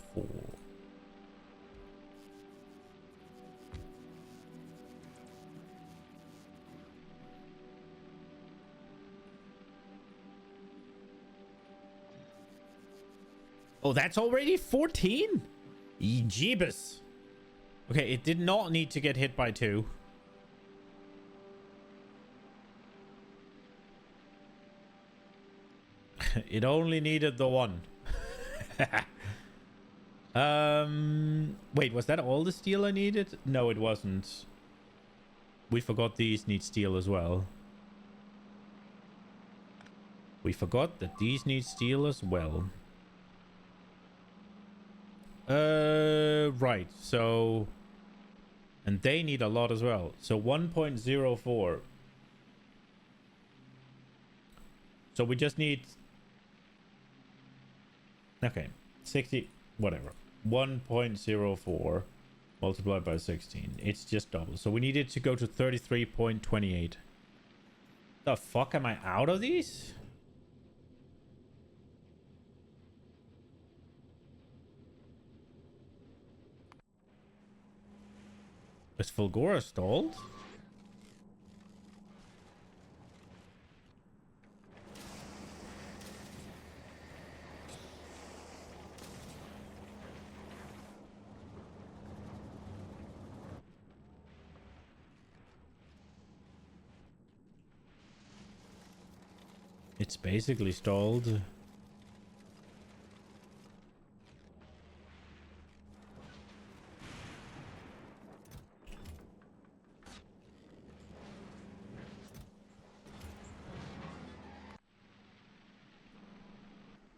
Oh, that's already 14? Jeebus. Okay, it did not need to get hit by 2. It only needed the 1. Wait, was that all the steel I needed? No, it wasn't. We forgot these need steel as well. We forgot that these need steel as well. Right. So, and they need a lot as well. So 1.04. So we just need, okay, 60, whatever. 1.04 multiplied by 16. It's just double. So we need it to go to 33.28. The fuck, am I out of these? Is Fulgora stalled? It's basically stalled.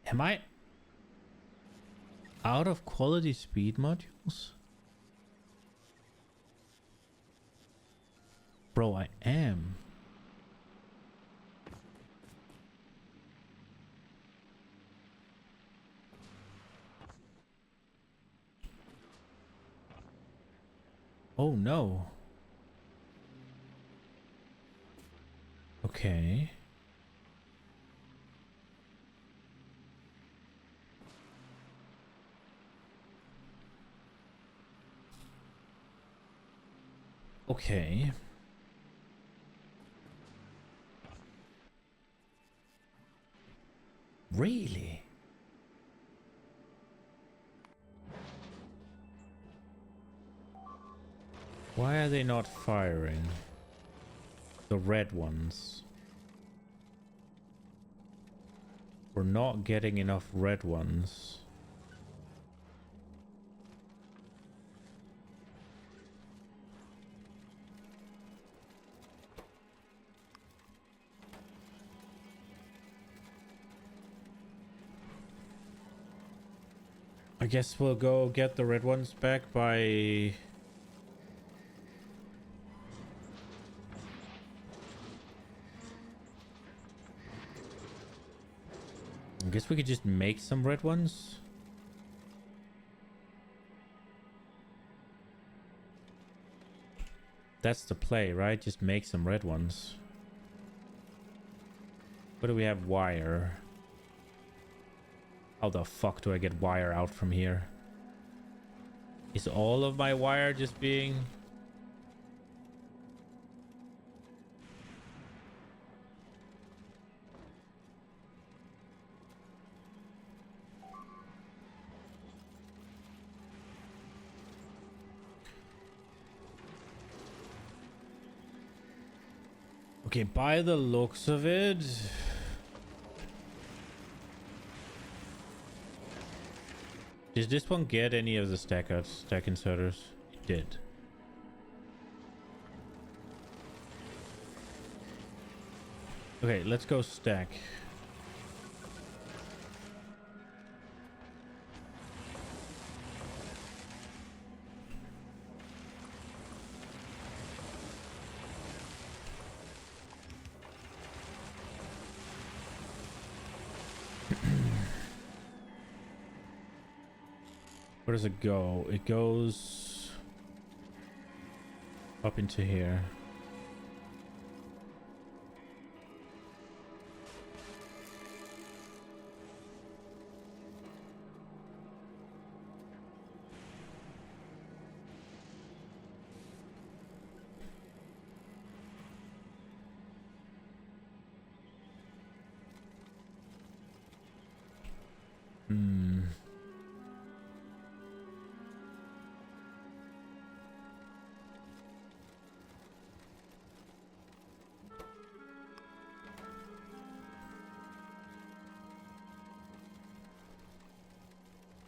Am I out of quality speed modules? Bro, I am. Oh no. Okay. Okay. Really? Why are they not firing? The red ones. We're not getting enough red ones. I guess we'll go get the red ones back by... I guess we could just make some red ones. That's the play, right? Just make some red ones. What do we have? Wire. How the fuck do I get wire out from here? Is all of my wire just being... Okay, by the looks of it... Did this one get any of the stack inserters? It did. Okay, let's go stack. Where does it go? It goes up into here.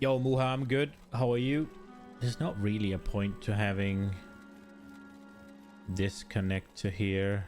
Yo, Muha, I'm good. How are you? There's not really a point to having this connect to here.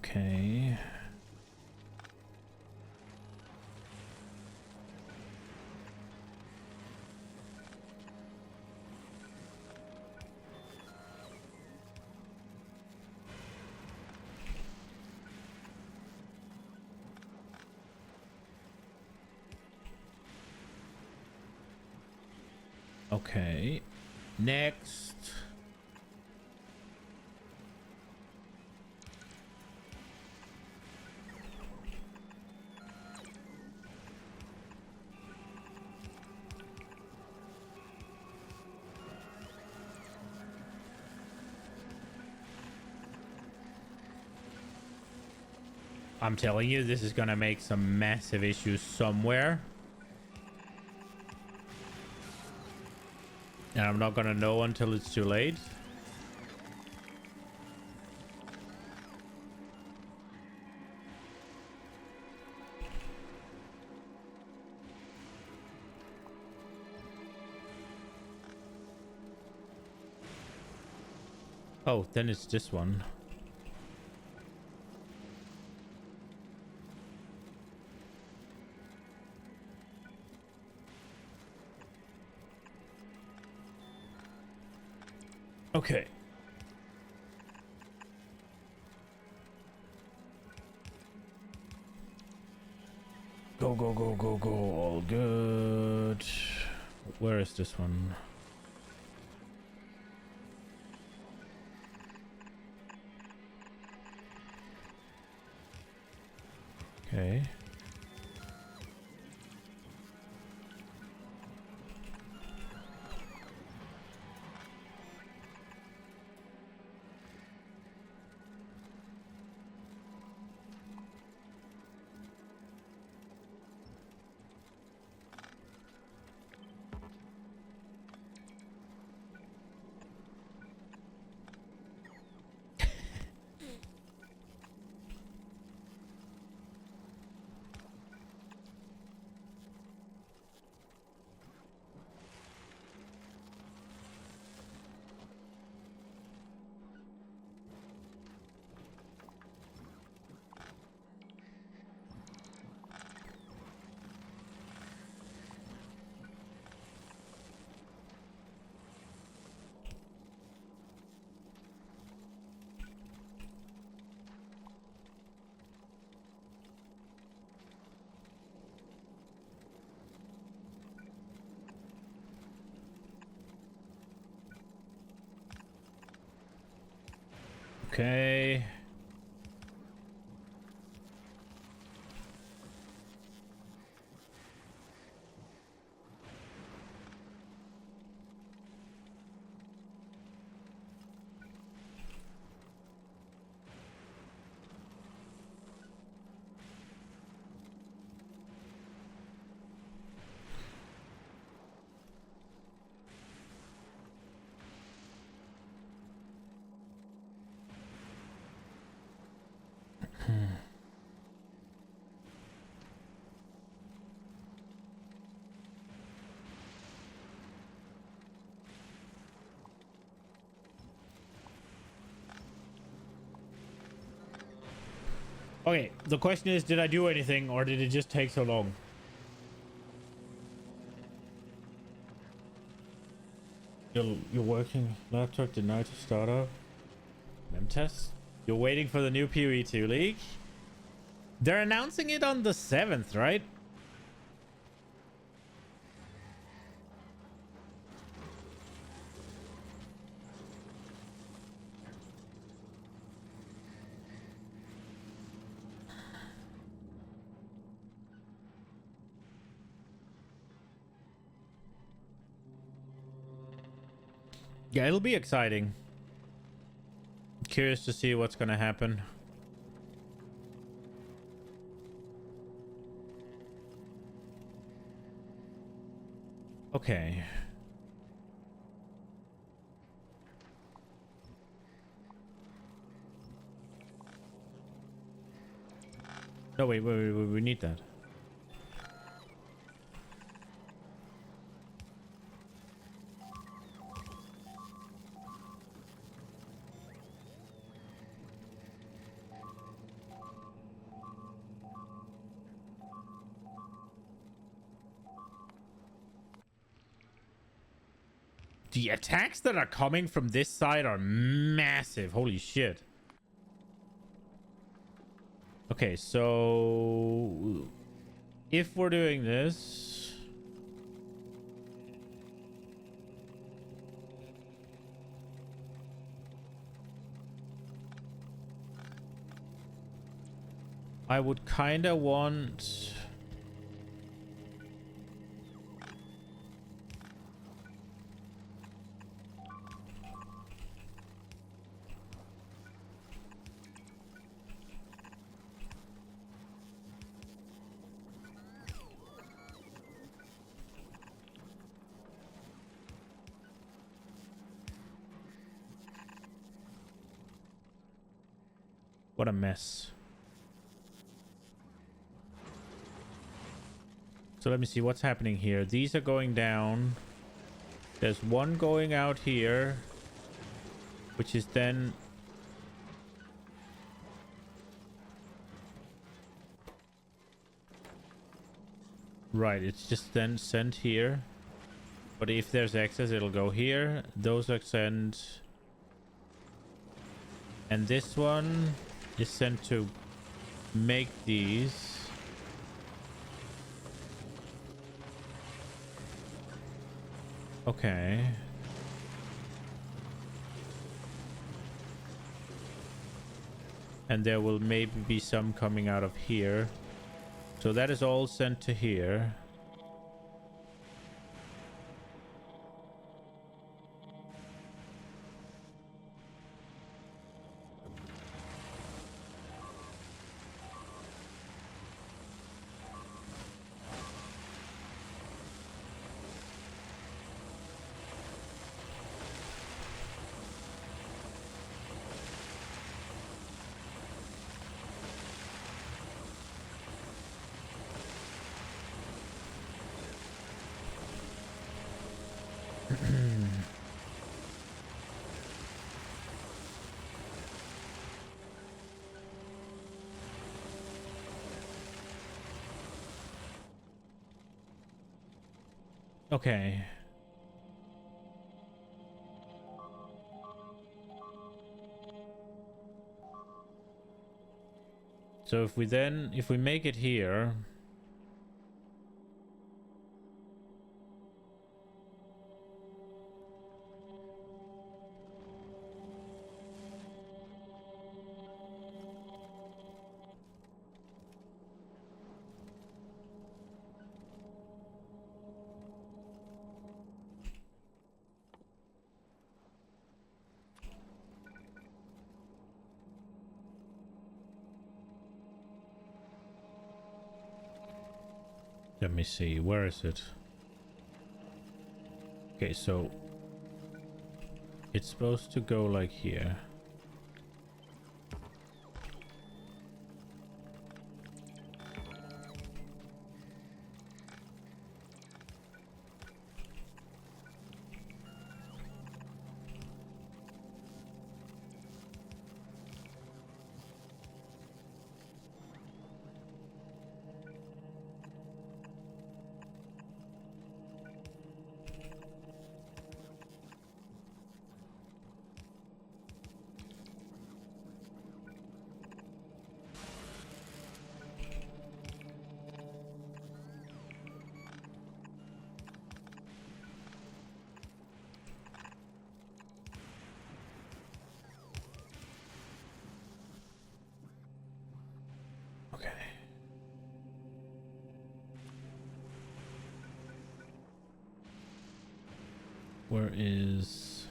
Okay. Okay. Next. I'm telling you, this is gonna make some massive issues somewhere. And I'm not gonna know until it's too late. Oh, then it's this one. Okay. Go, go, go, go, go. All good. Where is this one? Okay. Okay. Okay, the question is, did I do anything or did it just take so long? You're working laptop denied to start up. Mem test. You're waiting for the new PoE2 leak. They're announcing it on the 7th, right? Yeah, it'll be exciting. Curious to see what's gonna happen. Okay. No, wait, we need that. The attacks that are coming from this side are massive. Holy shit. Okay, so if we're doing this, I would kind of want... What a mess. So let me see what's happening here. These are going down. There's one going out here, which is then... Right, it's just then sent here. But if there's excess, it'll go here. Those are sent... And this one is sent to make these. Okay. And there will maybe be some coming out of here. So that is all sent to here. Okay. So if we make it here, let me see, where is it? Okay, so it's supposed to go like here. Okay. Where is...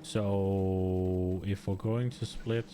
So if we're going to split...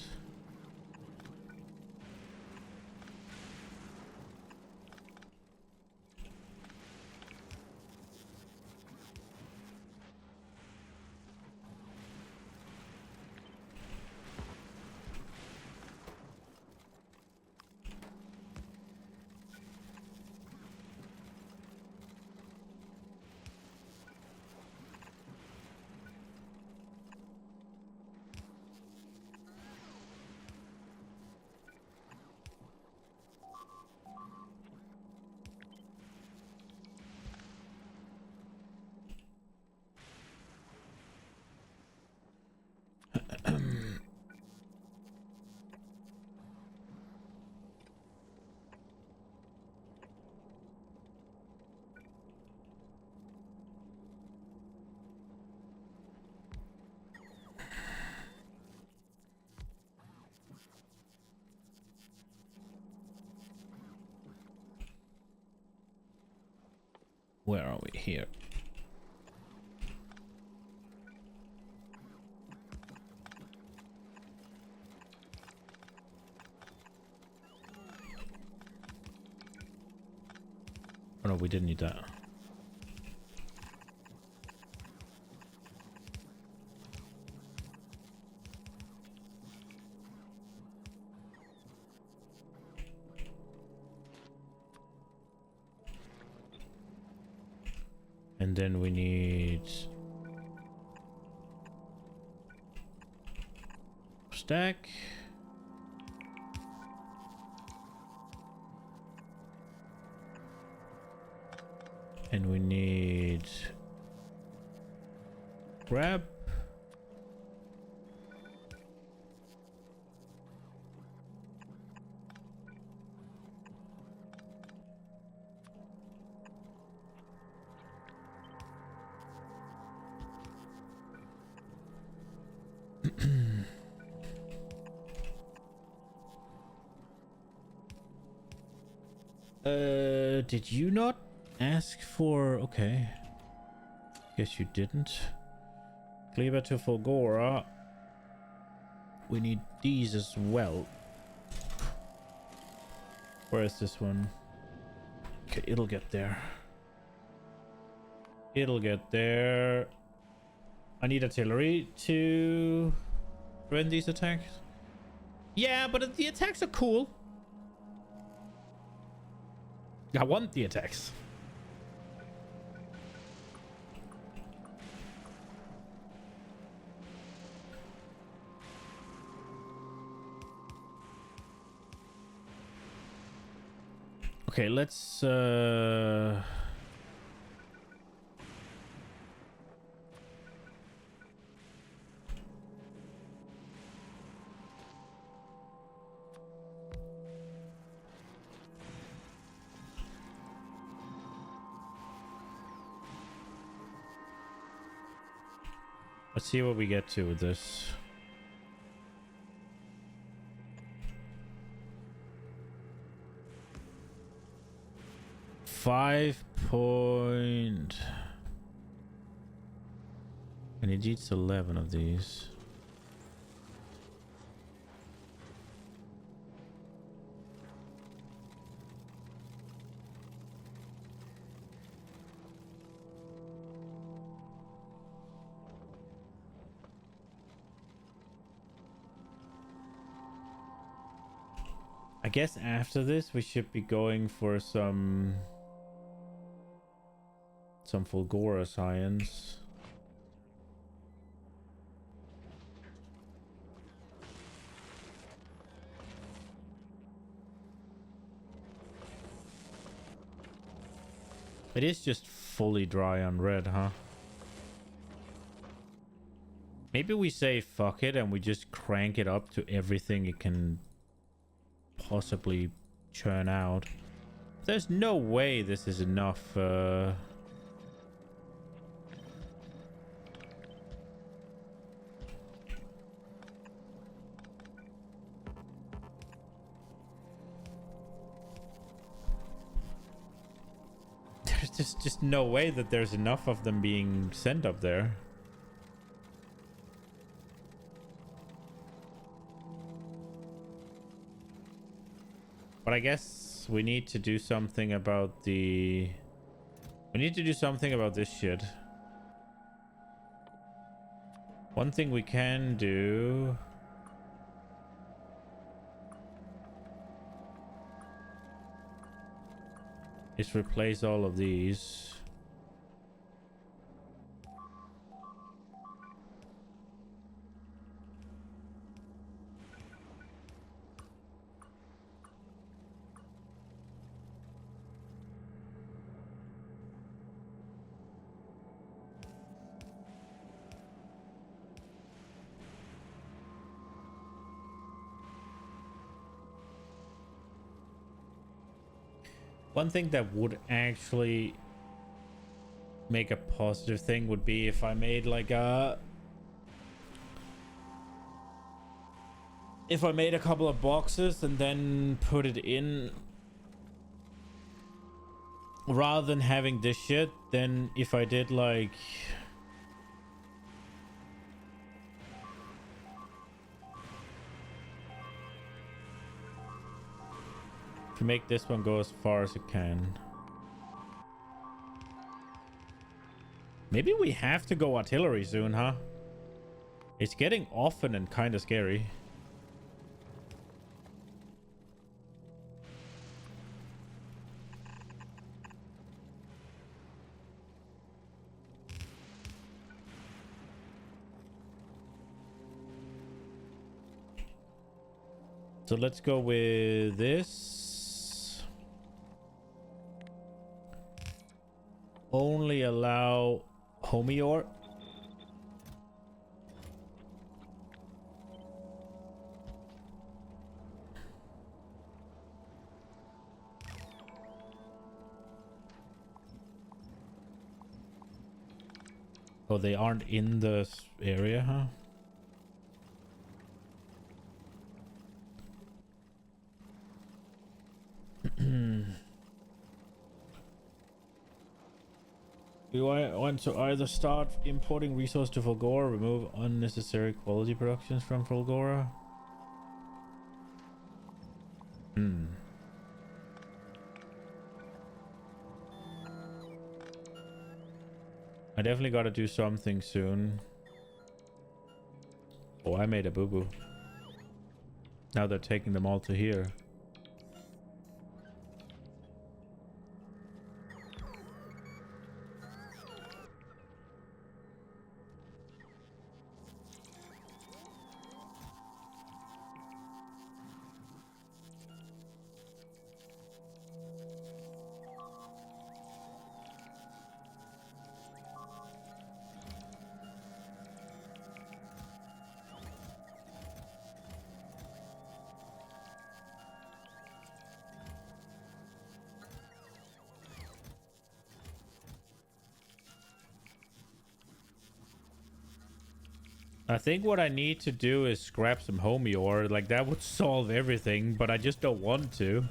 Where are we here? Oh no, we didn't need that. And then we need stack. And we need grab. Did you not ask for... Okay. Guess you didn't. Cleaver to Fulgora. We need these as well. Where is this one? Okay, it'll get there. It'll get there. I need artillery to prevent these attacks. Yeah, but the attacks are cool. I want the attacks. Okay, let's see what we get to with this. I need each 11 of these. I guess after this we should be going for some Fulgora science. It is just fully dry on red, huh? Maybe we say fuck it and we just crank it up to everything it can possibly churn out. There's no way this is enough. There's just no way that there's enough of them being sent up there. But I guess we need to do something about the... We need to do something about this shit. One thing we can do... is replace all of these. One thing that would actually make a positive thing would be if I made like a... If I made a couple of boxes and then put it in rather than having this shit, then if I did like... to make this one go as far as it can. Maybe we have to go artillery soon, huh? It's getting often and kind of scary. So let's go with this. Only allow Homior. Oh, they aren't in the area, huh? We want to either start importing resource to Fulgora, remove unnecessary quality productions from Fulgora. I definitely gotta do something soon. Oh, I made a boo-boo. Now they're taking them all to here. I think what I need to do is scrap some homie ore. Like, that would solve everything, but I just don't want to.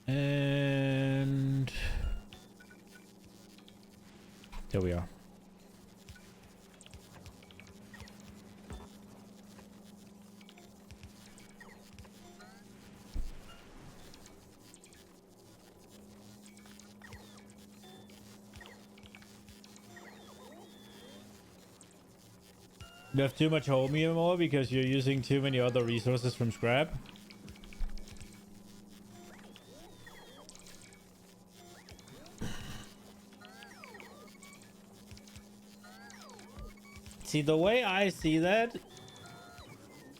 And there we are. You have too much homie ore because you're using too many other resources from scrap. See, the way I see that,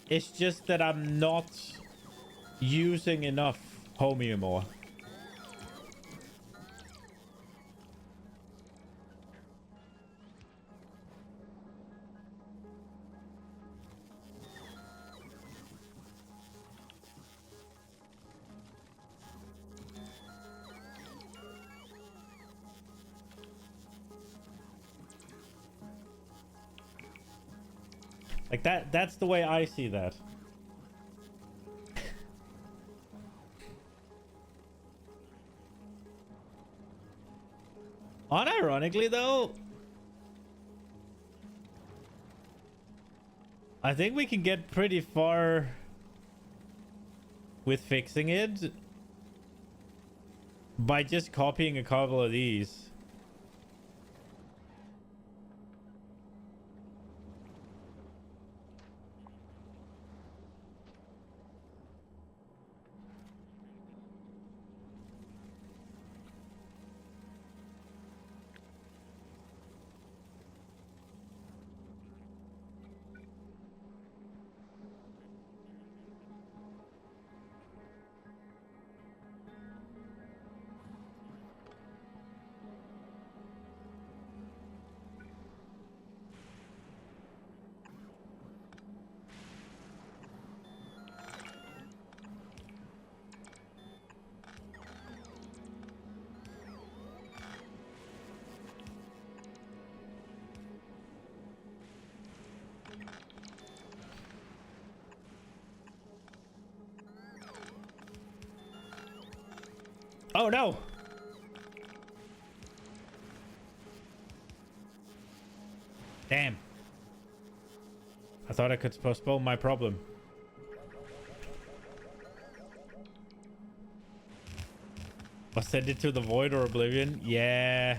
it's just that I'm not using enough homie ore. Like that's the way I see that. Unironically though, I think we can get pretty far with fixing it by just copying a couple of these. Oh no! Damn. I thought I could postpone my problem. Or send it to the void or oblivion? Yeah.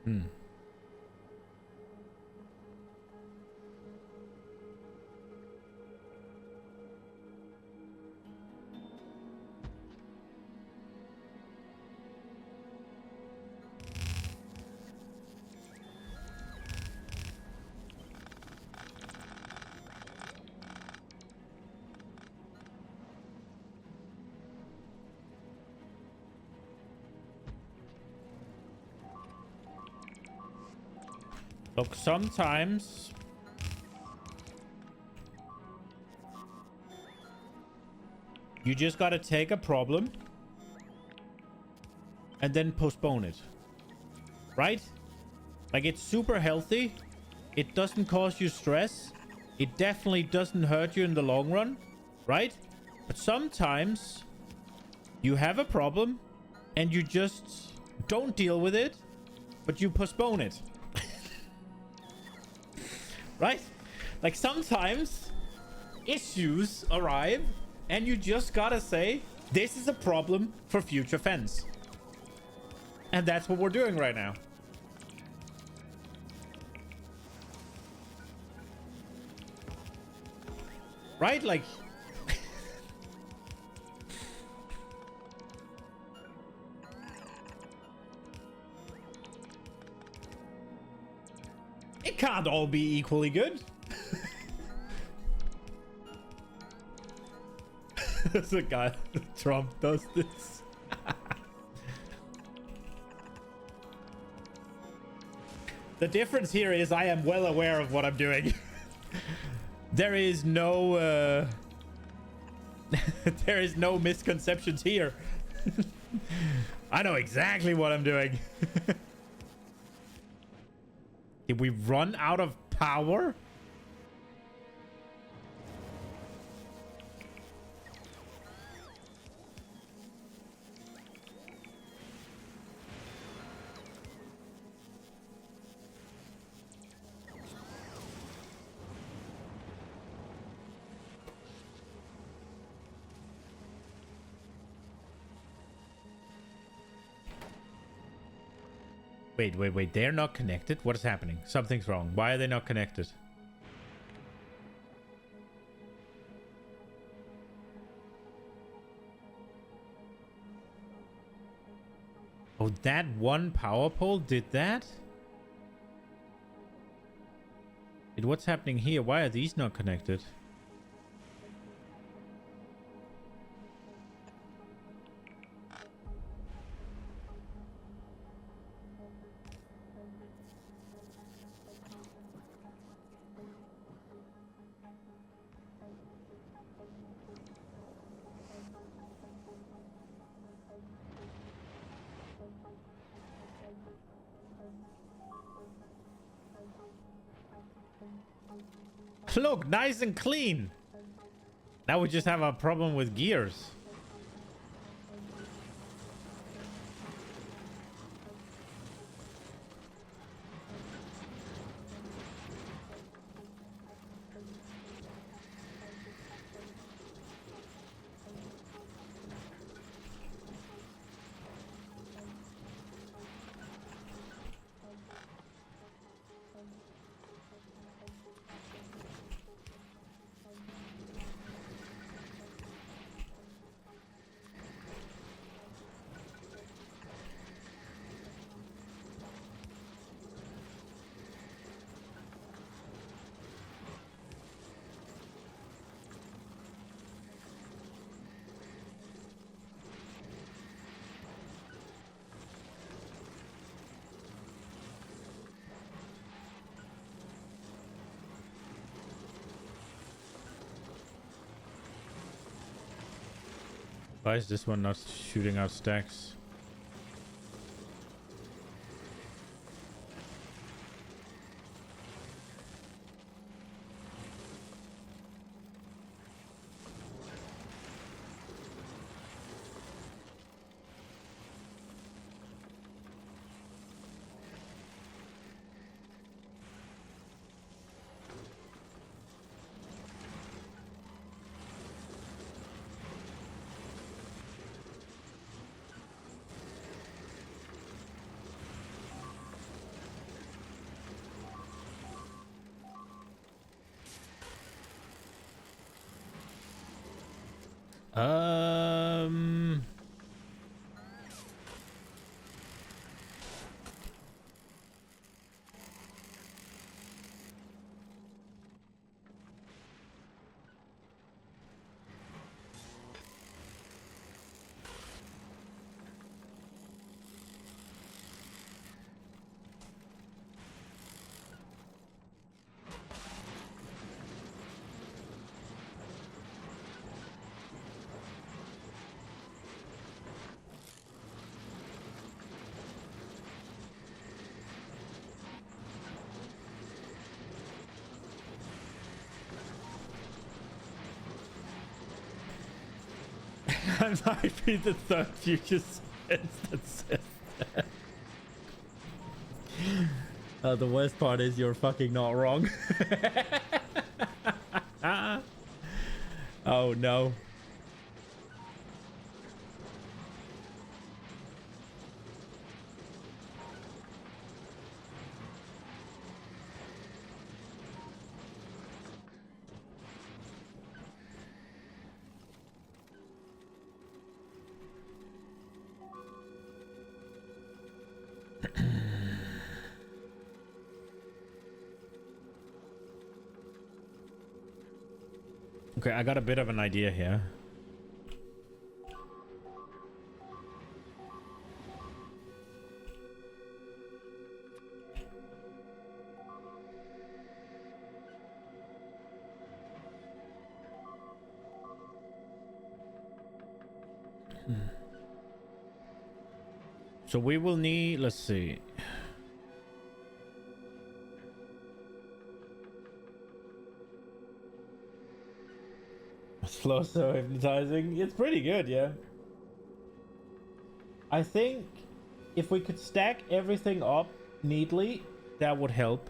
Hmm. Look, sometimes you just gotta take a problem and then postpone it. Right? Like, it's super healthy. It doesn't cause you stress. It definitely doesn't hurt you in the long run. Right? But sometimes you have a problem and you just don't deal with it, but you postpone it. Right? Like, sometimes issues arrive and you just gotta say, this is a problem for future fence. And that's what we're doing right now. Right? Like... it can't all be equally good. There's a guy... Trump does this. The difference here is I am well aware of what I'm doing. There is no... there is no misconceptions here. I know exactly what I'm doing. Did we run out of power? Wait. They're not connected? What is happening? Something's wrong. Why are they not connected? Oh, that one power pole did that? Wait, what's happening here? Why are these not connected? Look, nice and clean. Now we just have a problem with gears. Why is this one not shooting out stacks? Um, I might be the third future instance. The worst part is you're fucking not wrong. Oh no. Okay, I got a bit of an idea here. So we will need, let's see. Slow, so hypnotizing. It's pretty good, yeah. I think if we could stack everything up neatly, that would help.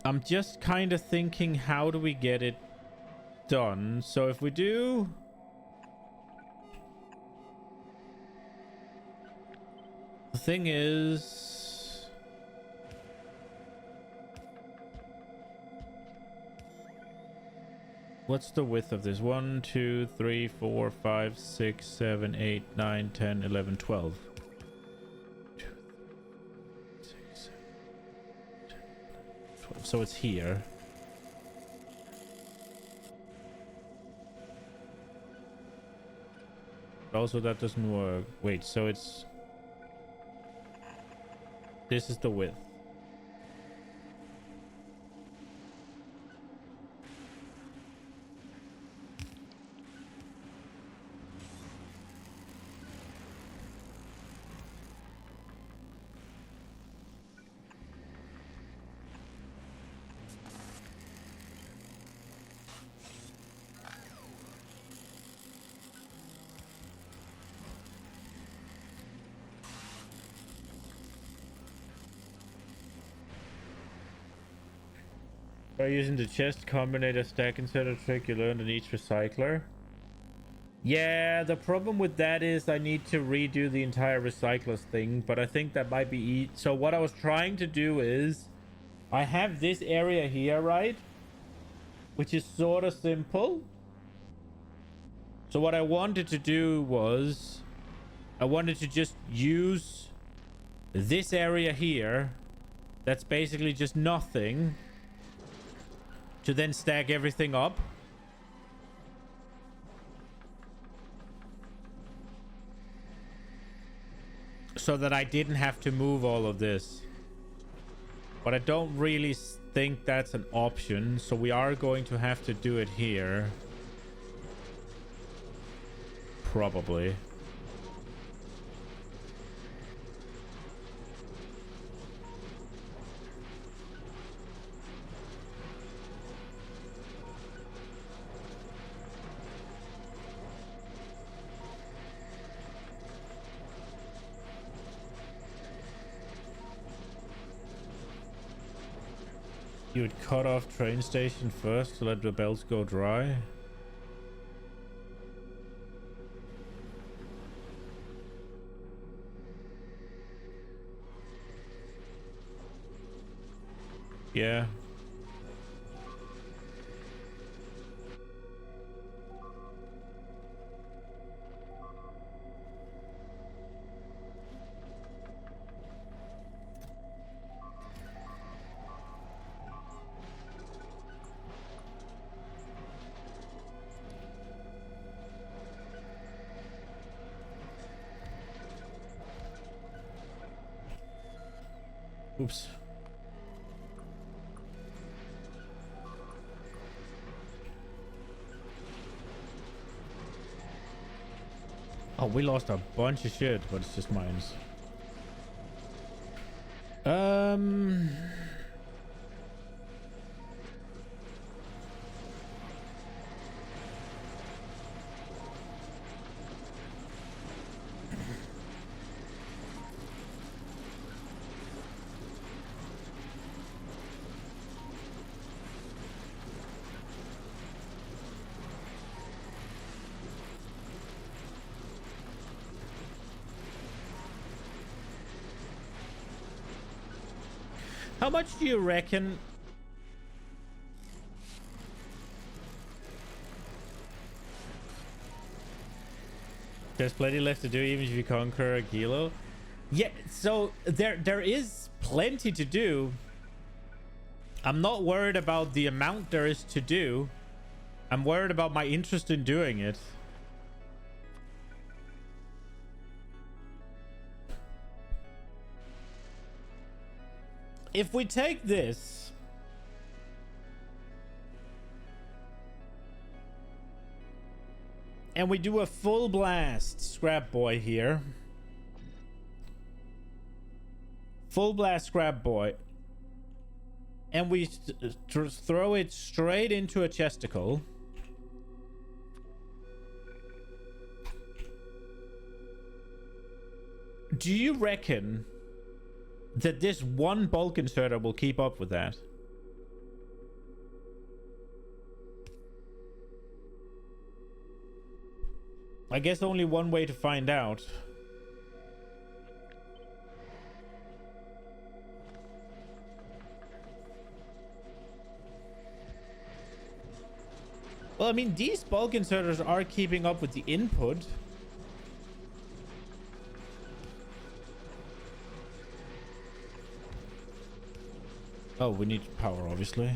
I'm just kind of thinking, how do we get it done? So if we do... The thing is... What's the width of this? 1, 2, 3, 4, 5, 6, 7, 8, 9, 10, 11, 12. 2, 3, 6, 7, 10, 12. So it's here. But also that doesn't work. Wait, so it's... This is the width. By using the chest combinator stack instead of trick you learned in each recycler. Yeah, the problem with that is I need to redo the entire recyclers thing, but I think that might be so what I was trying to do is I have this area here, right? Which is sort of simple. So what I wanted to do was I wanted to just use this area here. That's basically just nothing. To then stack everything up. So that I didn't have to move all of this. But I don't really think that's an option. So we are going to have to do it here. Probably. You would cut off train station first to let the belts go dry. Yeah. Oops. Oh, we lost a bunch of shit, but it's just mines. How much do you reckon? There's plenty left to do even if you conquer a kilo. Yeah, so there is plenty to do. I'm not worried about the amount there is to do. I'm worried about my interest in doing it. If we take this and we do a full blast scrap boy here, full blast scrap boy, and we throw it straight into a chesticle, do you reckon that this one bulk inserter will keep up with that? I guess only one way to find out. Well, I mean, these bulk inserters are keeping up with the input. Oh, we need power, obviously.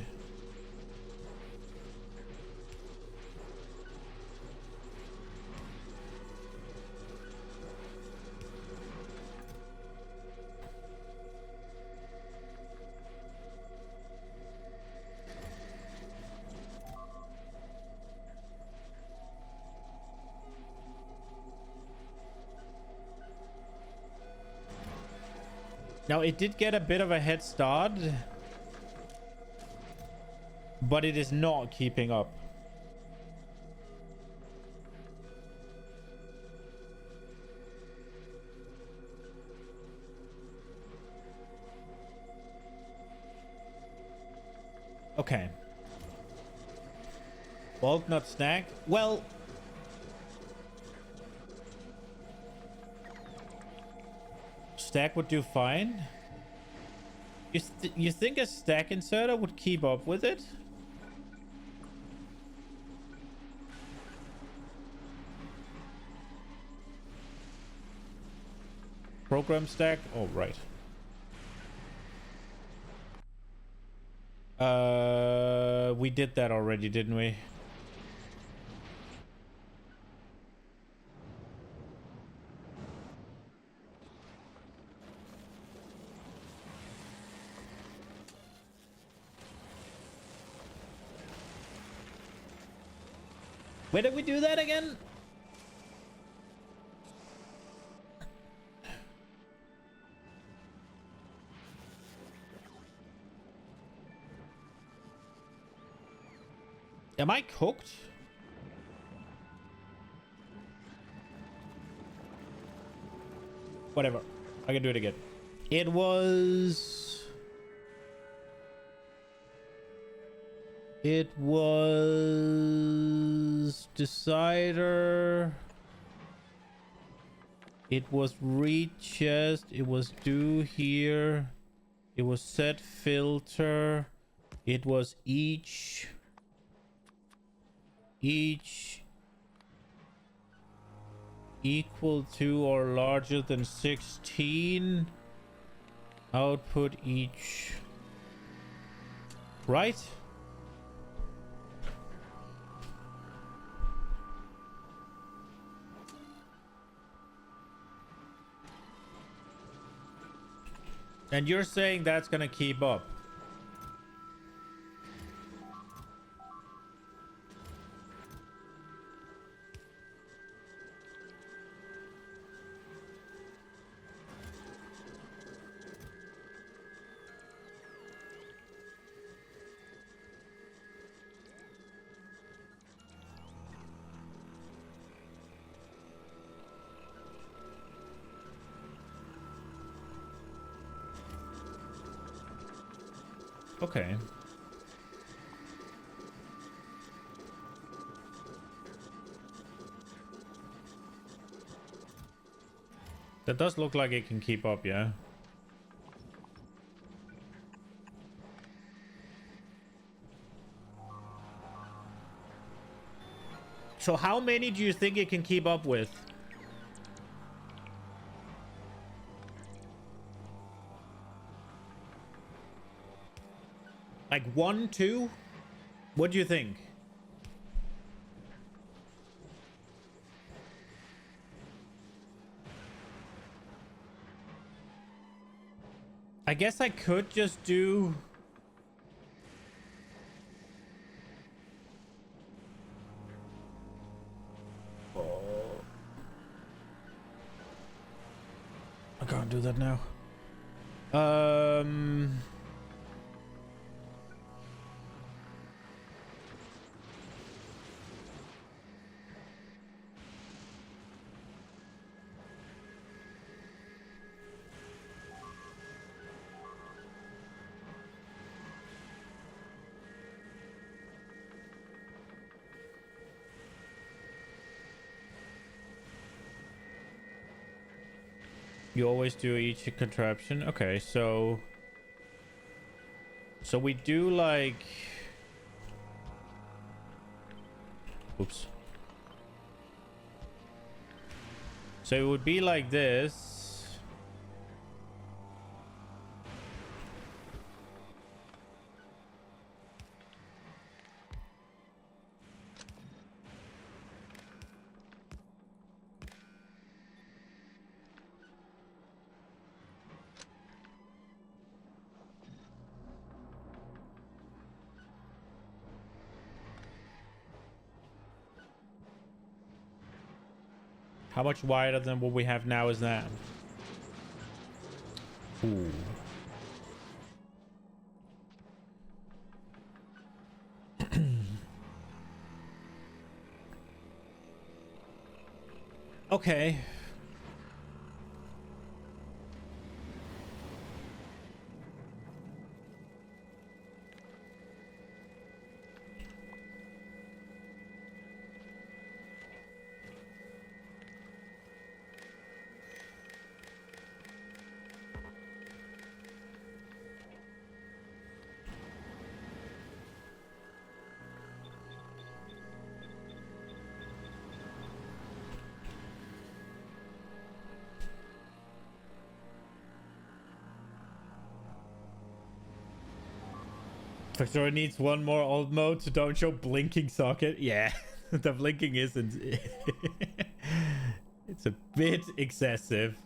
Now, it did get a bit of a head start, but it is not keeping up. Okay. Bulk, not stack. Well, stack would do fine. You think a stack inserter would keep up with it? Program stack? Oh, right. We did that already, didn't we? Where did we do that again? Am I cooked? Whatever. I can do it again. It was... It was... Decider. It was read chest. It was do here. It was set filter. It was each equal to or larger than 16. Output each. Right? And you're saying that's gonna keep up? Okay. That does look like it can keep up, yeah. So how many do you think it can keep up with? Like 1, 2? What do you think? I guess I could just do... I can't do that now. You always do each contraption. Okay, so we do like... Oops. So it would be like this. How much wider than what we have now is that? Ooh. Okay. Factorio needs one more old mode, so don't show blinking socket. Yeah, the blinking isn't. It's a bit excessive.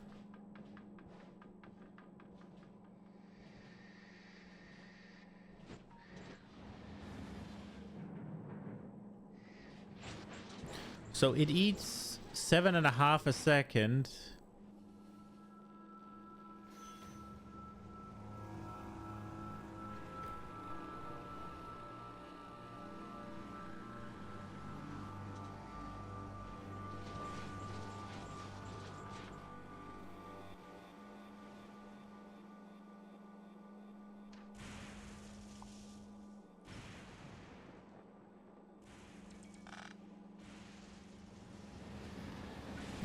So it eats 7.5 a second.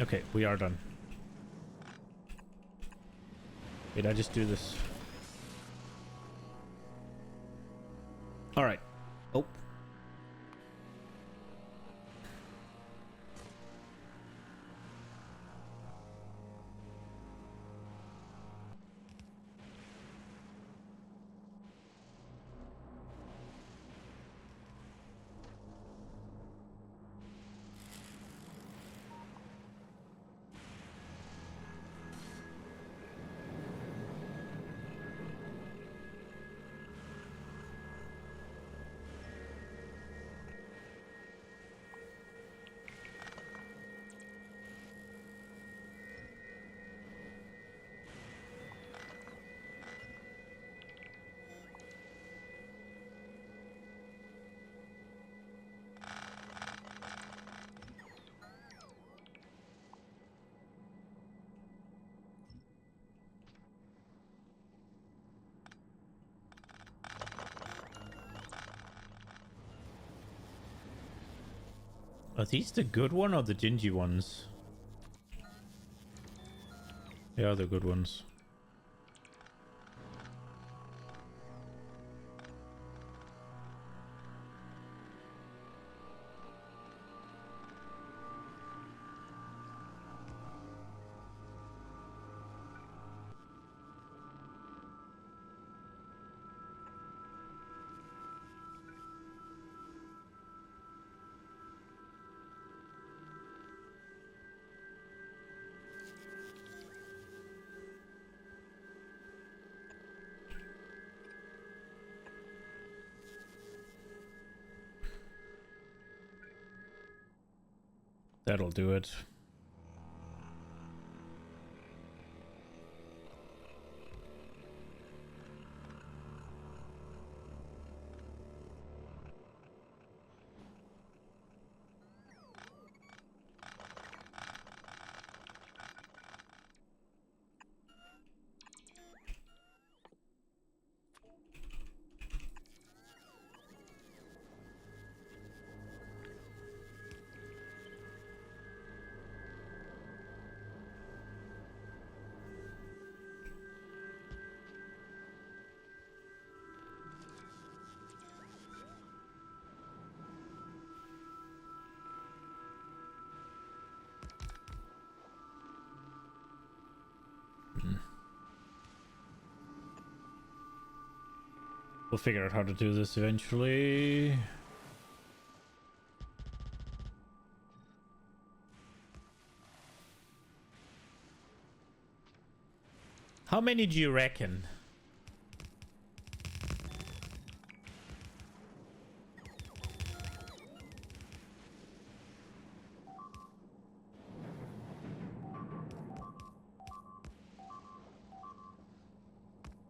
Okay, we are done. Did I just do this? All right. Oh. Are these the good one or the dingy ones? They are the good ones. That'll do it. We'll figure out how to do this eventually. How many do you reckon?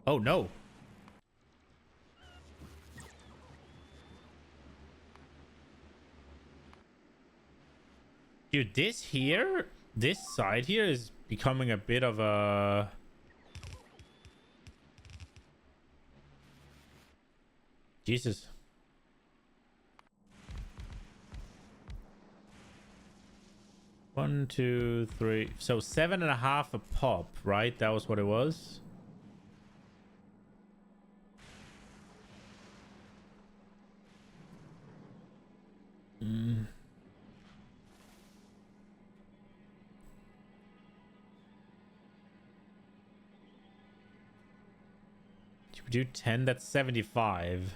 Oh no. Dude, this side here is becoming a bit of a... Jesus. One, two, three. So 7.5 a pop, right? That was what it was. Should we do 10? That's 75.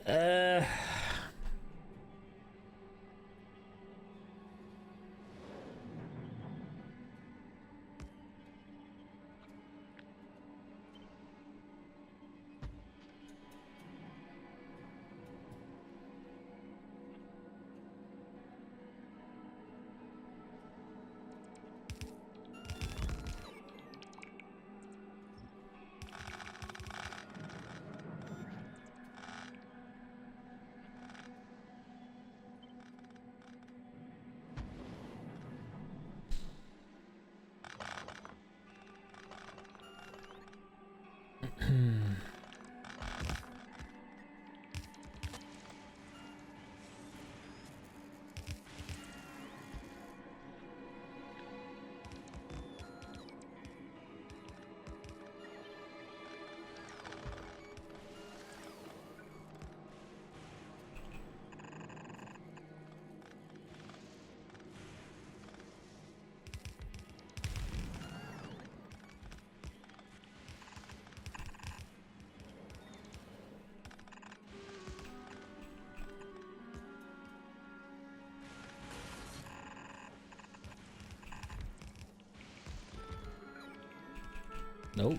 Uh... No.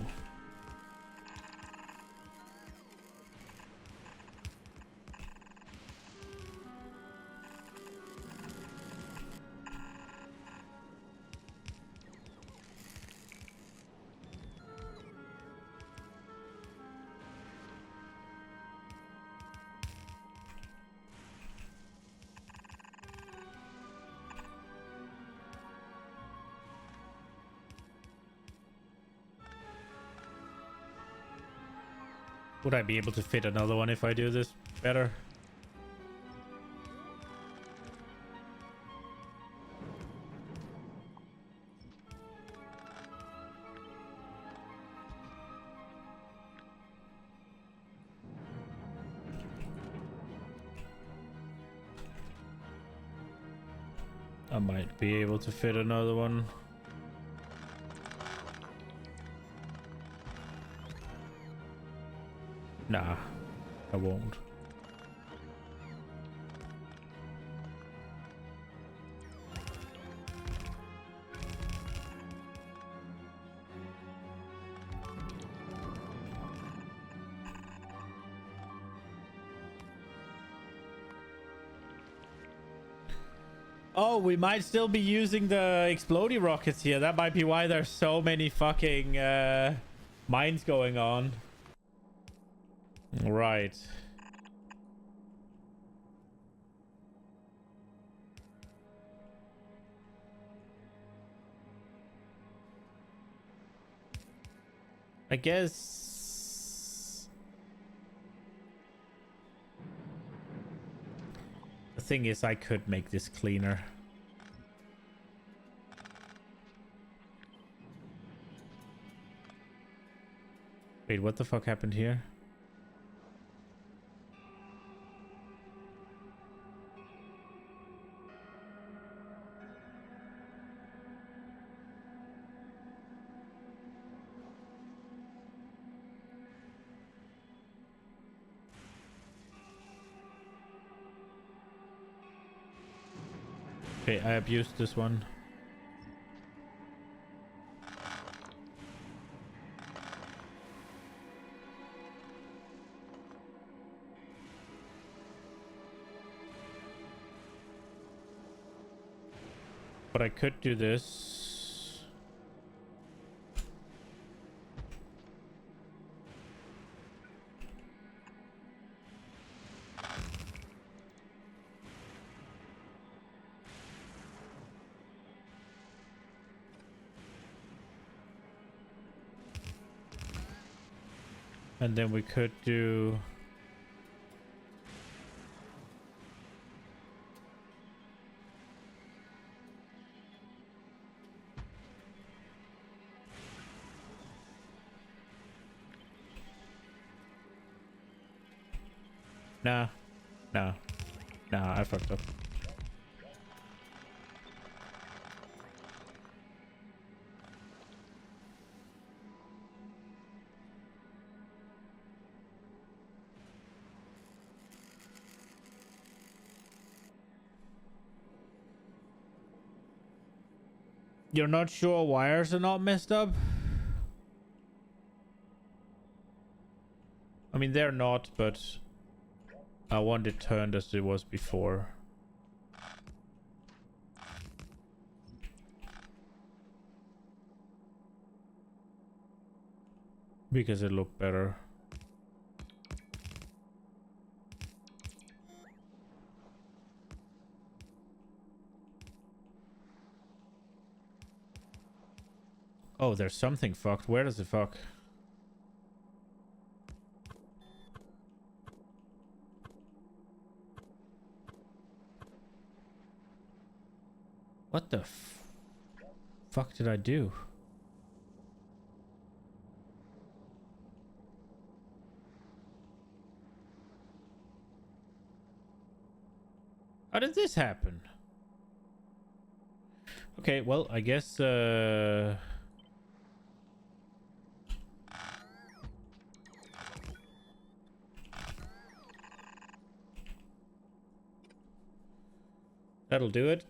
Would I be able to fit another one if I do this better? I might be able to fit another one. Nah, I won't. Oh, we might still be using the explodey rockets here. That might be why there's so many fucking mines going on. Right. I guess the thing is I could make this cleaner. Wait, what the fuck happened here? Okay, I abused this one. But I could do this. And then we could do... Nah. Nah. Nah, I fucked up. You're not sure wires are not messed up? I mean, they're not, but I want it turned as it was before. Because it looked better. Oh, there's something fucked. Where does it fuck? What the fuck did I do? How did this happen? Okay, well, I guess, that'll do it.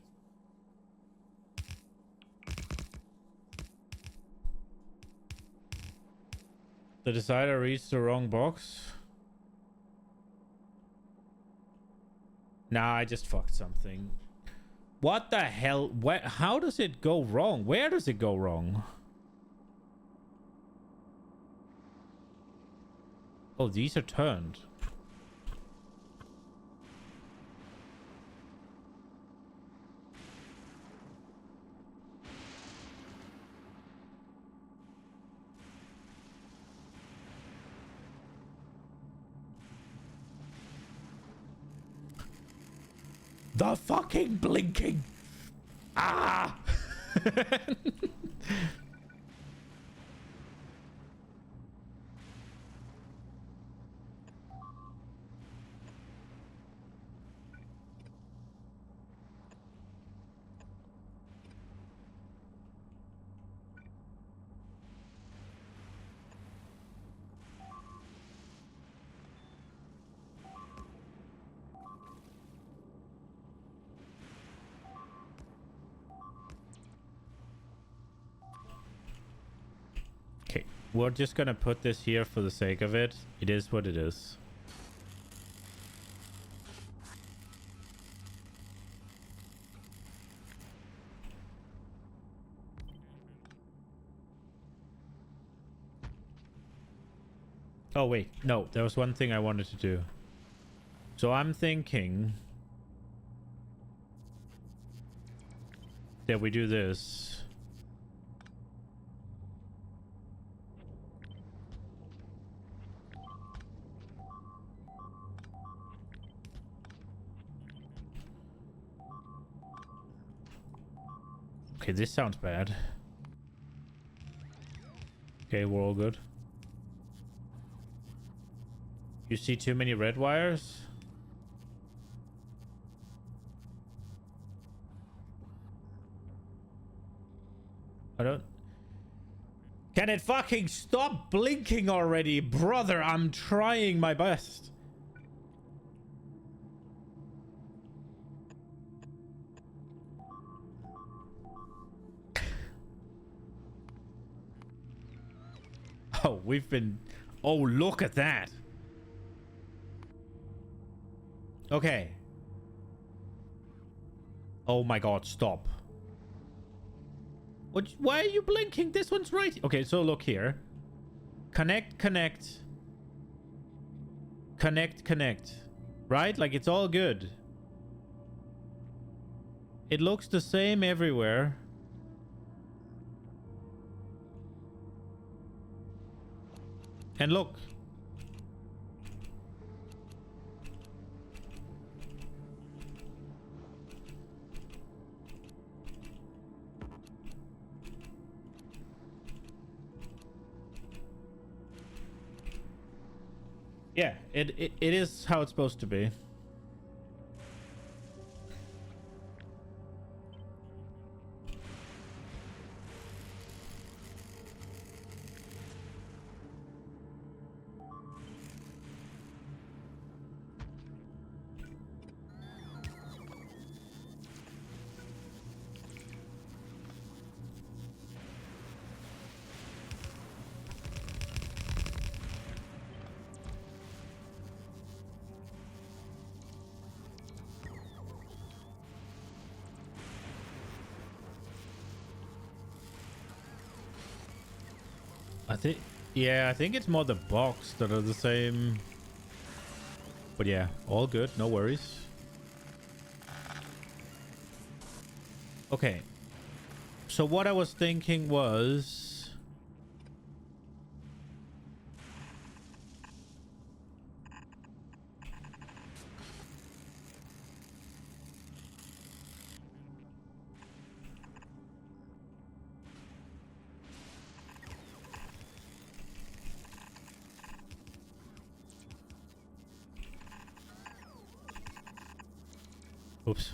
The decider reached the wrong box. Nah, I just fucked something. What the hell? Where? How does it go wrong? Where does it go wrong? Oh, these are turned. The fucking blinking. Ah. Okay, we're just gonna put this here for the sake of it. It is what it is. Oh, wait. No, there was one thing I wanted to do. So I'm thinking that we do this. Okay, this sounds bad. Okay, we're all good. You see too many red wires? I don't... Can it fucking stop blinking already? Brother, I'm trying my best. Oh, we've been... Oh, look at that. Okay. Oh my god, stop. What? Why are you blinking? This one's right. Okay, so look here. Connect, connect. Connect, connect. Right? Like, it's all good. It looks the same everywhere. And look. Yeah, it is how it's supposed to be. I think, yeah, I think it's more the box that are the same. But yeah, all good. No worries. Okay. So what I was thinking was... Oops.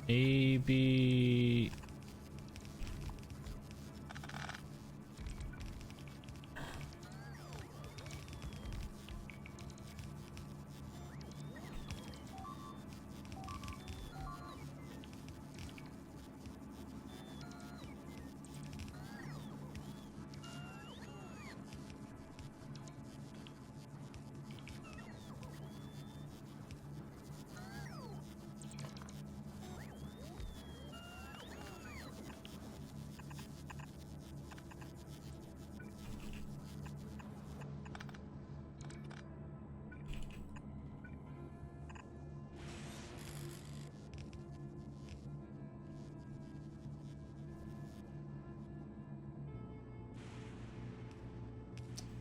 Maybe...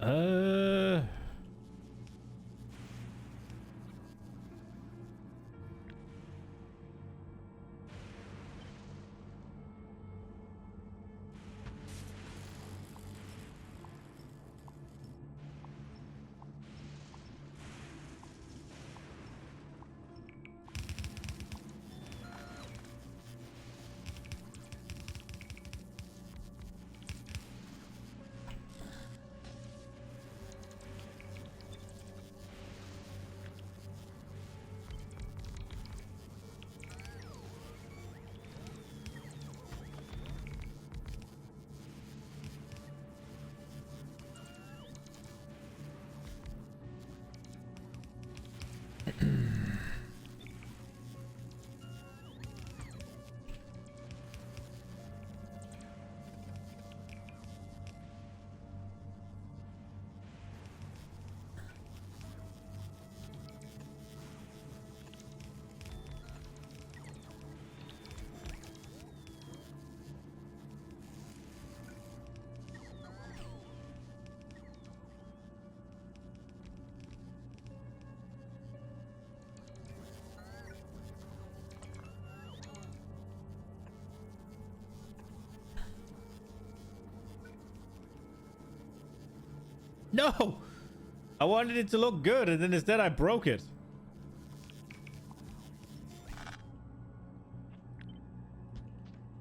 Uh... No! I wanted it to look good, and then instead I broke it.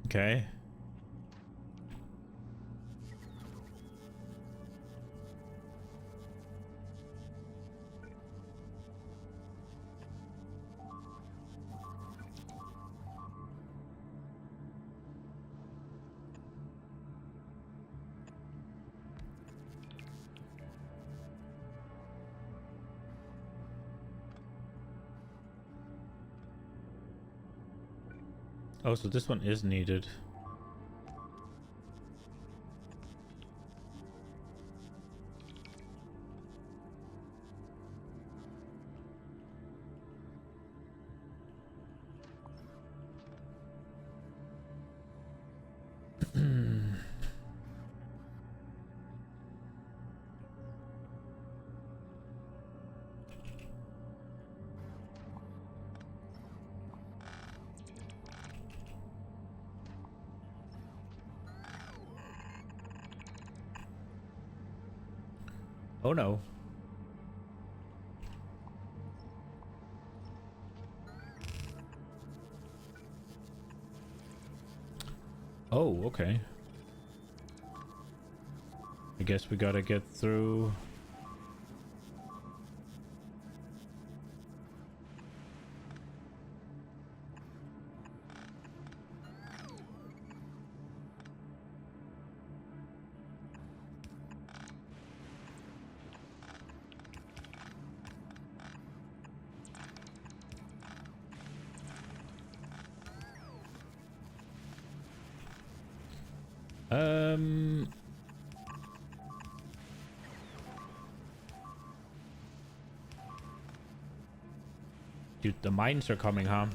Okay. Oh, so this one is needed. Oh no. Oh, okay. I guess we gotta get through. Dude, the mines are coming, huh?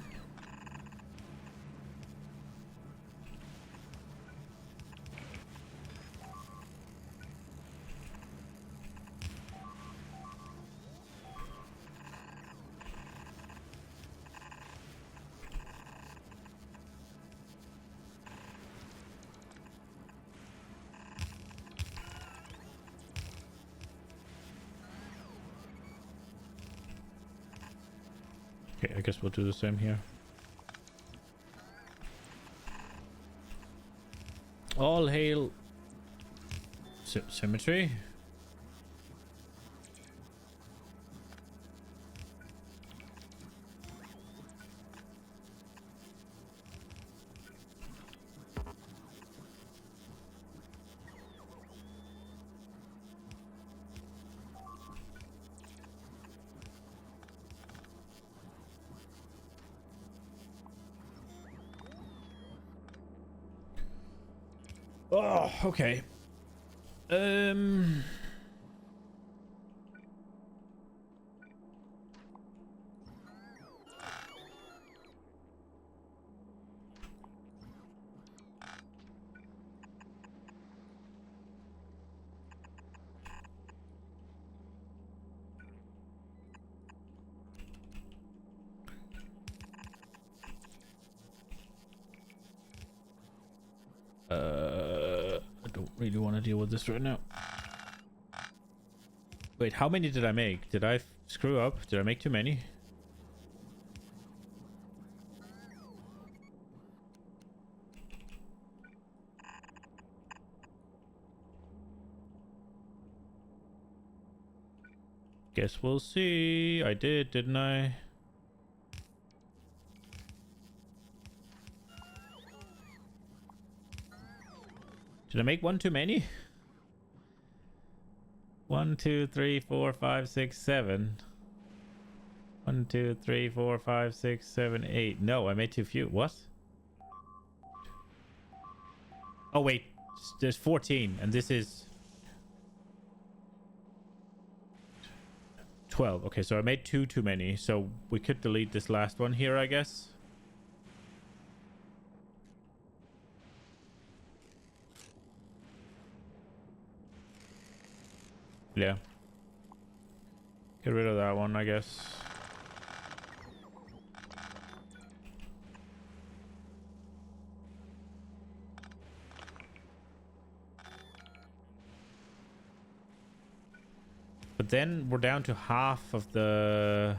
Okay, I guess we'll do the same here. All hail symmetry. Oh, okay. I don't really want to deal with this right now. Wait, how many did I make? Did I screw up? Did I make too many? Guess we'll see. I did, didn't I? Did I make one too many? 1, 2, 3, 4, 5, 6, 7. 1, 2, 3, 4, 5, 6, 7, 8. No, I made too few. What? Oh, wait. There's 14, and this is 12. Okay, so I made two too many. So we could delete this last one here, I guess. Yeah. Get rid of that one, I guess. But then we're down to half of the...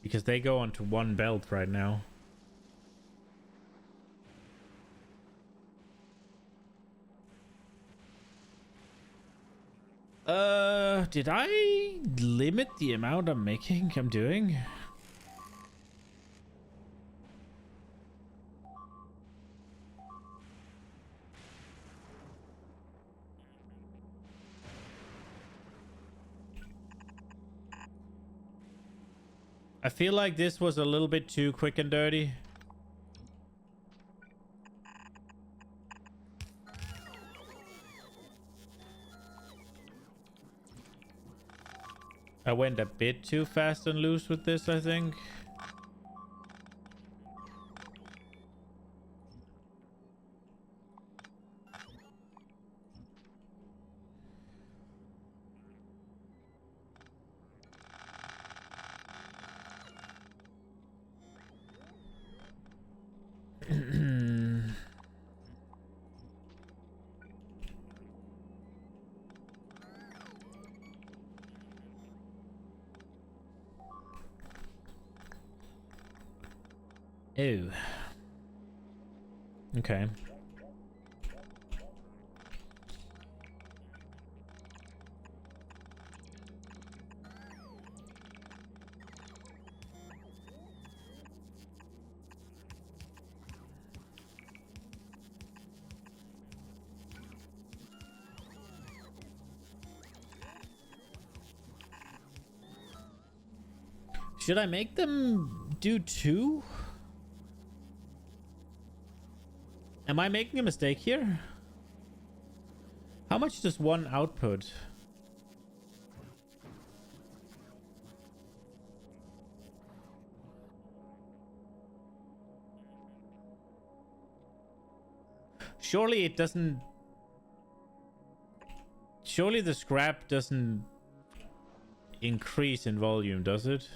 Because they go onto one belt right now. Did I limit the amount I'm doing? I feel like this was a little bit too quick and dirty. I went a bit too fast and loose with this, I think. Ew. Okay. Should I make them do 2? Am I making a mistake here? How much does 1 output? Surely it doesn't... Surely the scrap doesn't increase in volume, does it?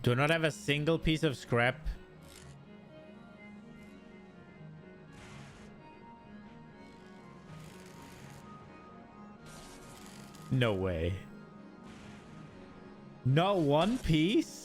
Do not have a single piece of scrap. No way. Not one piece?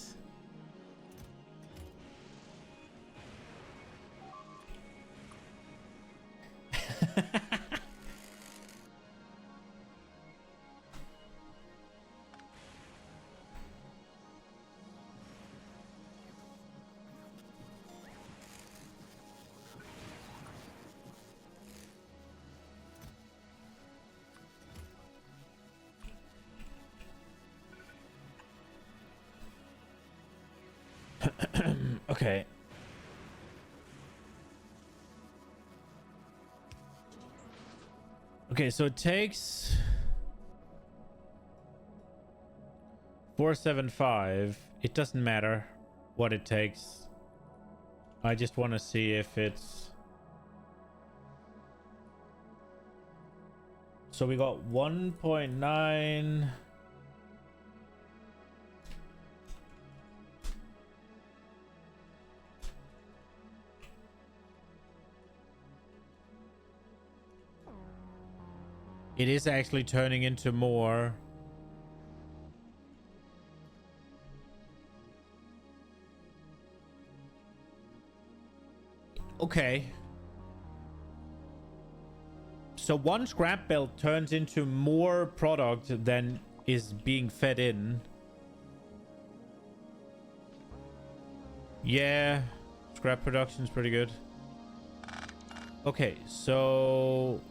Okay. Okay, so it takes 475. It doesn't matter what it takes. I just want to see if it's... So we got 1.9... It is actually turning into more. Okay. So 1 scrap belt turns into more product than is being fed in. Yeah. Scrap production's pretty good. Okay, so...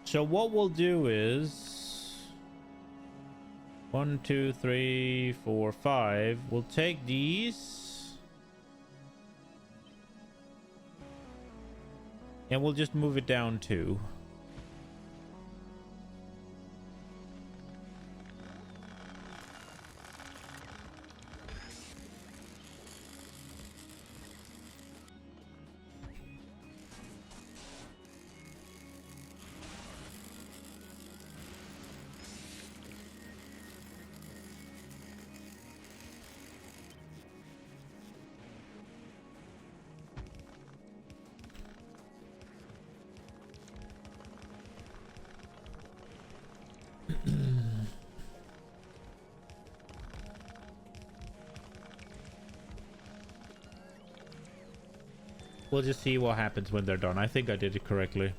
So what we'll do is 1, 2, 3, 4, 5. We'll take these and we'll just move it down 2. We'll just see what happens when they're done. I think I did it correctly.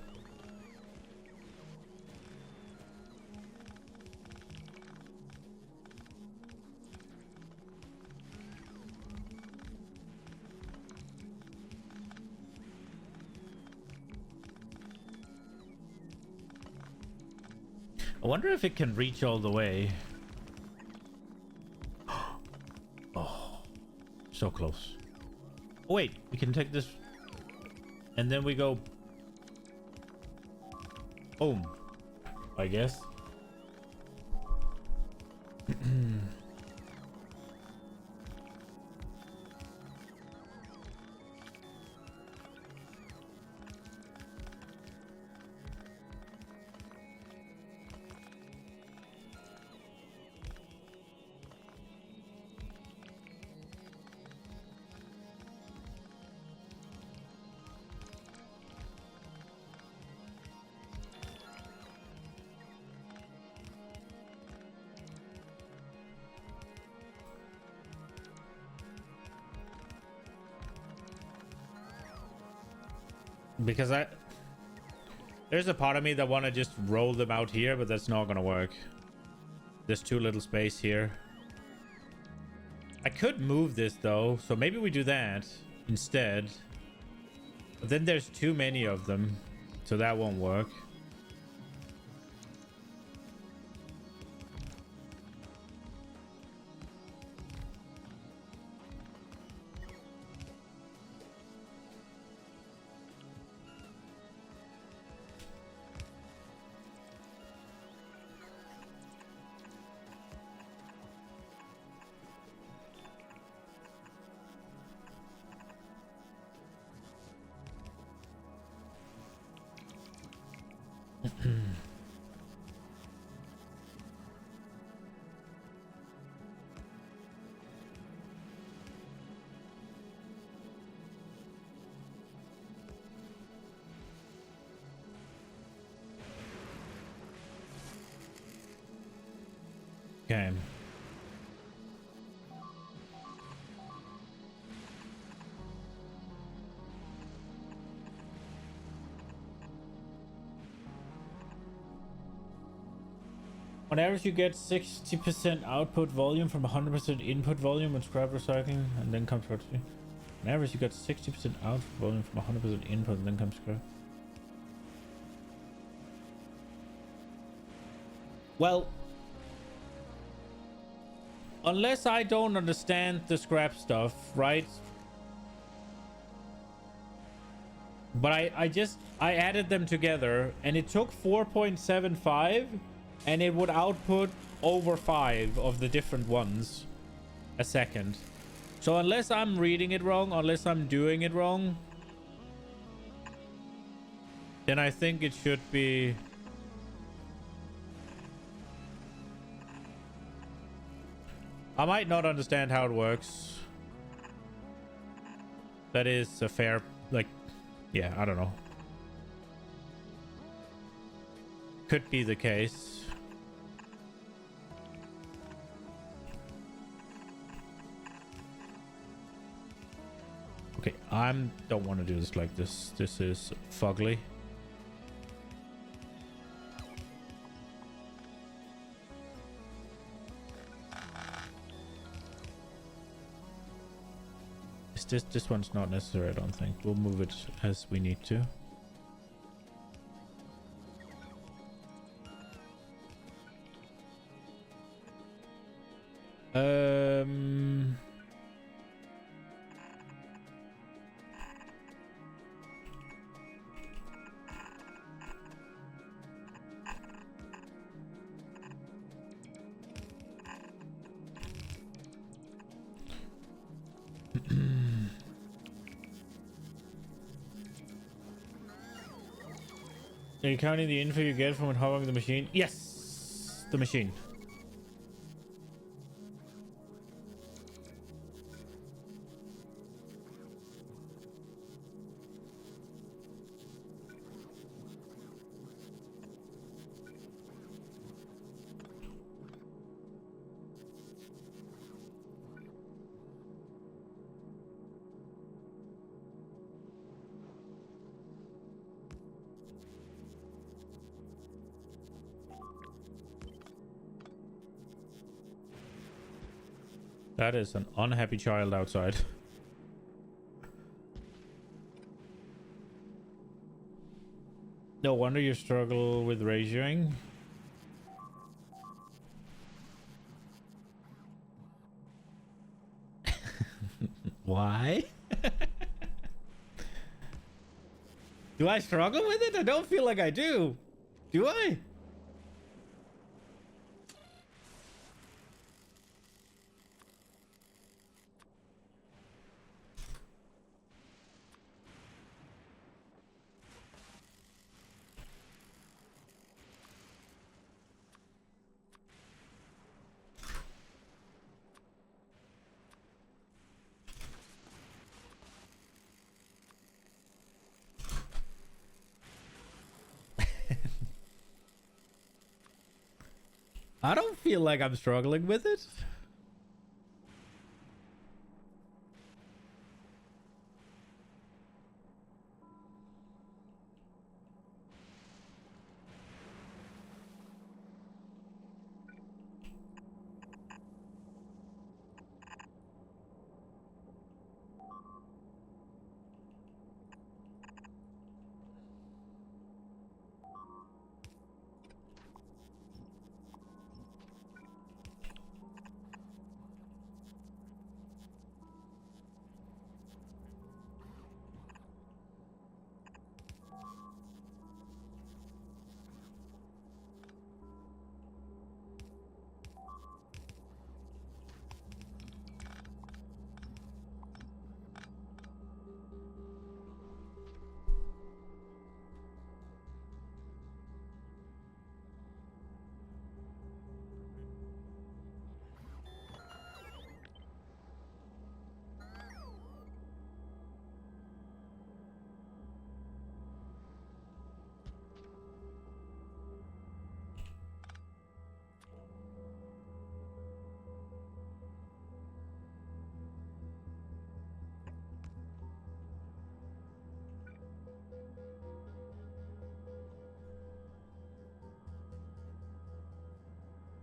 I wonder if it can reach all the way. Oh, so close. Oh, wait, we can take this and then we go boom, I guess. Because there's a part of me that want to just roll them out here, but that's not gonna work. There's too little space here. I could move this though, so maybe we do that instead. But then there's too many of them, so that won't work. Okay. On average, you get 60% output volume from 100% input volume with scrap recycling, and then comes scrap. On average, you get 60% output volume from 100% input, and then comes scrap. Well, unless I don't understand the scrap stuff, right? But I added them together, and it took 4.75, and it would output over 5 of the different ones a second. So unless I'm reading it wrong, unless I'm doing it wrong, then I think it should be... I might not understand how it works. That is a fair, like, yeah, I don't know. Could be the case. Okay, don't want to do this like this. This is fugly. This one's not necessary, I don't think. We'll move it as we need to. Are you counting the info you get from hovering the machine? Yes, the machine. That is an unhappy child outside. No wonder you struggle with ratioing. Why? Do I struggle with it? I don't feel like I do. Do I? I don't feel like I'm struggling with it.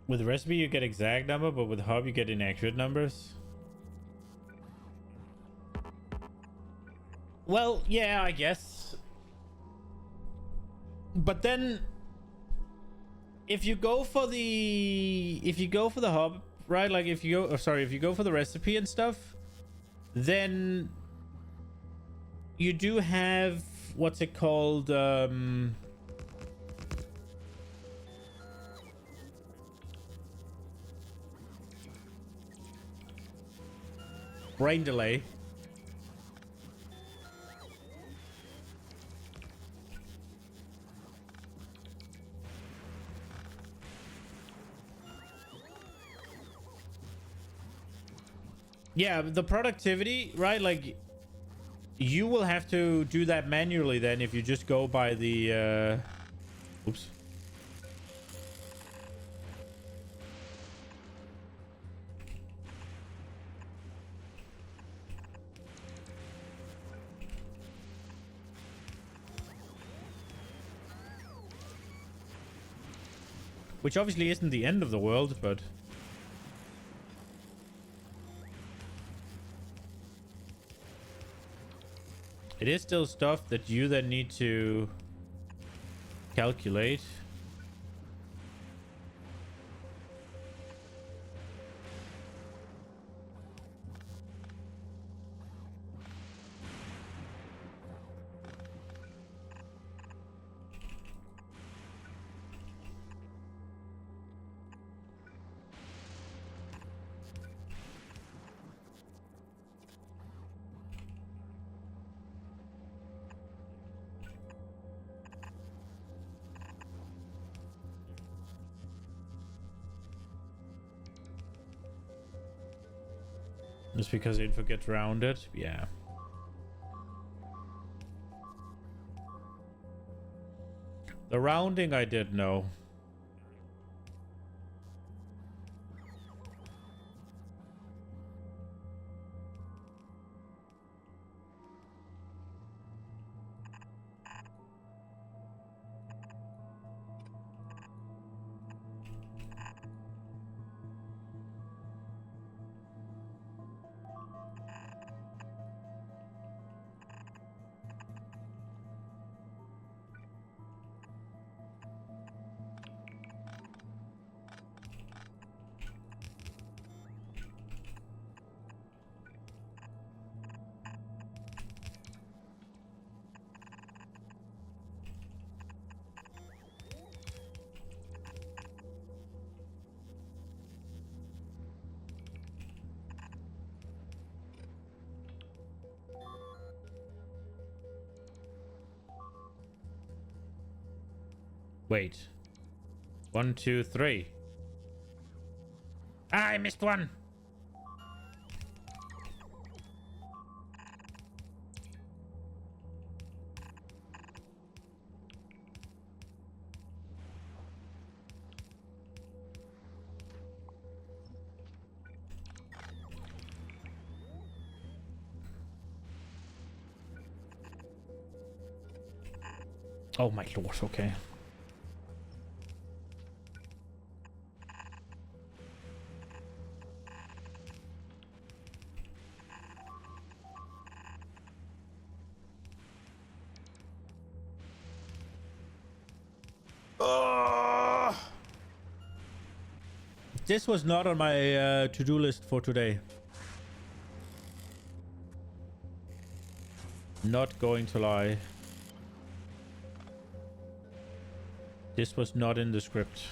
With recipe, you get exact number, but with hub, you get inaccurate numbers. Well, yeah, I guess. But then, if you go for the hub, right? Like if you go, if you go for the recipe and stuff, then you do have what's it called? Brain delay. Yeah, the productivity, right? Like, you will have to do that manually then if you just go by the... Oops. Which obviously isn't the end of the world, but... it is still stuff that you then need to calculate. Just because info gets rounded? Yeah. The rounding I did know. Wait. 1, 2, 3. Ah, I missed one. Oh my lord, okay. This was not on my to-do list for today. Not going to lie. This was not in the script.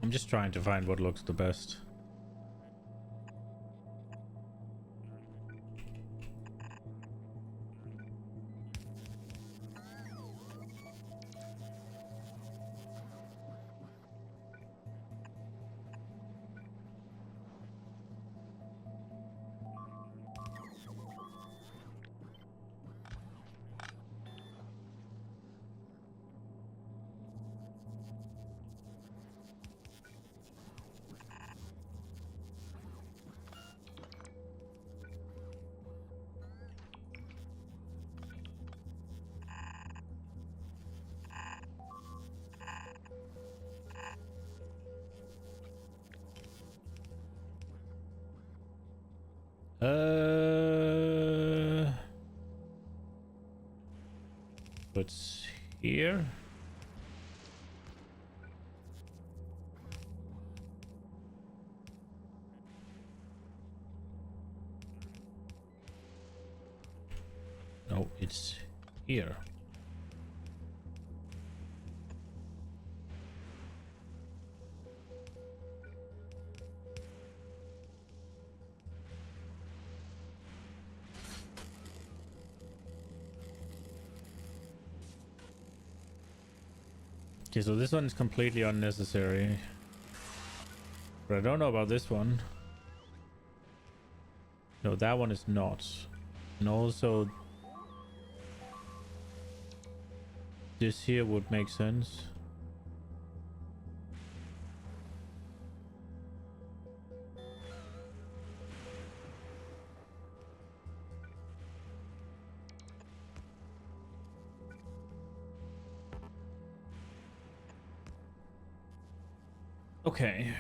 I'm just trying to find what looks the best. What's here? No, it's here. Okay, so this one is completely unnecessary. But I don't know about this one. No, that one is not. And also, this here would make sense. Okay.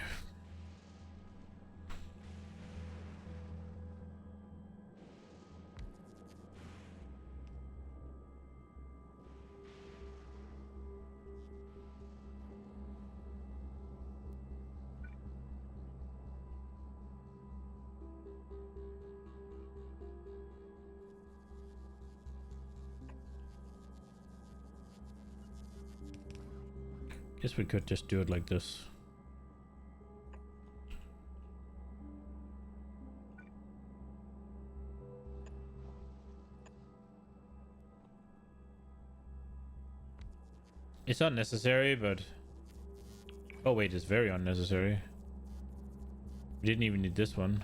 Guess we could just do it like this. It's unnecessary, but... Oh, wait, it's very unnecessary. We didn't even need this one.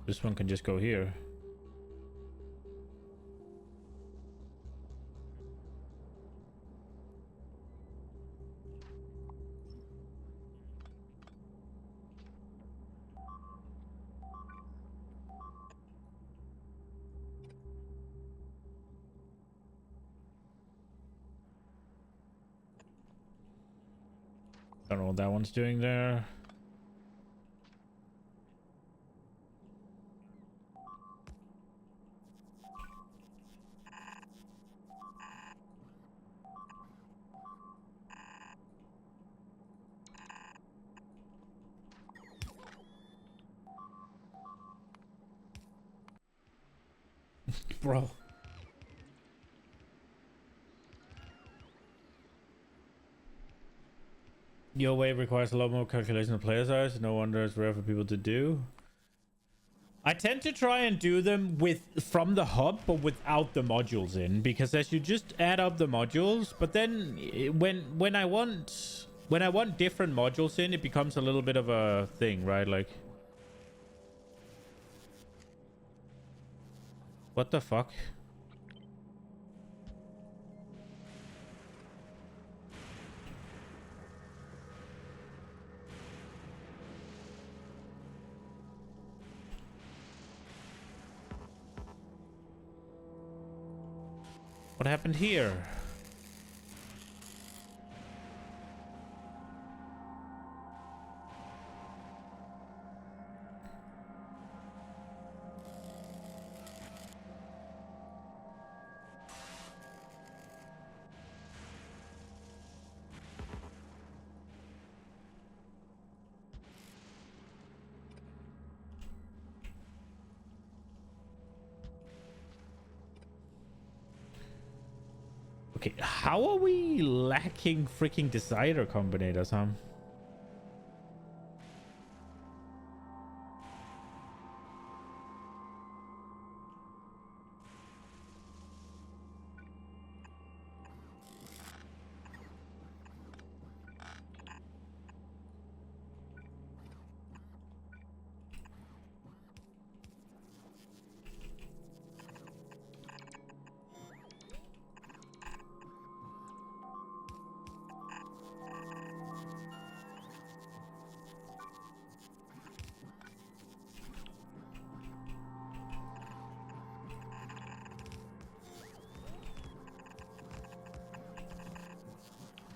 This one can just go here. Don't know what that one's doing there. Bro. Your wave requires a lot more calculation of player size. No wonder it's rare for people to do. I tend to try and do them from the hub, but without the modules in, because as you just add up the modules, but then when I want different modules in, it becomes a little bit of a thing, right? Like, what the fuck? What happened here? Okay, how are we lacking freaking decider combinators, huh?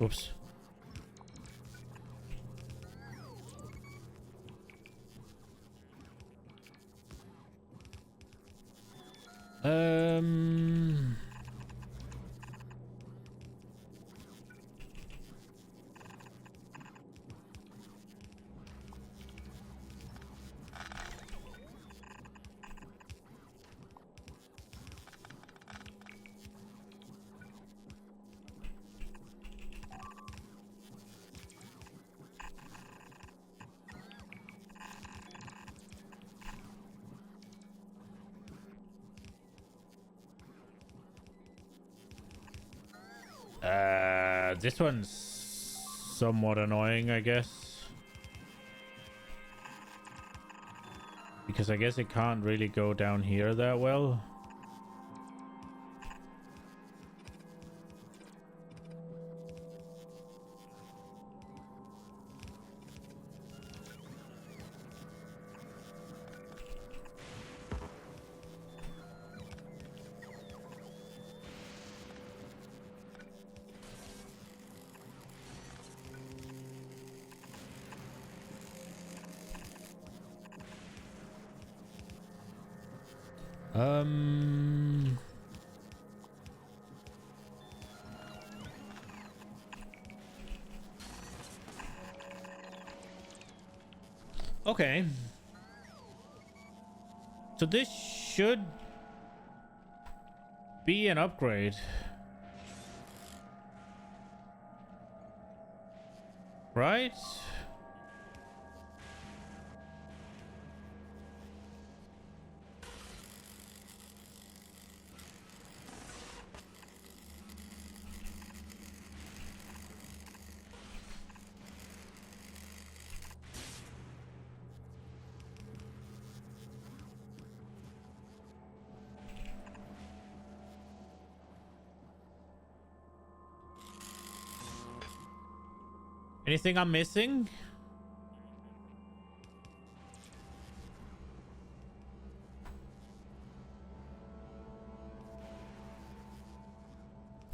Oops. This one's somewhat annoying, I guess. Because I guess it can't really go down here that well. Okay. So this should be an upgrade. Right? Anything I'm missing?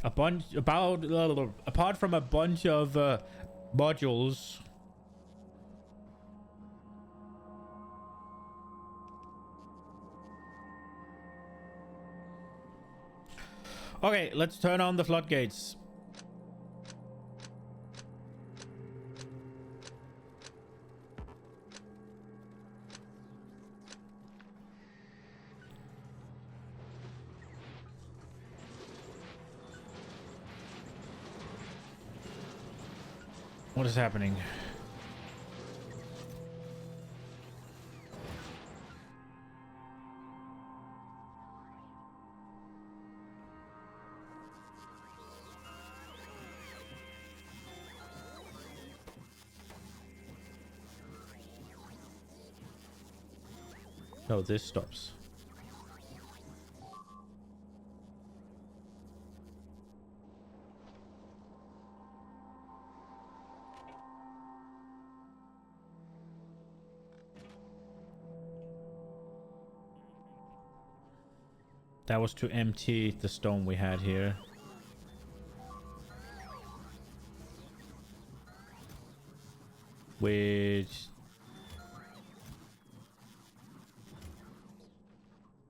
Apart from a bunch of modules. Okay, let's turn on the floodgates. What is happening? No, this stops. That was to empty the stone we had here. Which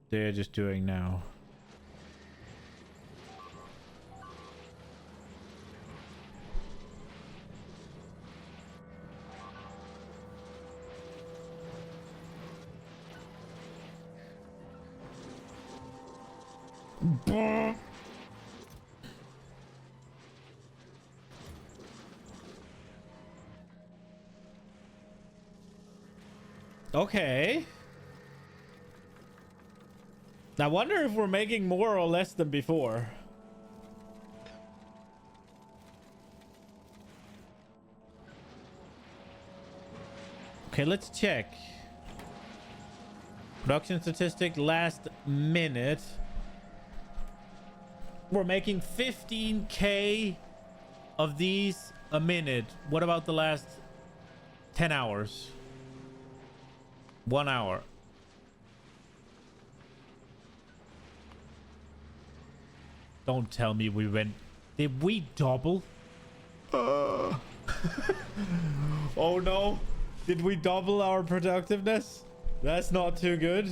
they're just doing now. Okay. I wonder if we're making more or less than before. Okay, let's check. Production statistic last minute. We're making 15k of these a minute. What about the last 10 hours? 1 hour. Don't tell me we went... Did we double? Oh no. Did we double our productiveness? That's not too good.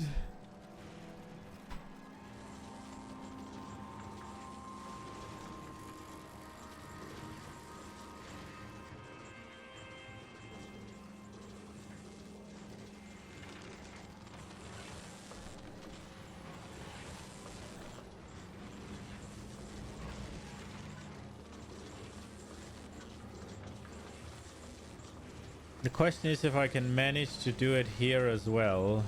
The question is if I can manage to do it here as well.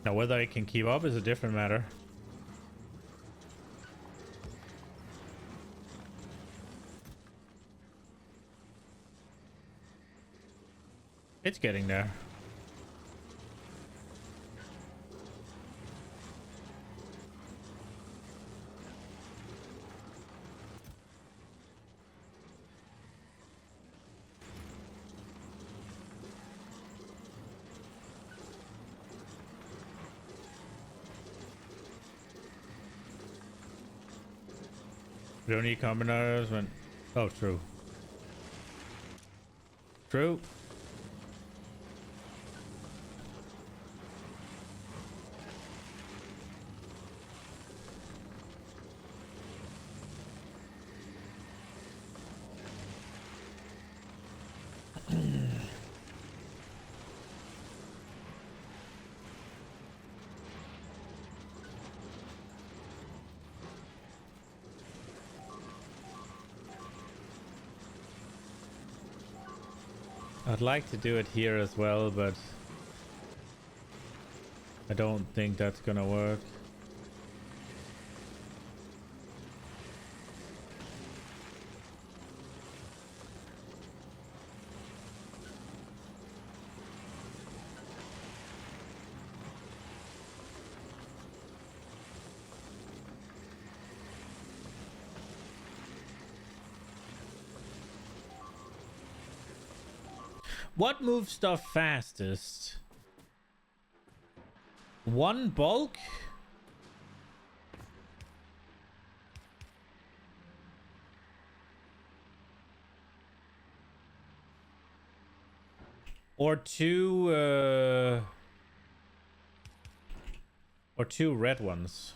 Now, whether I can keep up is a different matter. It's getting there. We don't need combiners when... Oh, true. True. I'd like to do it here as well, but I don't think that's gonna work. What moves stuff fastest? One bulk? Or two red ones.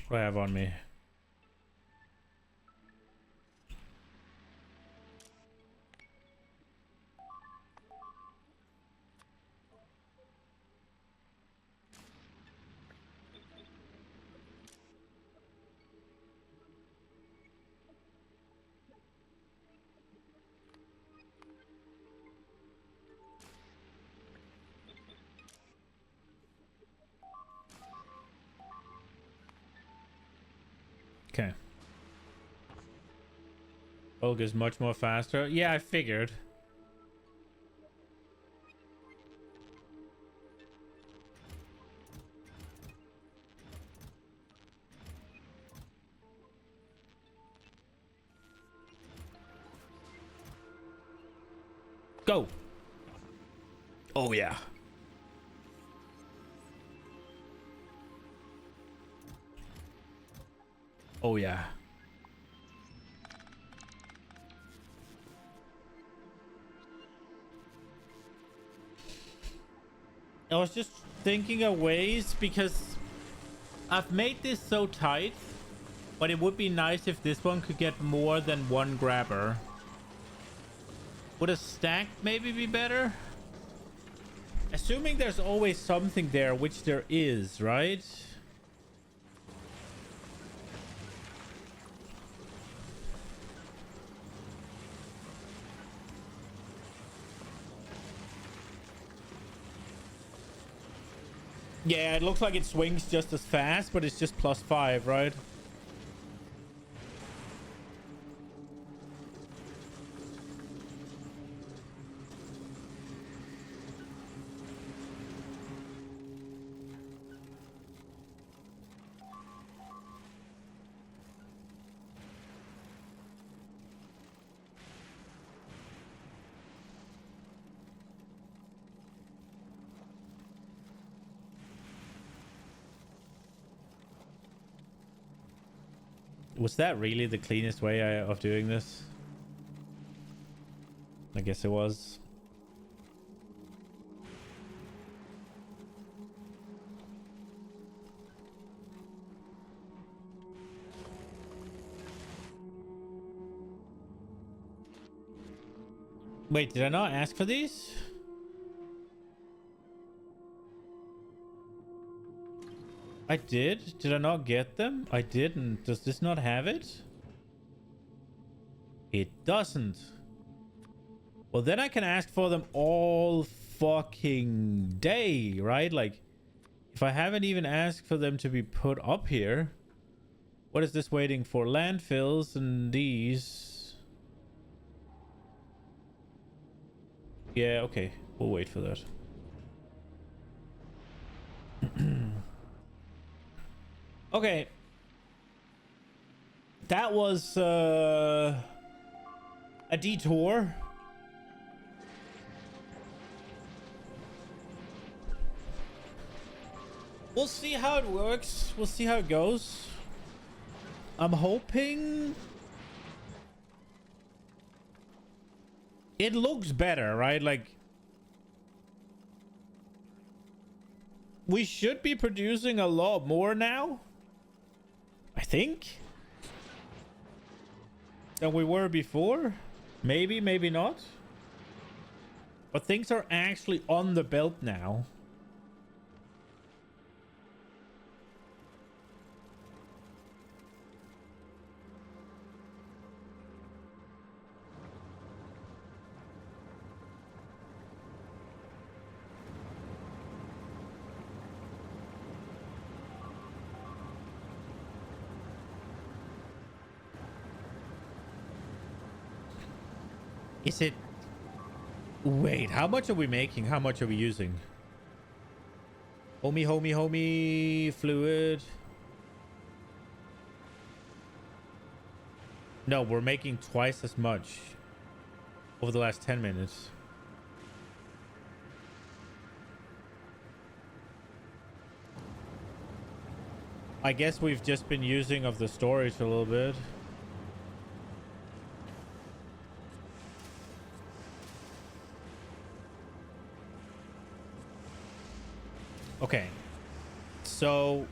What do I have on me? Okay. Bulk is much more faster. Yeah, I figured. Go. Oh, yeah. Oh, yeah. I was just thinking of ways because I've made this so tight, but it would be nice if this one could get more than one grabber. Would a stack maybe be better? Assuming there's always something there, which there is, right? Yeah, it looks like it swings just as fast, but it's just +5, right? Was that really the cleanest way of doing this? I guess it was. Wait, did I not ask for these? I did? Did I not get them? I didn't. Does this not have it? It doesn't. Well, then I can ask for them all fucking day, right? Like, if I haven't even asked for them to be put up here. What is this waiting for? Landfills and these. Yeah, okay. We'll wait for that. Okay. That was a detour. We'll see how it works. We'll see how it goes. I'm hoping It looks better, right? Like, we should be producing a lot more now, I think, than we were before. Maybe, maybe not. But things are actually on the belt now. Is it... Wait, how much are we making? How much are we using? Homie, fluid. No, we're making twice as much over the last 10 minutes. I guess we've just been using of the storage a little bit. Okay. So...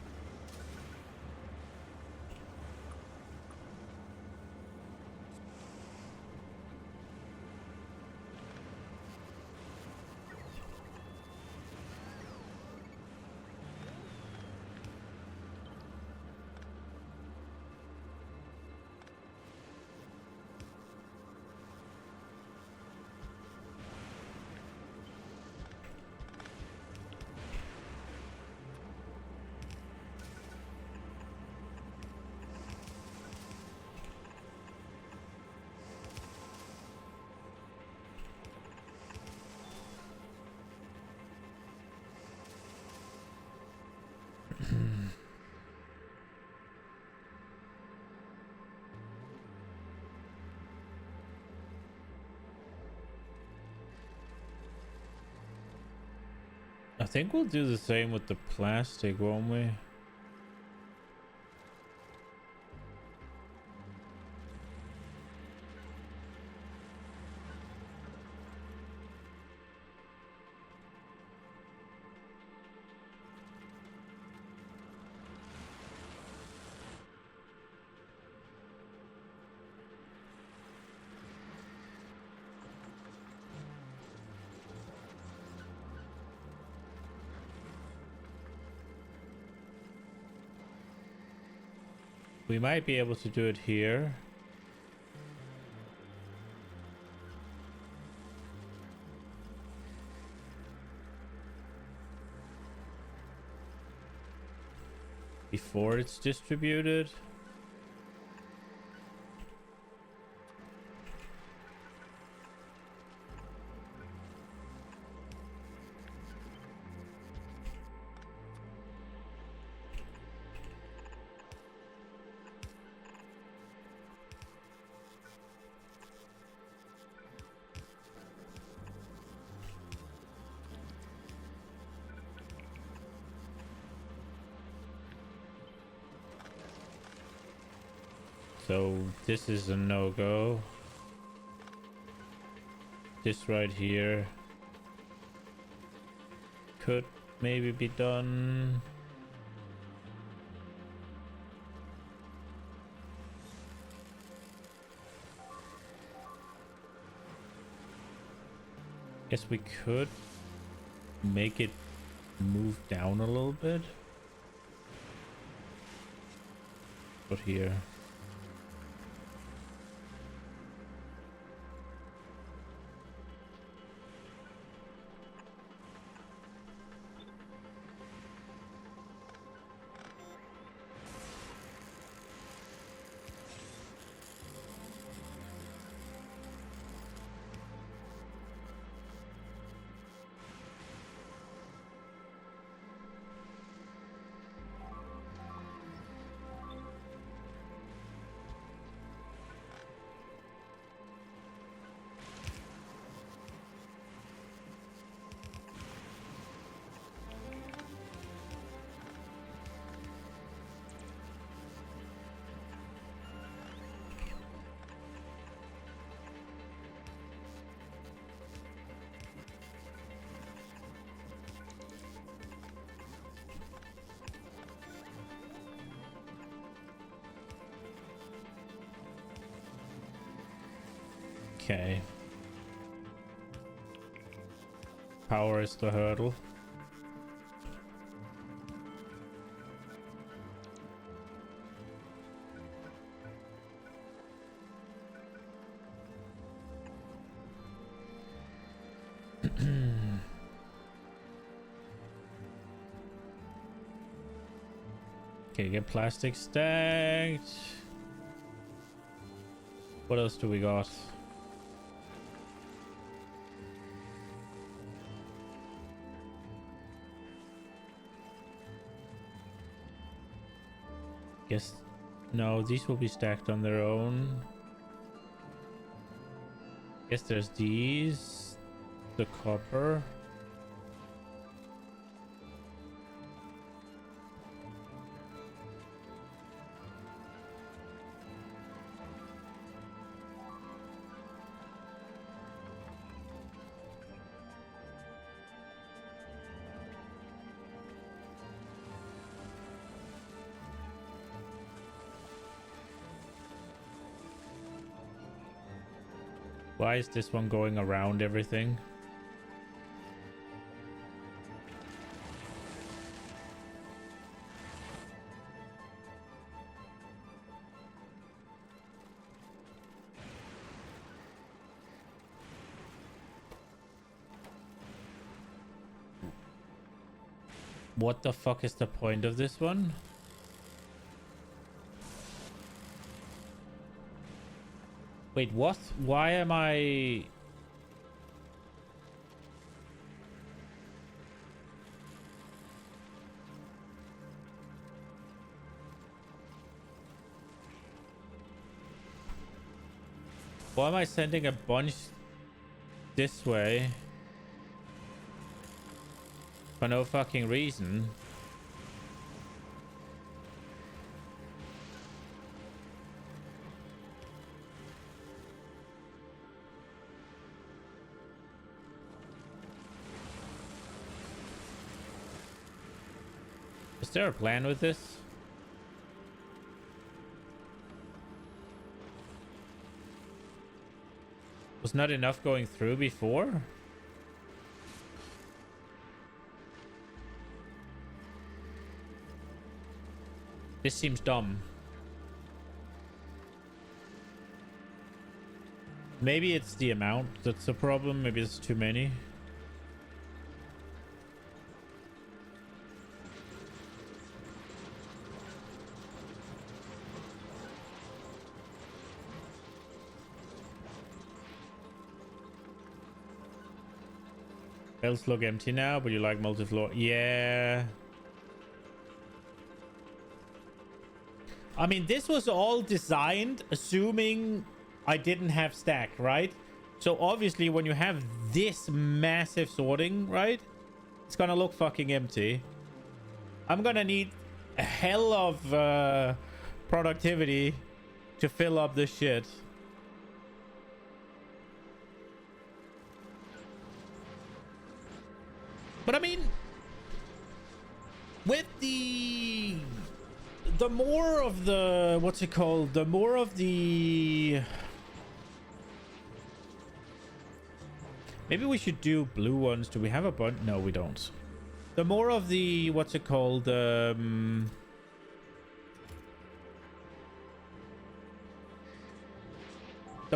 I think we'll do the same with the plastic, won't we? We might be able to do it here. Before it's distributed. So this is a no-go. This right here could maybe be done. Guess we could make it move down a little bit. But here. Okay. Power is the hurdle. Okay, get plastic stacked. What else do we got? Guess no, these will be stacked on their own. Guess there's these. The copper. Why is this one going around everything? What the fuck is the point of this one? Wait, what? Why am I... Why am I sending a bunch this way? For no fucking reason. Is there a plan with this? Was not enough going through before? This seems dumb. Maybe it's the amount that's the problem. Maybe it's too many. Bells look empty now, but you like multi-floor. Yeah. I mean, this was all designed assuming I didn't have stacked, right? So obviously when you have this massive sorting, right? It's gonna look fucking empty. I'm gonna need a hell of productivity to fill up this shit. But I mean, with the more of the, what's it called? The more of the, maybe we should do blue ones. Do we have a bunch? No, we don't. The more of the, what's it called? The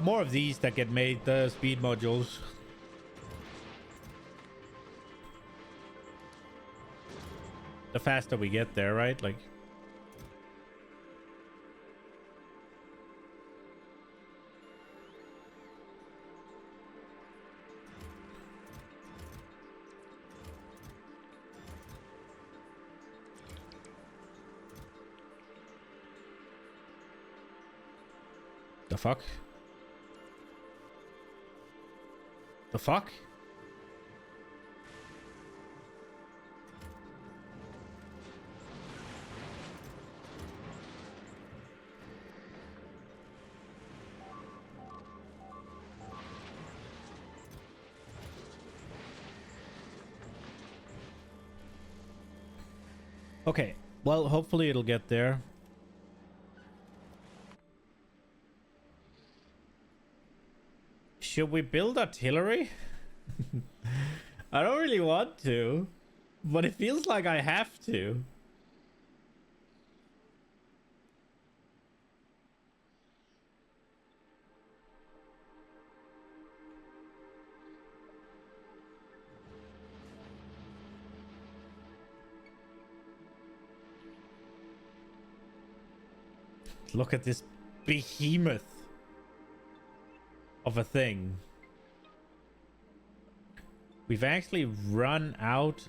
more of these that get made, the speed modules. The faster we get there, right? Like, the fuck? The fuck? Okay, well, hopefully it'll get there. Should we build artillery? I don't really want to, but it feels like I have to. Look at this behemoth of a thing. We've actually run out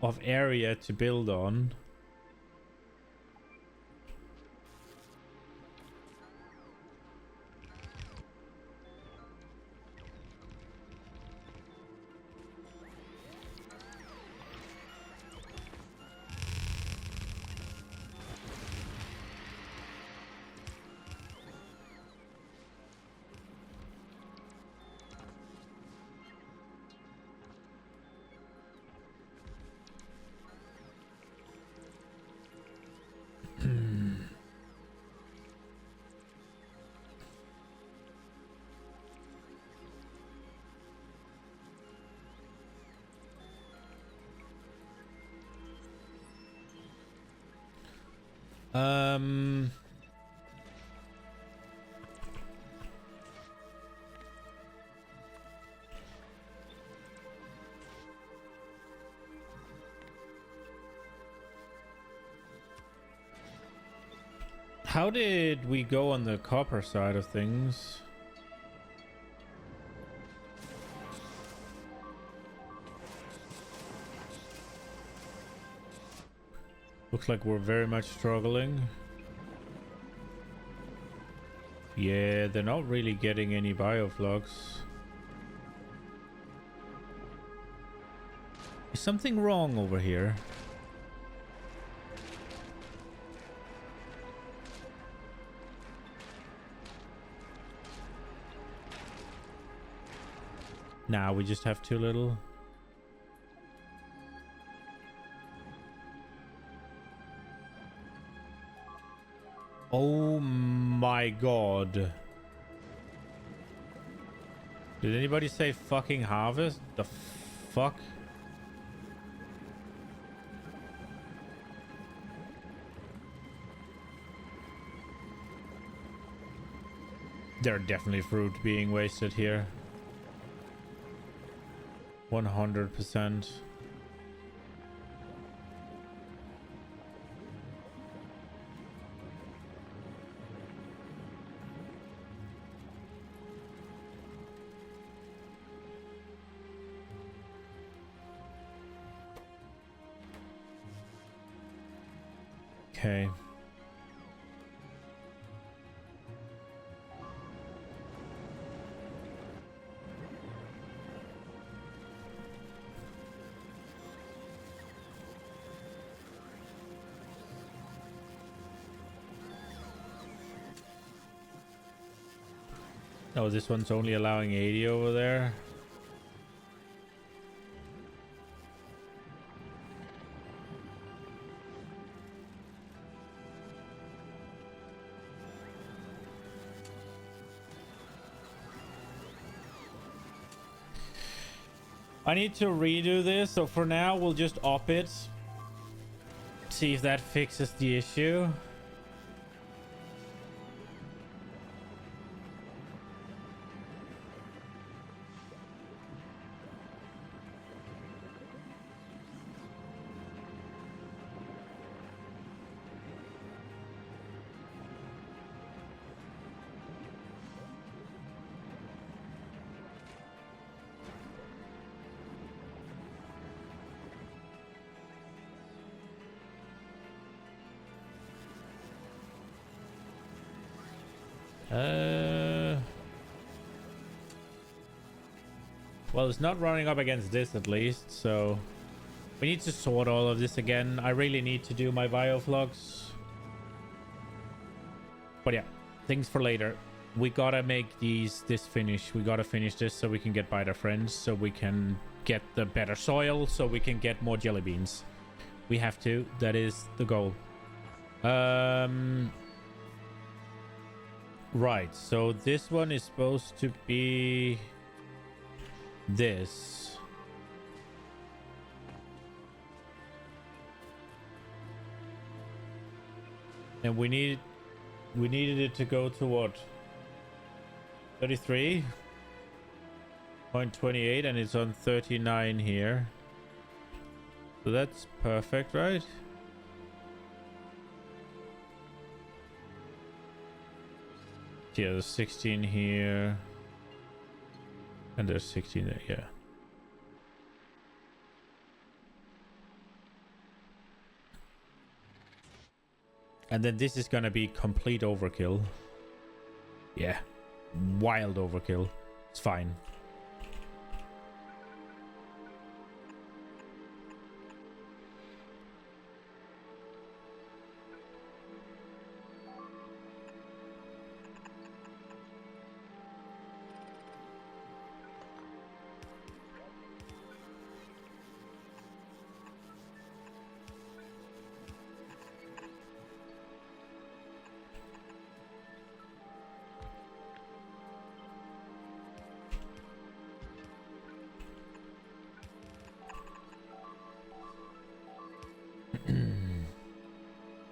of area to build on. How did we go on the copper side of things? Looks like we're very much struggling. Yeah, they're not really getting any bioflux. Is something wrong over here? Nah, we just have too little. Oh my god. Did anybody say fucking harvest? The fuck? There are definitely fruit being wasted here. 100%. Okay. Oh, this one's only allowing 80 over there. I need to redo this, so for now we'll just up it. See if that fixes the issue. Well, it's not running up against this at least, so we need to sort all of this again. I really need to do my bioflux. But yeah, things for later. We gotta make this finish. We gotta finish this so we can get better friends, so we can get the better soil, so we can get more jelly beans. We have to. That is the goal. Right, so this one is supposed to be this. And we needed it to go to what? 33.28, and it's on 39 here. So that's perfect, right? Yeah, there's 16 here. And there's 16 there, yeah. And then this is gonna be complete overkill. Yeah. Wild overkill. It's fine.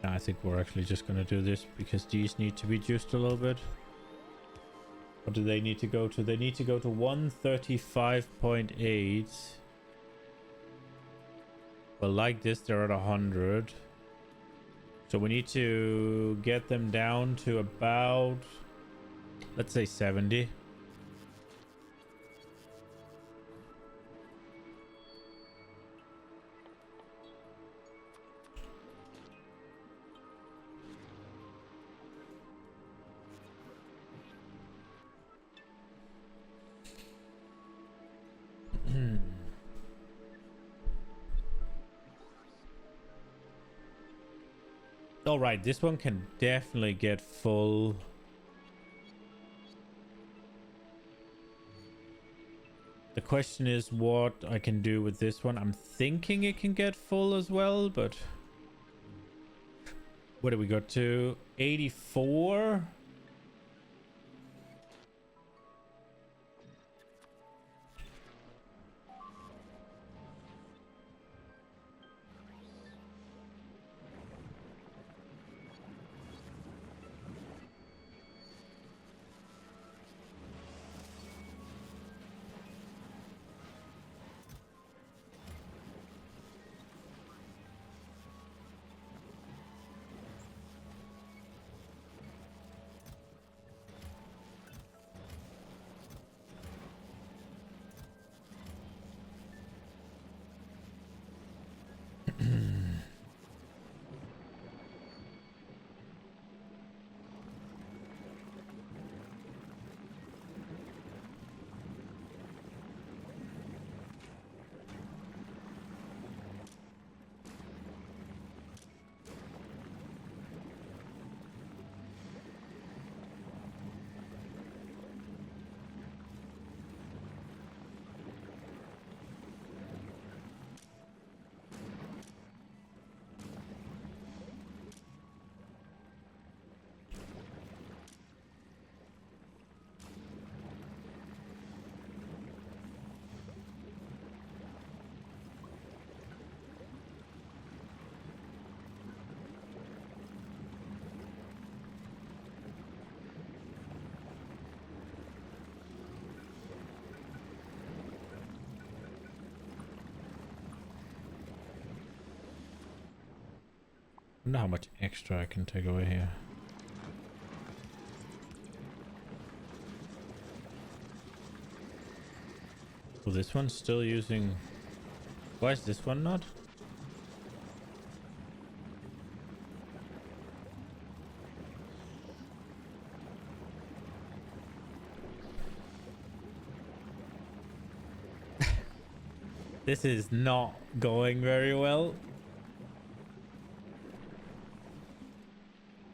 I think we're actually just gonna do this because these need to be juiced a little bit. What do they need to go to? They need to go to 135.8. Well, like this, they're at 100. So we need to get them down to about, let's say 70. All right, this one can definitely get full. The question is what I can do with this one. I'm thinking it can get full as well, but what do we got to? 84? I wonder how much extra I can take away here. So this one's still using... Why is this one not? This is not going very well.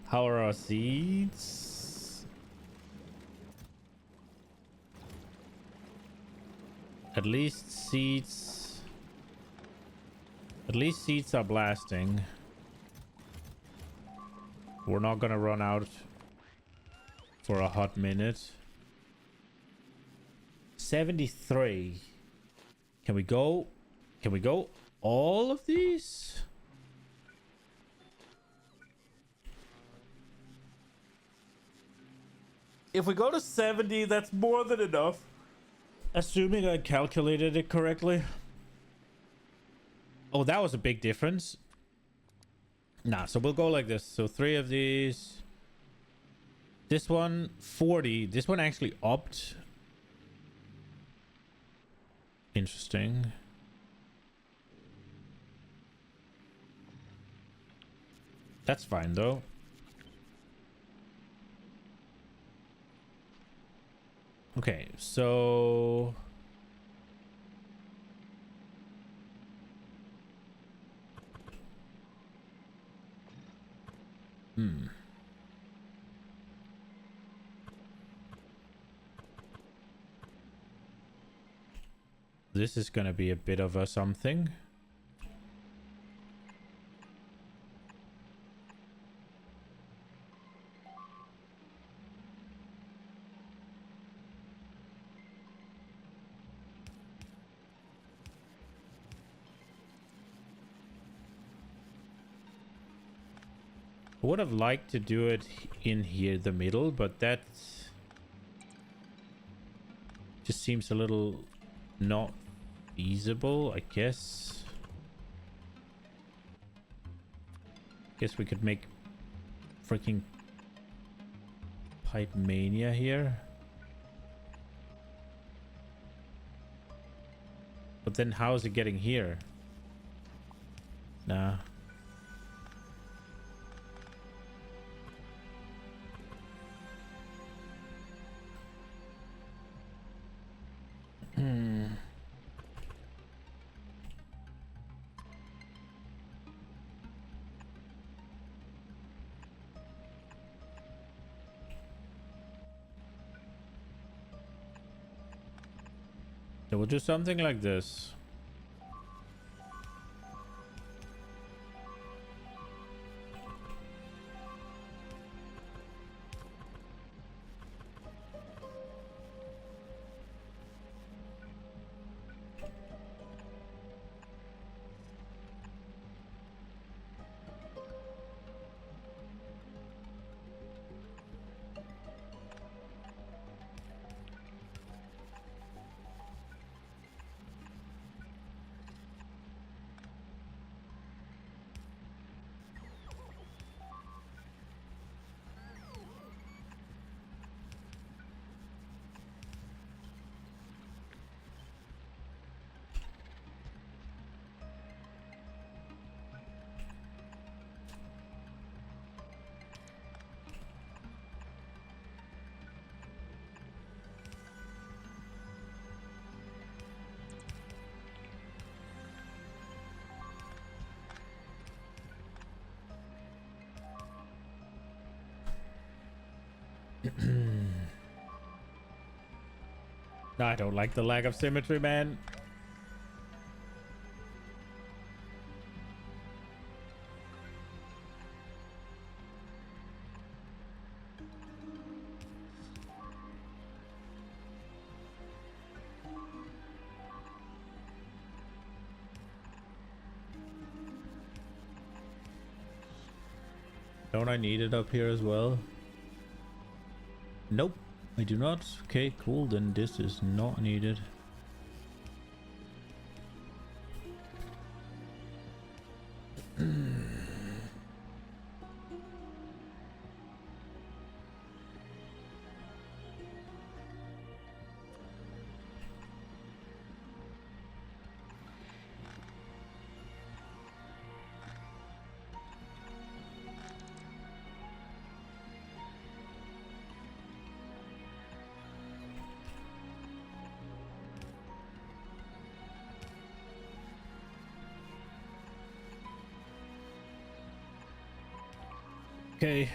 How are our seeds? At least seeds are blasting. We're not gonna run out for a hot minute. 73. Can we go? Can we go all of these? If we go to 70, that's more than enough. Assuming I calculated it correctly. Oh, that was a big difference. Nah, so we'll go like this. So 3 of these. This one, 40. This one actually upped. Interesting. That's fine, though. Okay, so... This is gonna be a bit of a something. I would have liked to do it in here, the middle, but that just seems a little not feasible, I guess. Guess we could make freaking Pipe Mania here. But then how is it getting here? Nah. So we'll do something like this. I don't like the lack of symmetry, man. Don't I need it up here as well? Nope, I do not. Okay, cool. Then this is not needed. Okay.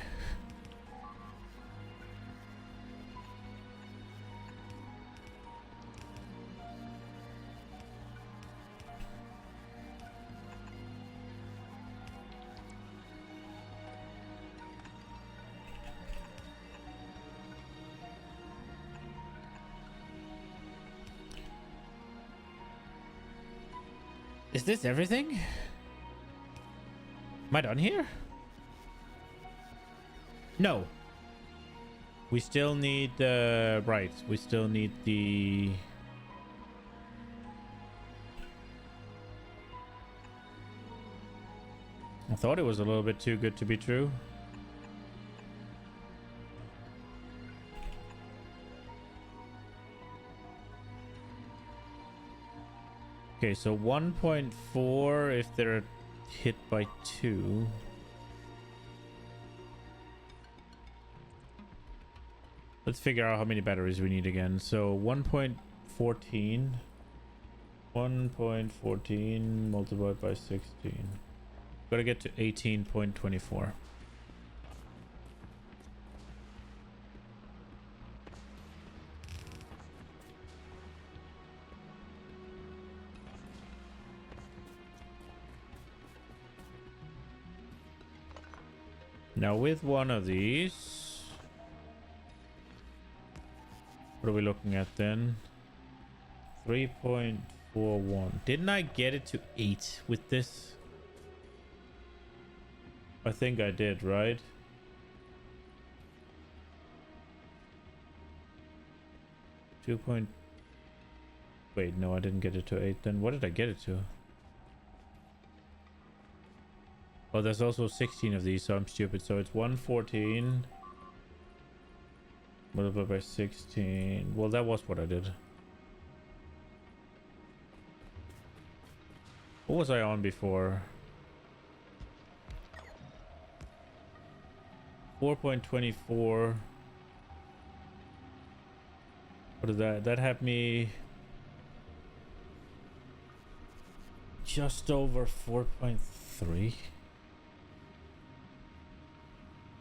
Is this everything? Am I done here? No. We still need right. We still need the... I thought it was a little bit too good to be true. Okay, so 1.4 if they're hit by 2. Let's figure out how many batteries we need again. So 1.14. 1.14 multiplied by 16. Gotta get to 18.24. Now with one of these, what are we looking at then? 3.41. Didn't I get it to 8 with this? I think I did, right? Wait, no, I didn't get it to 8. Then what did I get it to? Oh, there's also 16 of these, so I'm stupid. So it's 114 multiplied by 16. Well, that was what I did. What was I on before? 4.24. What is that? That had me just over 4.3.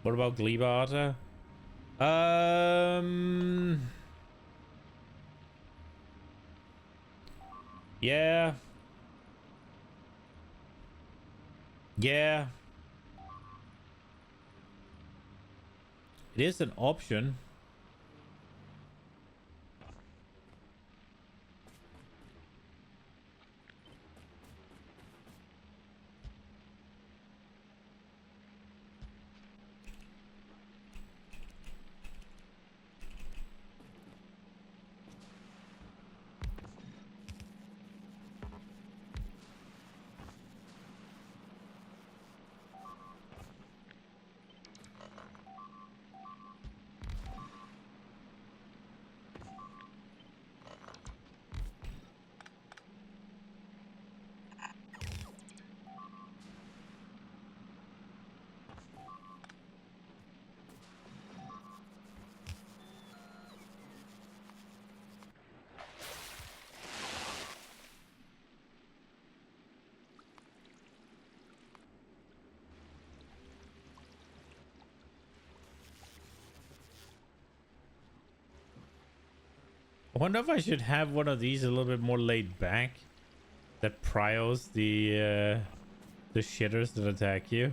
What about Gleebata? Yeah. Yeah. It is an option. I wonder if I should have one of these a little bit more laid back that prios the shitters that attack you.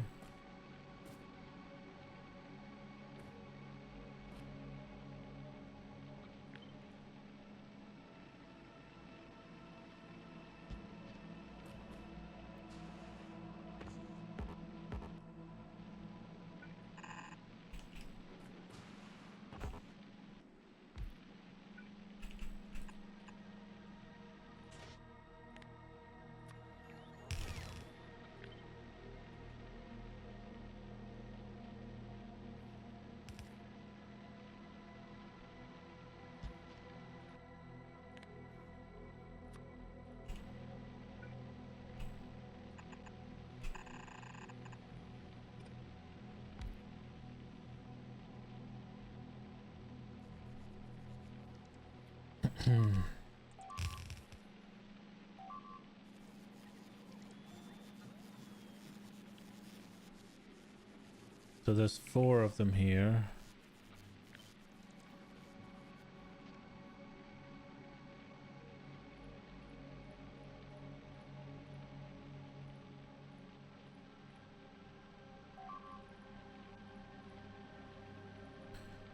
So there's 4 of them here.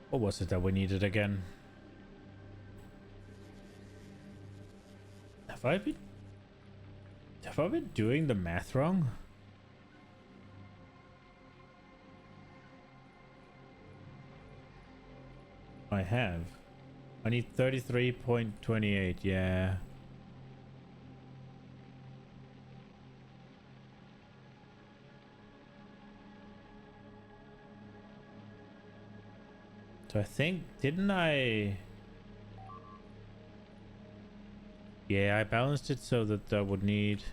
What was it that we needed again? Have I Have I been doing the math wrong? I have. I need 33.28, yeah. So I think, didn't I? Yeah, I balanced it so that I would need...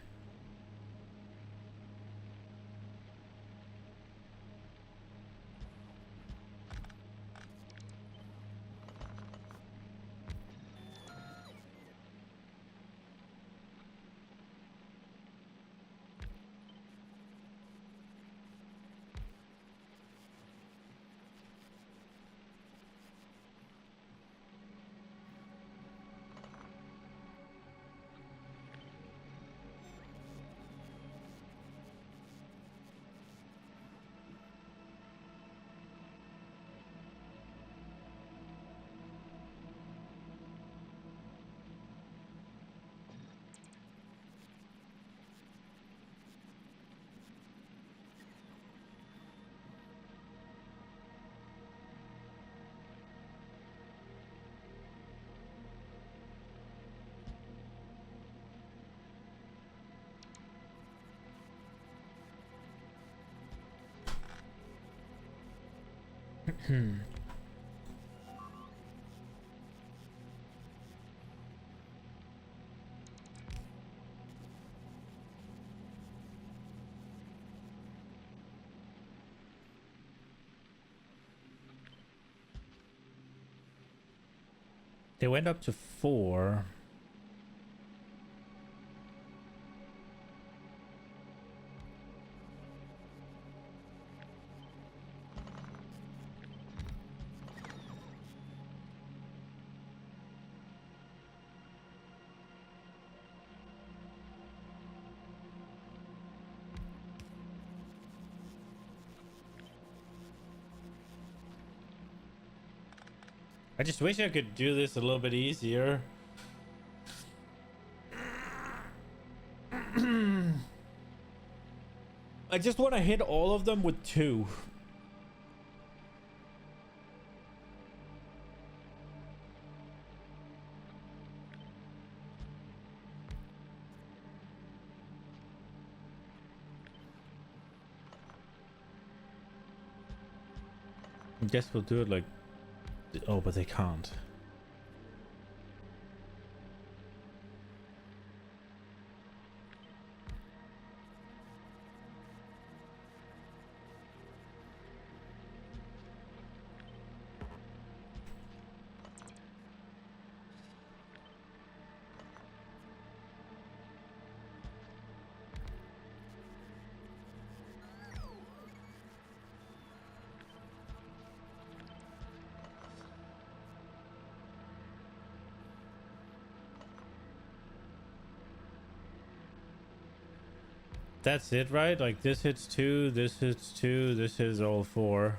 They went up to 4. I just wish I could do this a little bit easier. I just want to hit all of them with 2. I guess we'll do it like... Oh, but they can't. That's it, right? Like this hits 2, this hits 2, this is all 4.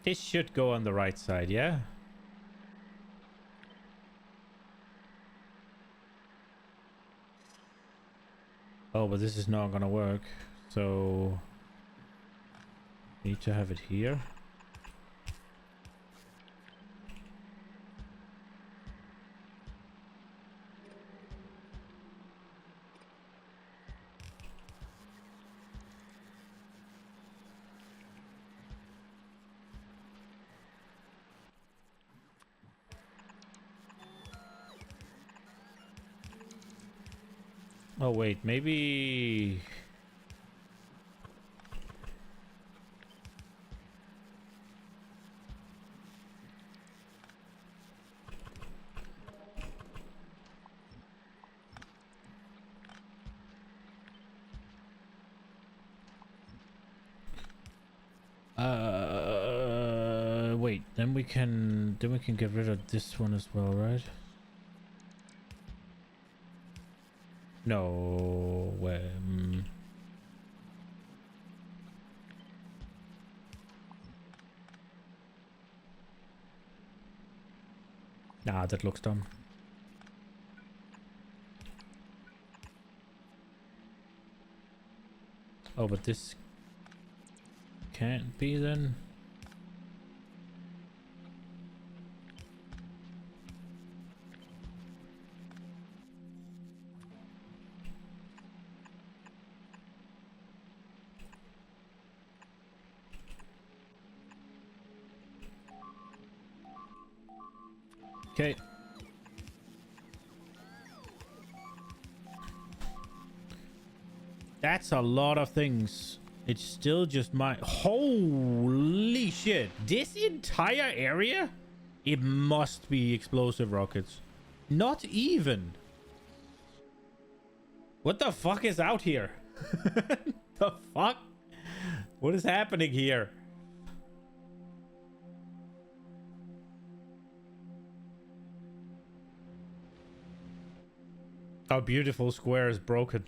This should go on the right side, yeah? Oh, but this is not gonna work. So need to have it here. Oh wait, maybe. Wait, then we can get rid of this one as well, right? No, nah, that looks dumb. Oh, but this can't be then. Okay. That's a lot of things. It's still just my... Holy shit. This entire area? It must be explosive rockets. Not even. What the fuck is out here? The fuck? What is happening here? Our beautiful square is broken.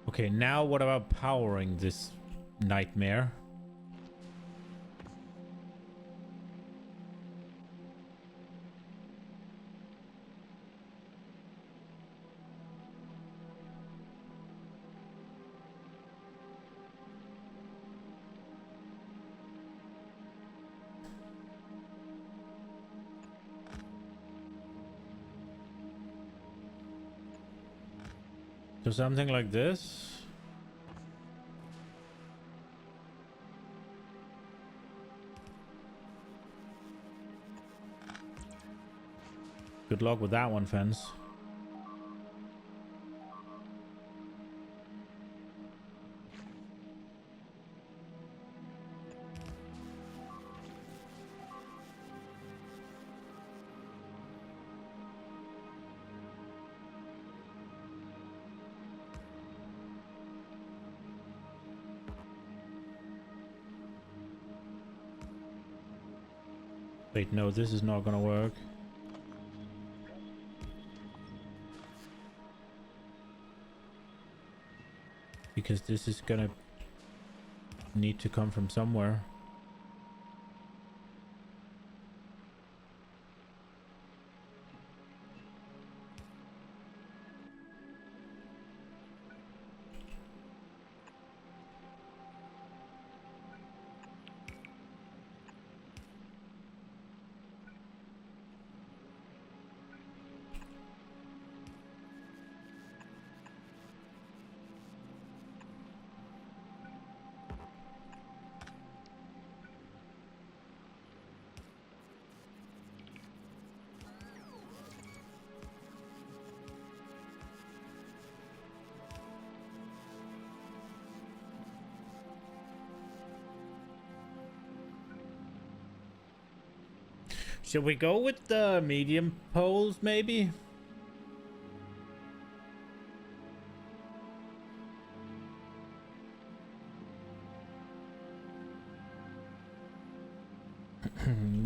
Okay, now what about powering this nightmare? So something like this. Good luck with that one, fence. Wait, no, this is not gonna work. Because this is gonna need to come from somewhere. Should we go with the medium poles, maybe?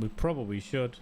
We probably should.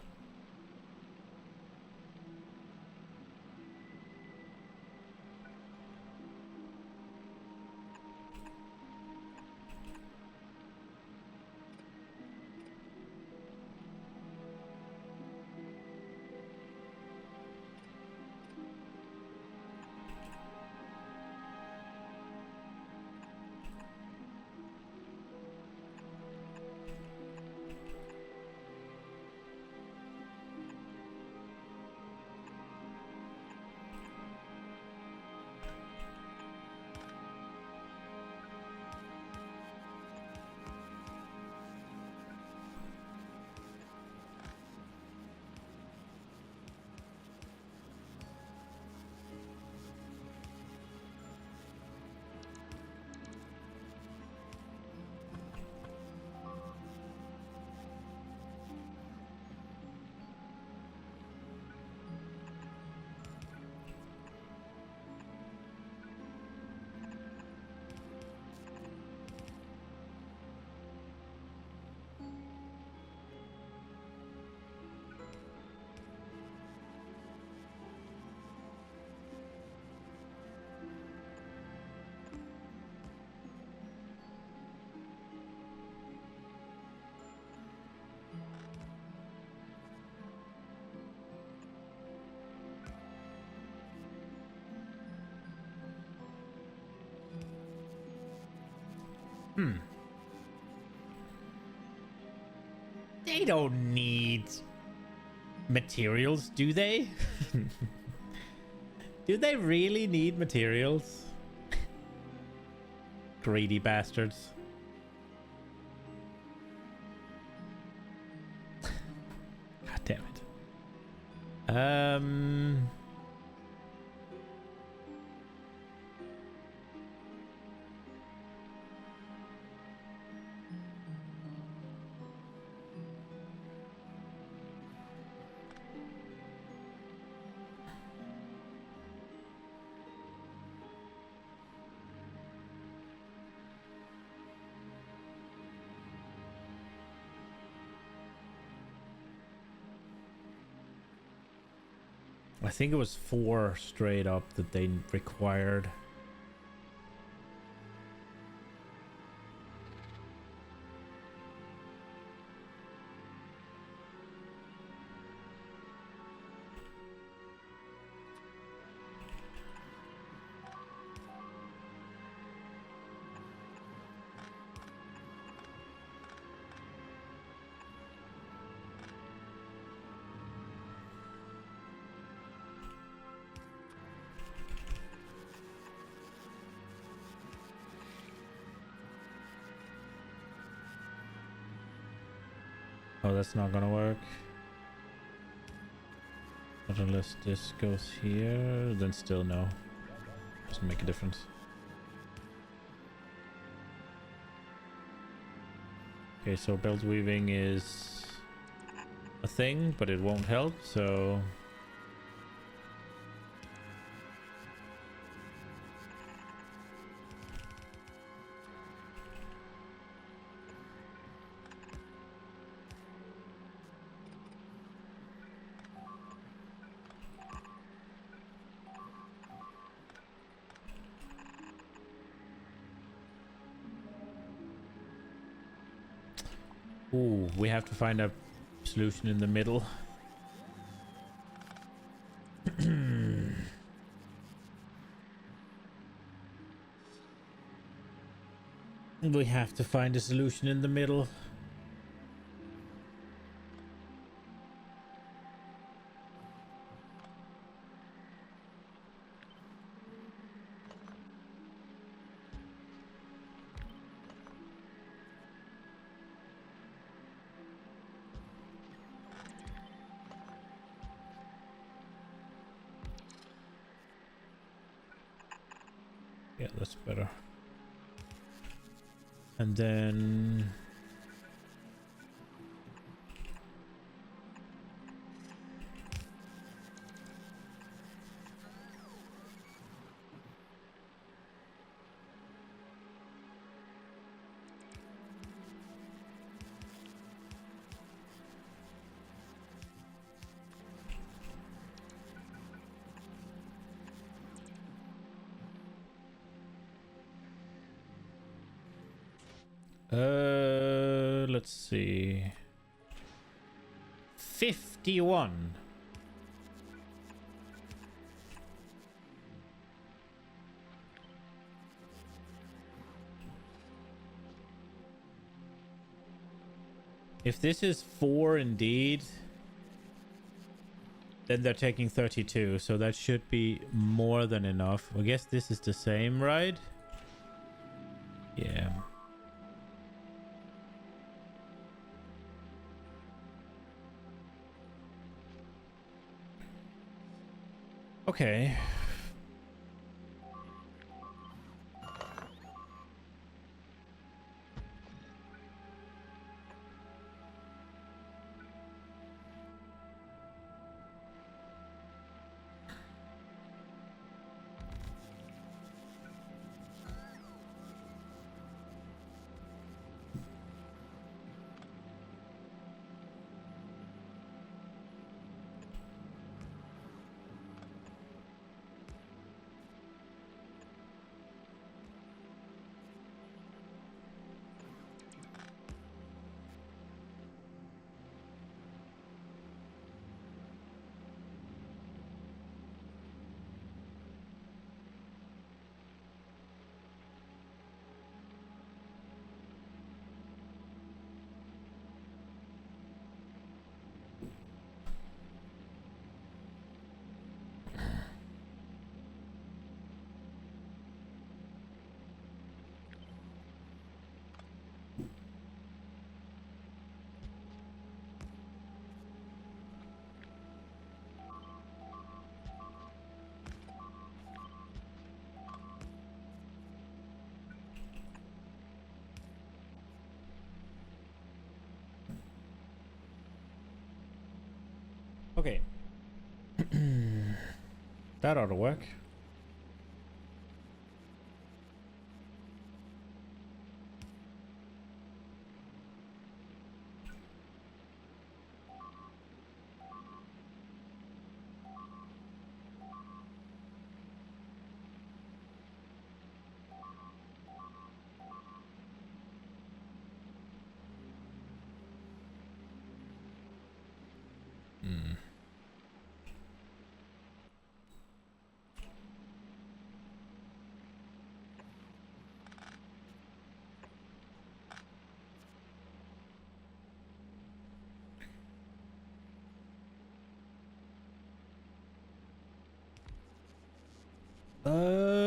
They don't need materials, do they? Do they really need materials? Greedy bastards. God damn it. I think it was 4 straight up that they required. Oh, that's not gonna work. Not unless this goes here, then still no. Doesn't make a difference. Okay, so belt weaving is a thing, but it won't help, so... Ooh, we have to find a solution in the middle. We have to find a solution in the middle. Yeah, that's better. And then... Let's see. 51. If this is 4 indeed, then they're taking 32, so that should be more than enough. I guess this is the same, right? Yeah. Okay. Okay. That ought to work.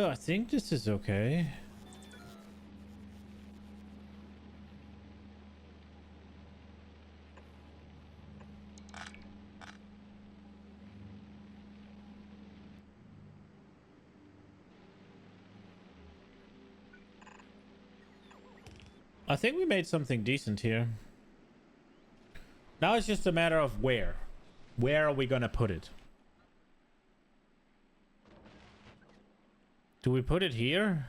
I think this is okay. I think we made something decent here. Now it's just a matter of where. Where are we gonna put it? Do we put it here?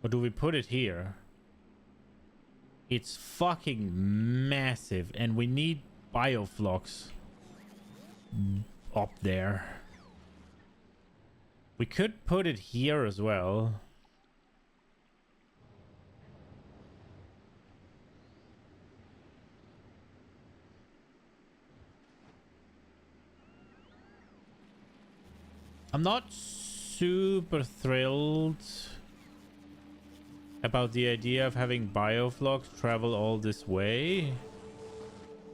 Or do we put it here? It's fucking massive, and we need bioflux up there. We could put it here as well. I'm not super thrilled about the idea of having bioflux travel all this way.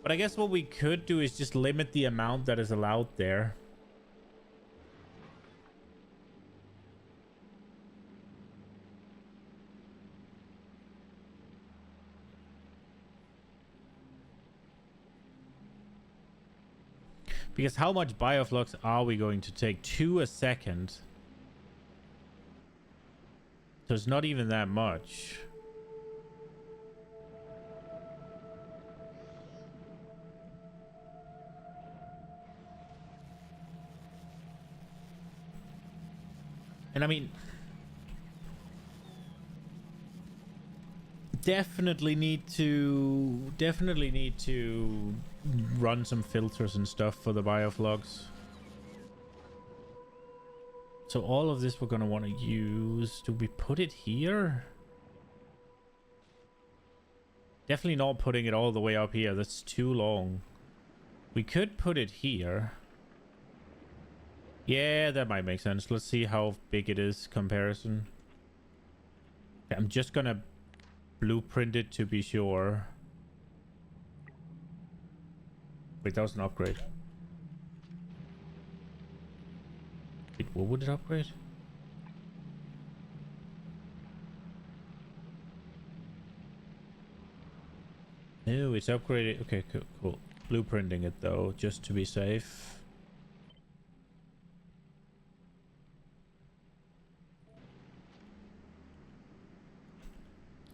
But I guess what we could do is just limit the amount that is allowed there. Because how much bioflux are we going to take? 2 a second. So it's not even that much. And I mean, definitely need to run some filters and stuff for the bioflogs. So all of this we're gonna want to use. Do we put it here? Definitely not putting it all the way up here. That's too long. We could put it here. Yeah, that might make sense. Let's see how big it is comparison. Okay, I'm just gonna blueprint it to be sure. Wait, that was an upgrade. Wait, what would it upgrade? No, it's upgraded. Okay, cool. Blueprinting it though, just to be safe.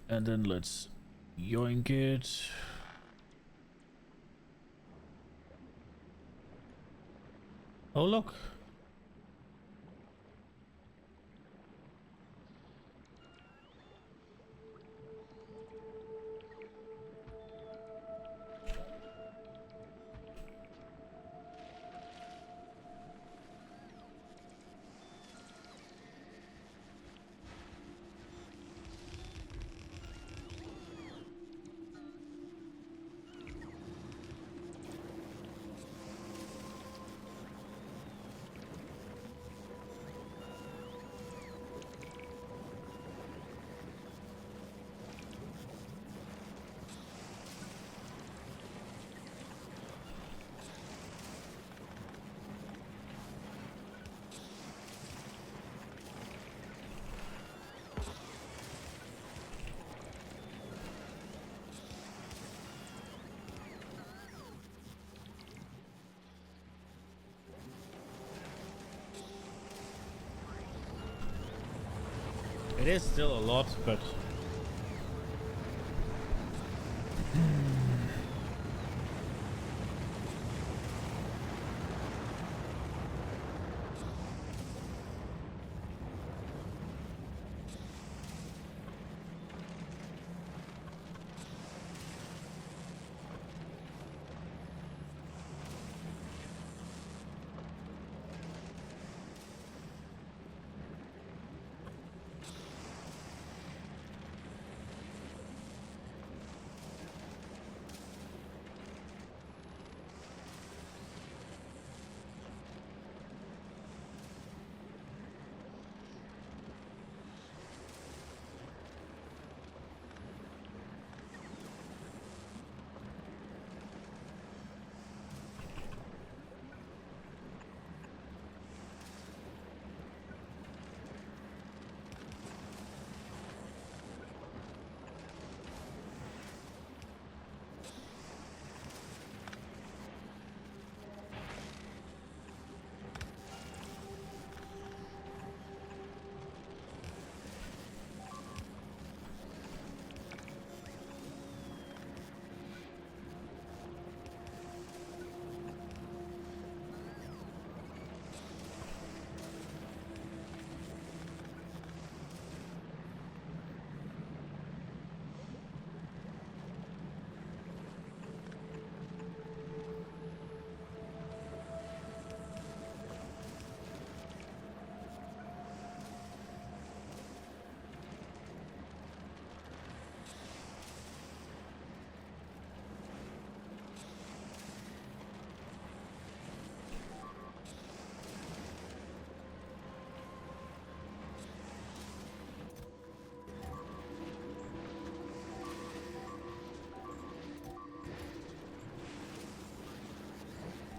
And then let's yoink it. Oh, look. It is still a lot, but...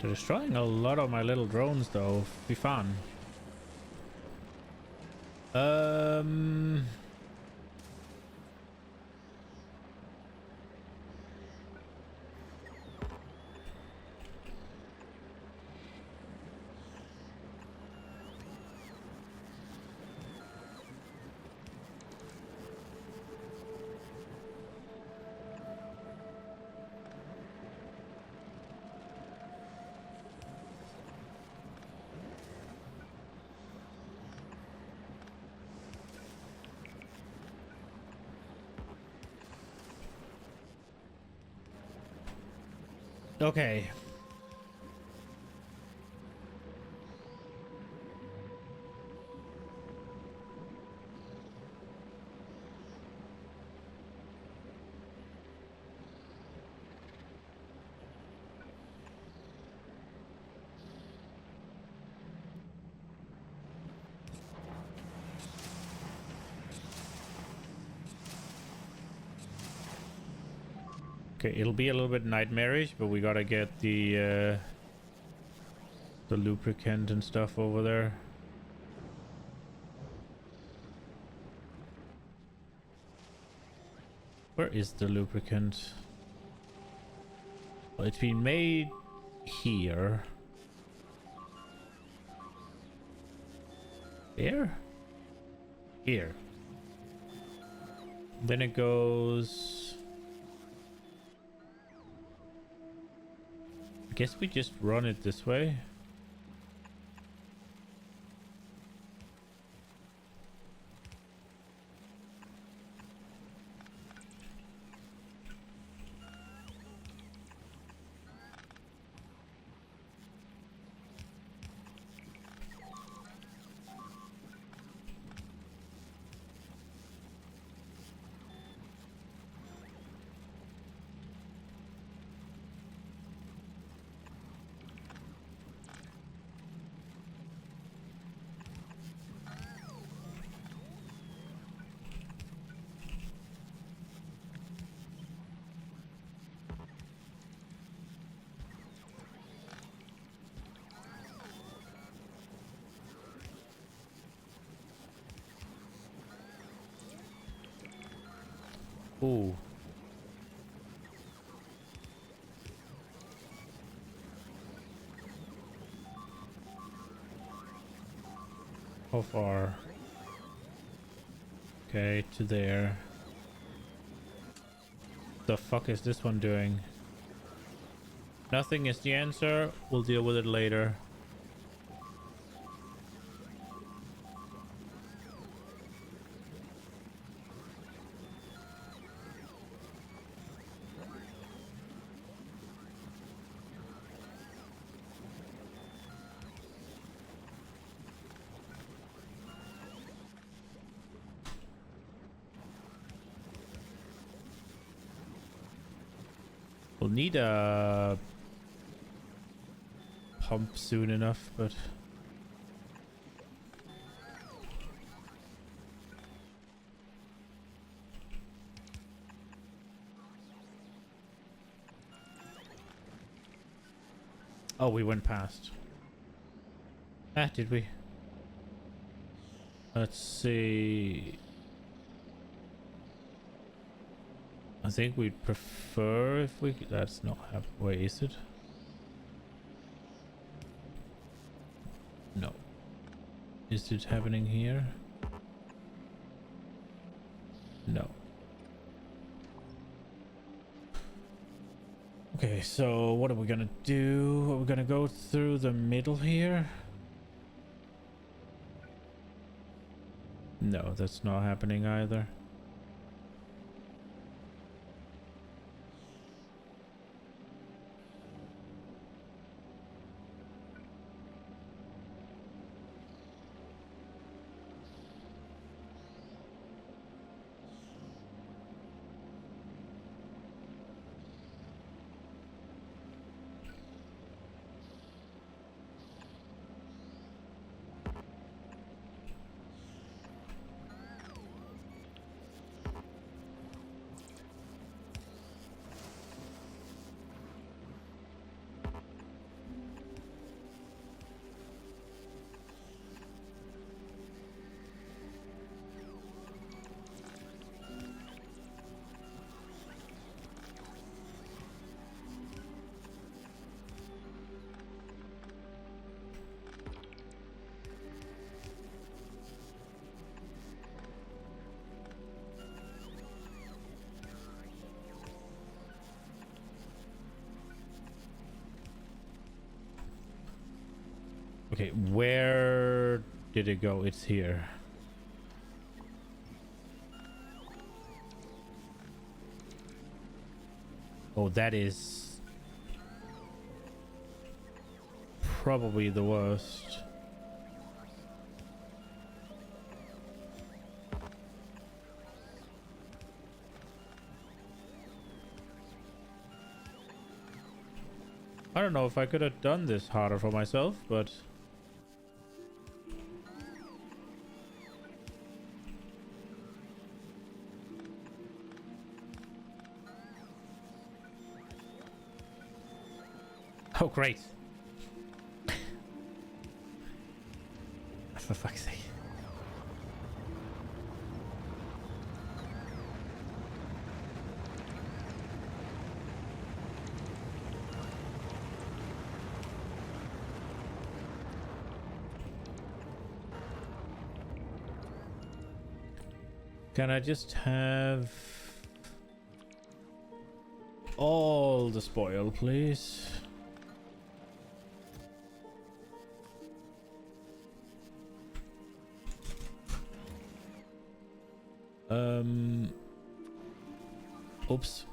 They're destroying a lot of my little drones though. Be fun. Okay. Okay, it'll be a little bit nightmarish, but we gotta get the lubricant and stuff over there. Where is the lubricant? Well, it's been made here. There? Here. Then it goes... I guess we just run it this way. Ooh. How far? Okay, to there. The fuck is this one doing? Nothing is the answer. We'll deal with it later. We'll need a pump soon enough, but oh, we went past. Ah, did we? Let's see. I think we'd prefer if we... That's not happening. Wait, is it? No. Is it happening here? No. Okay, so what are we gonna do? Are we gonna go through the middle here? No, that's not happening either. Okay, where did it go? It's here. Oh, that is probably the worst. I don't know if I could have done this harder for myself, but... Oh, great. For fuck's sake. Can I just have all the spoil, please? Oops.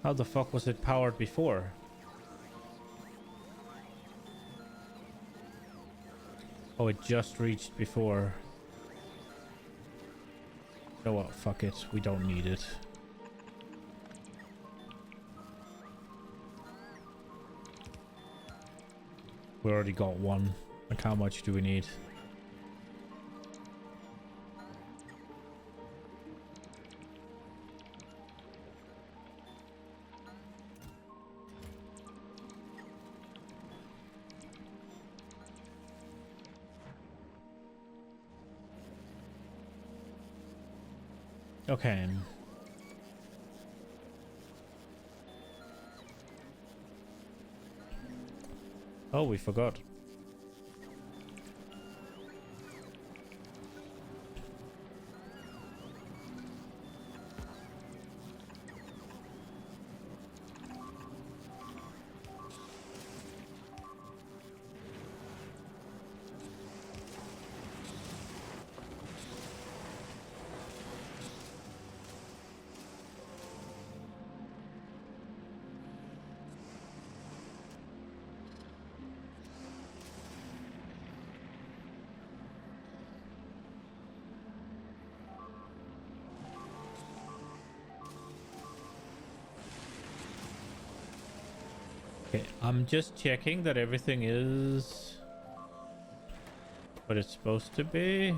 How the fuck was it powered before? Oh, it just reached before. Oh well, fuck it. We don't need it. We already got one. Like, how much do we need? Okay. Oh, we forgot. Okay, I'm just checking that everything is what it's supposed to be.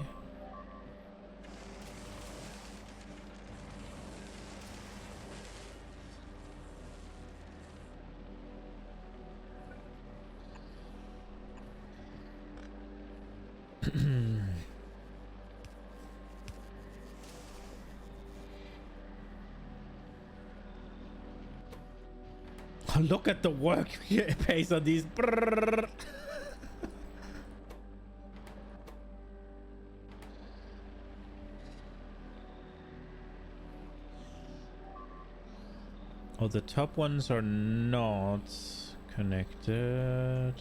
Look at the work pace on these. Brrr. Oh, the top ones are not connected.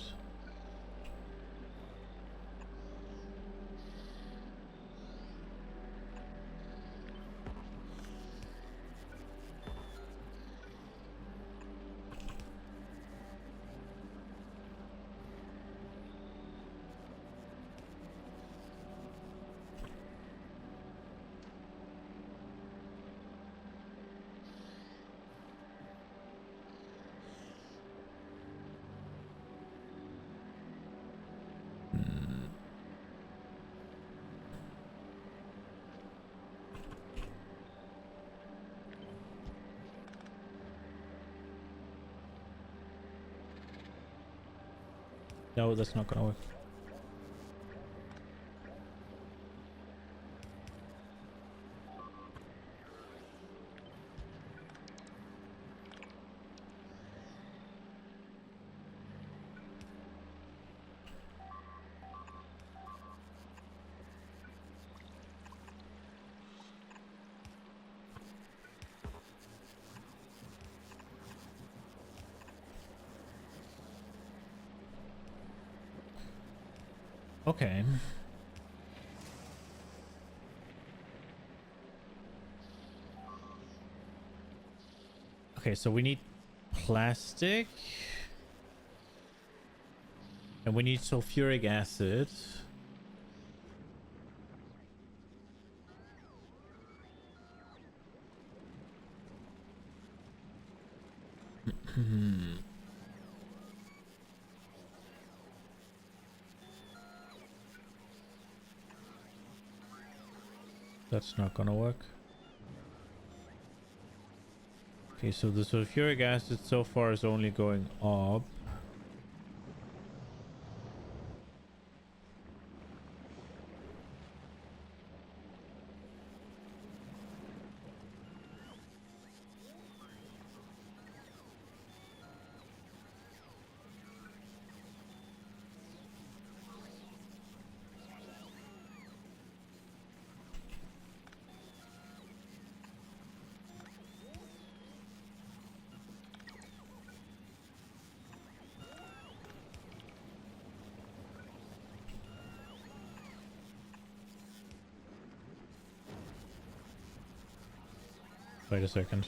No, that's not gonna work. Okay. Okay, so we need plastic. And we need sulfuric acid. That's not gonna work. Okay, so the sulfuric acid so far is only going up. Wait a second.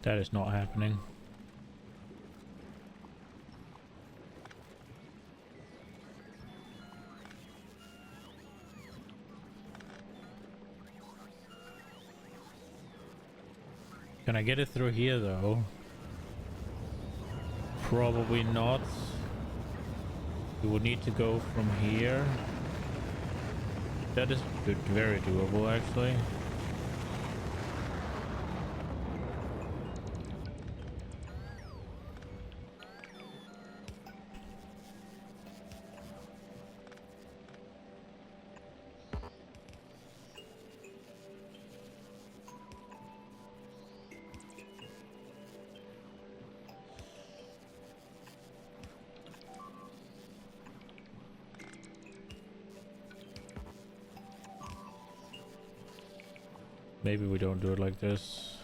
That is not happening. Can I get it through here though? Probably not. We would need to go from here. That is very doable actually. Maybe we don't do it like this.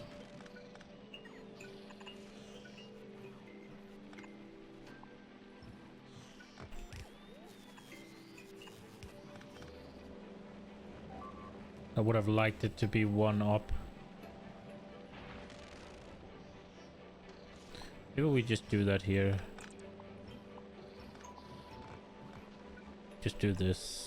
I would have liked it to be one up. Maybe we just do that here. Just do this.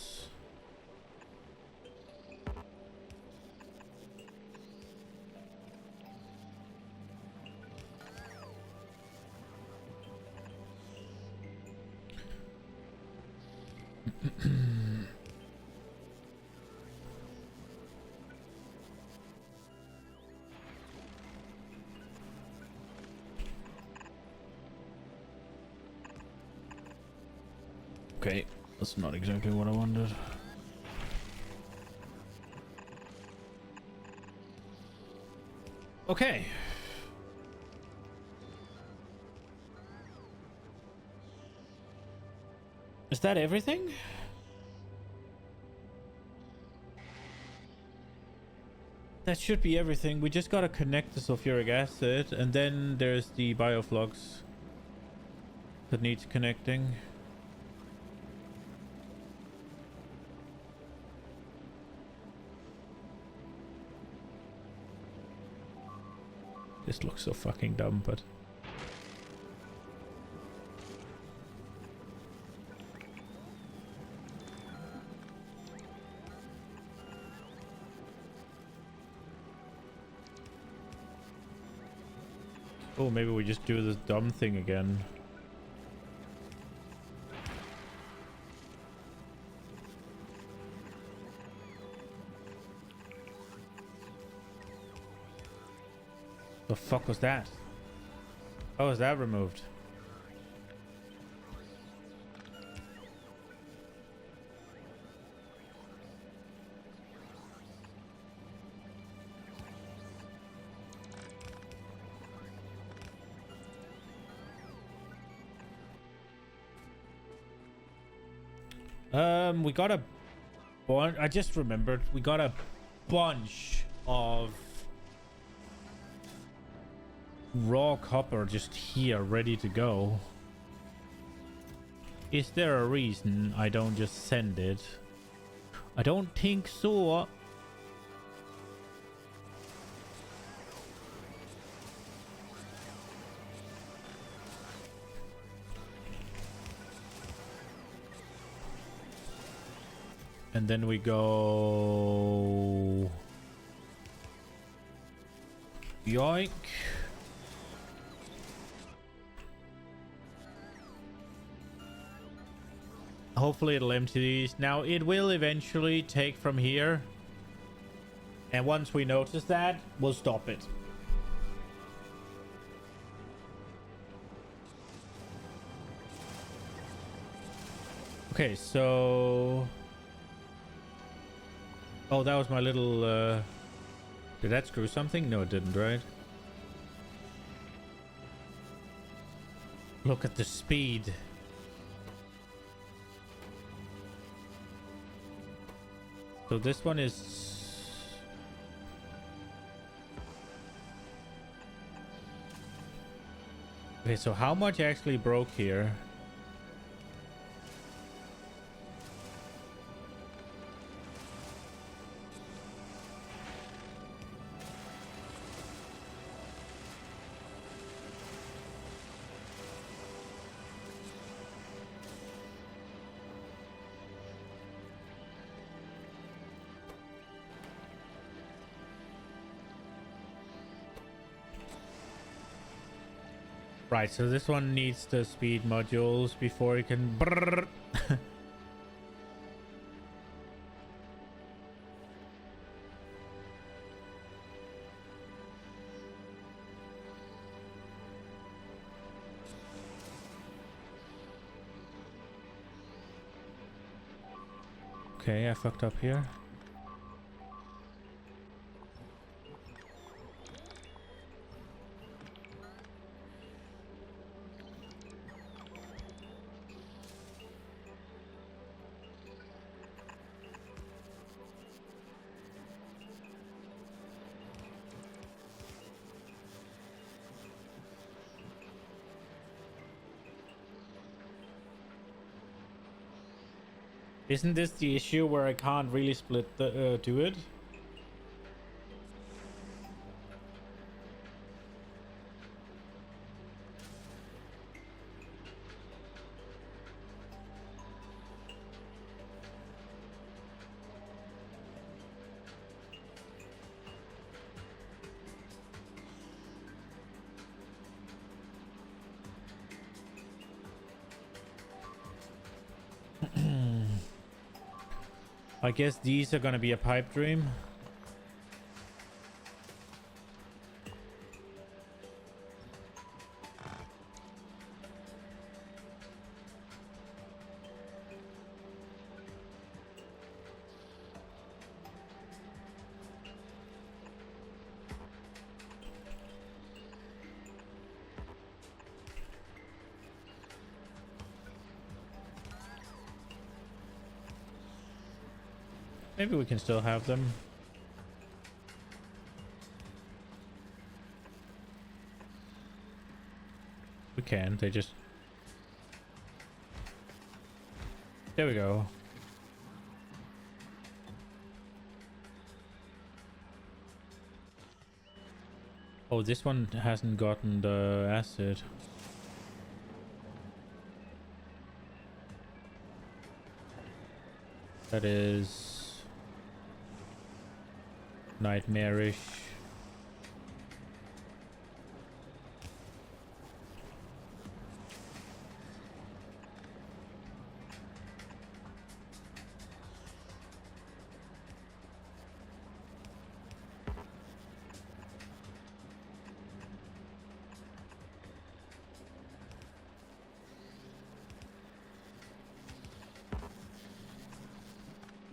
Okay, that's not exactly what I wanted. Okay. Is that everything? That should be everything. We just gotta connect the sulfuric acid, and then there's the bioflux that needs connecting. This looks so fucking dumb, but... Oh, maybe we just do this dumb thing again. The fuck was that? How was that removed? We got a bunch. I just remembered we got a bunch of raw copper just here ready to go. Is there a reason I don't just send it? I don't think so. And then we go... Yoink. Hopefully it'll empty these. Now, it will eventually take from here. And once we notice that, we'll stop it. Okay, so... Oh, that was my little... Did that screw something? No, it didn't, right? Look at the speed. So this one is... Okay, so how much actually broke here? Right, so this one needs the speed modules before it can... Brrr. Okay, I fucked up here. Isn't this the issue where I can't really split the do it? I guess these are gonna be a pipe dream. Maybe we can still have them. We can, they just... There we go. Oh, this one hasn't gotten the acid. That is... nightmarish.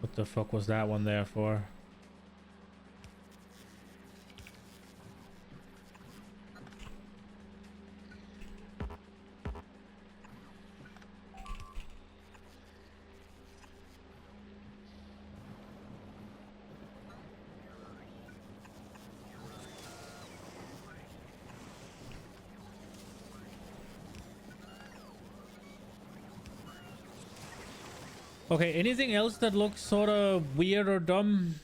What the fuck was that one there for? Okay, anything else that looks sort of weird or dumb?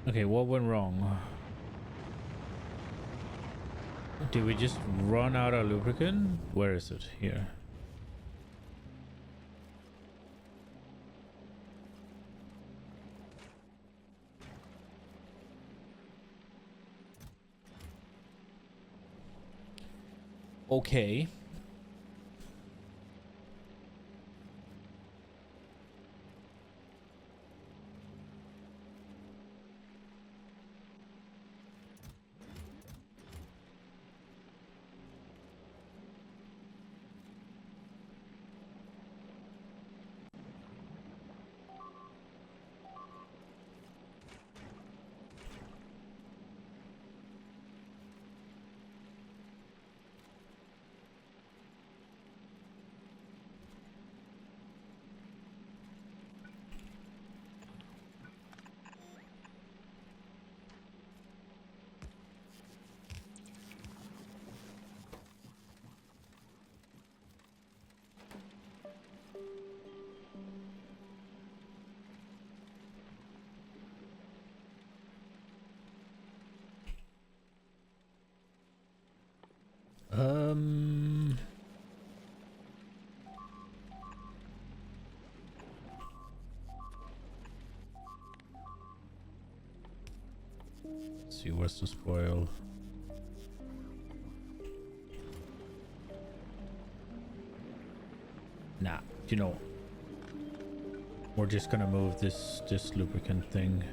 Okay, what went wrong? Did we just run out of lubricant? Where is it? Here. Okay. Um. Let's see, where's the spoil? Nah, you know, we're just gonna move this lubricant thing.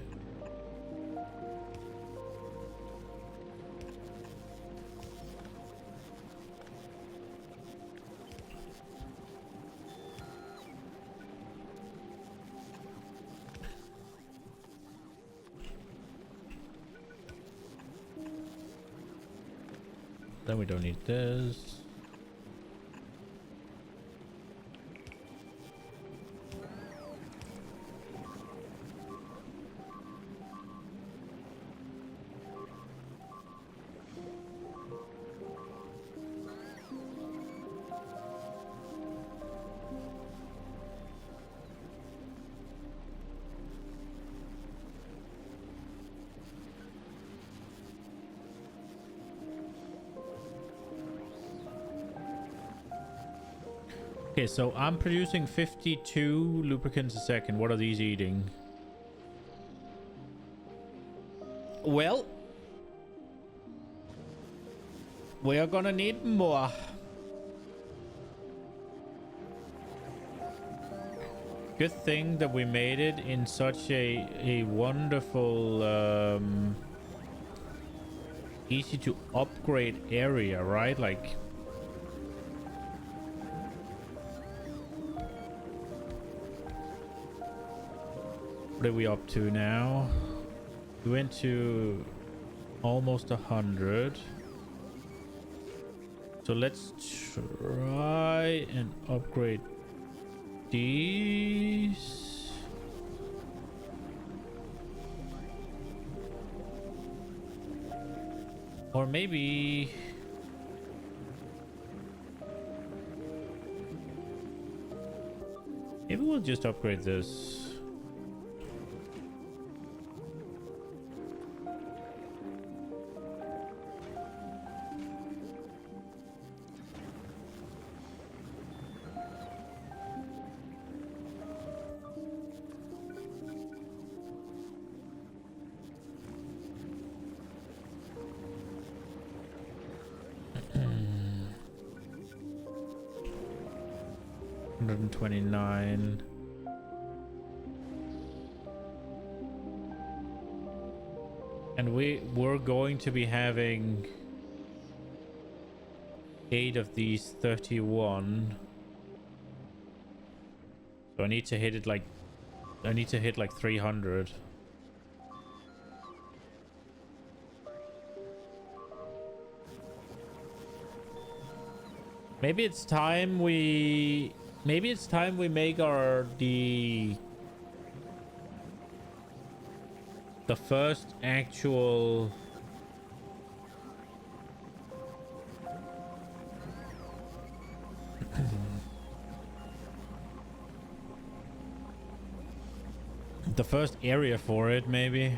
Then we don't need this. Okay, so I'm producing 52 lubricants a second. What are these eating? Well, we are gonna need more. Good thing that we made it in such a wonderful, easy to upgrade area, right? Like, what are we up to now? We went to almost 100. So let's try and upgrade these. Or maybe... maybe we'll just upgrade this. $129. And we're going to be having 8 of these 31. So I need to hit it like... I need to hit like 300. Maybe it's time we... maybe it's time we make our... the first actual... the first area for it, maybe.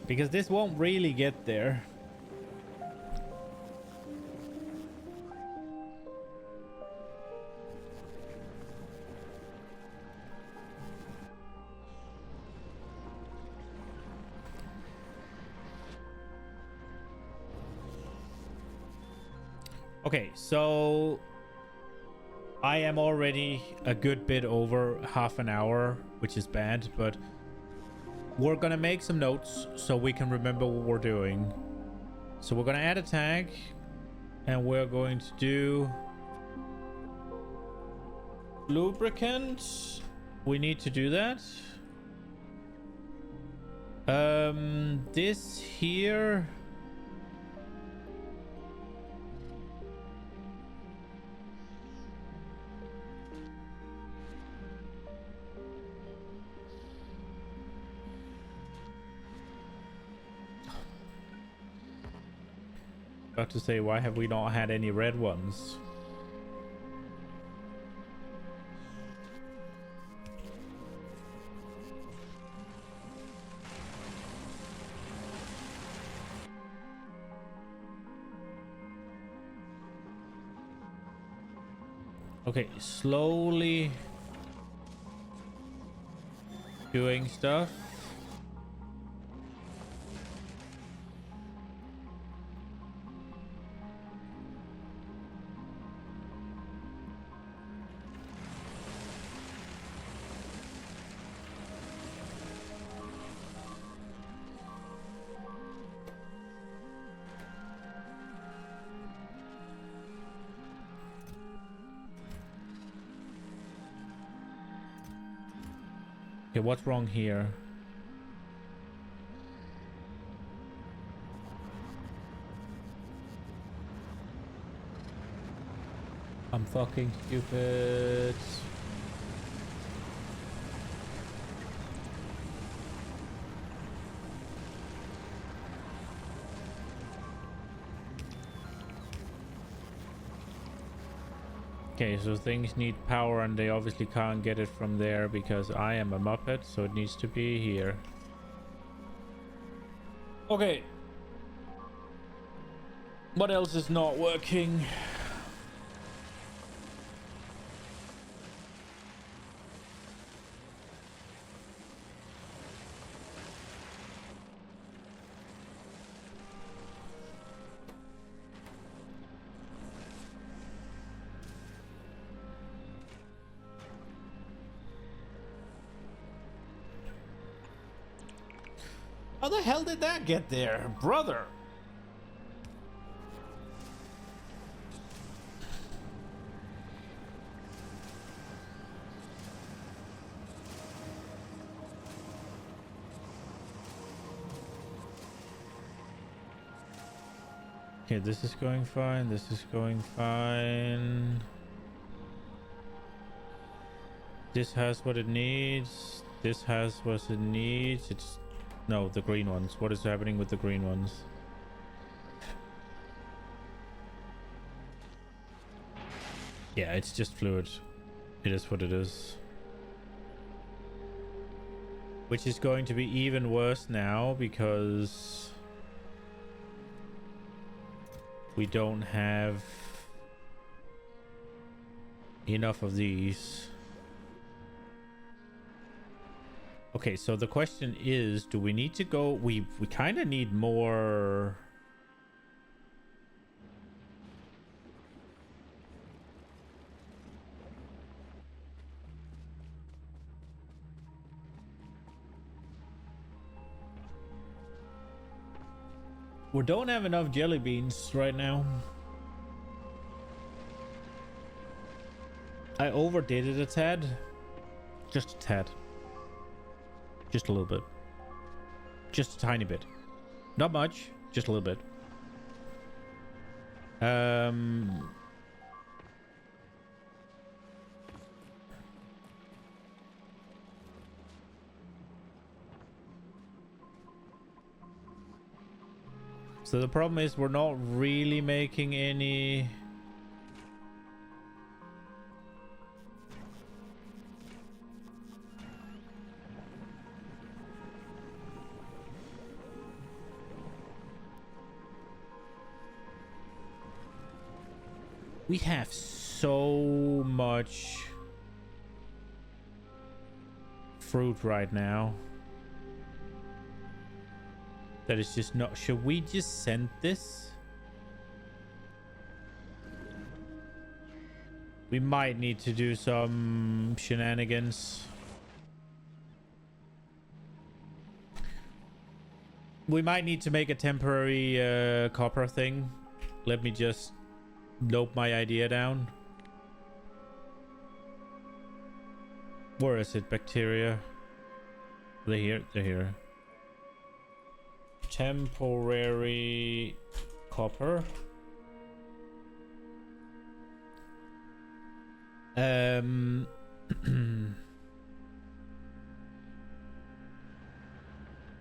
Because this won't really get there. Okay, so I am already a good bit over half an hour, which is bad, but we're gonna make some notes so we can remember what we're doing. So we're gonna add a tag, and we're going to do lubricant. We need to do that. This here. About to say, why have we not had any red ones? Okay, slowly doing stuff. Okay, what's wrong here? I'm fucking stupid. Okay, so things need power and they obviously can't get it from there because I am a Muppet, so it needs to be here. Okay. What else is not working? How the hell did that get there, brother? Okay, this is going fine. This is going fine. This has what it needs. This has what it needs. It's... No, the green ones. What is happening with the green ones? Yeah, it's just fluid. It is what it is. Which is going to be even worse now because we don't have enough of these. Okay, so the question is, do we need to go? We kind of need more. We don't have enough jelly beans right now. I overdid it a tad. Just a tad. Just a little bit. Just a tiny bit. Not much. Just a little bit. So the problem is we're not really making any... We have so much fruit right now that is just not. Should we just send this? We might need to do some shenanigans. We might need to make a temporary copper thing. Let me just note my idea down. Where is it? Bacteria. They're here. They're here. Temporary copper.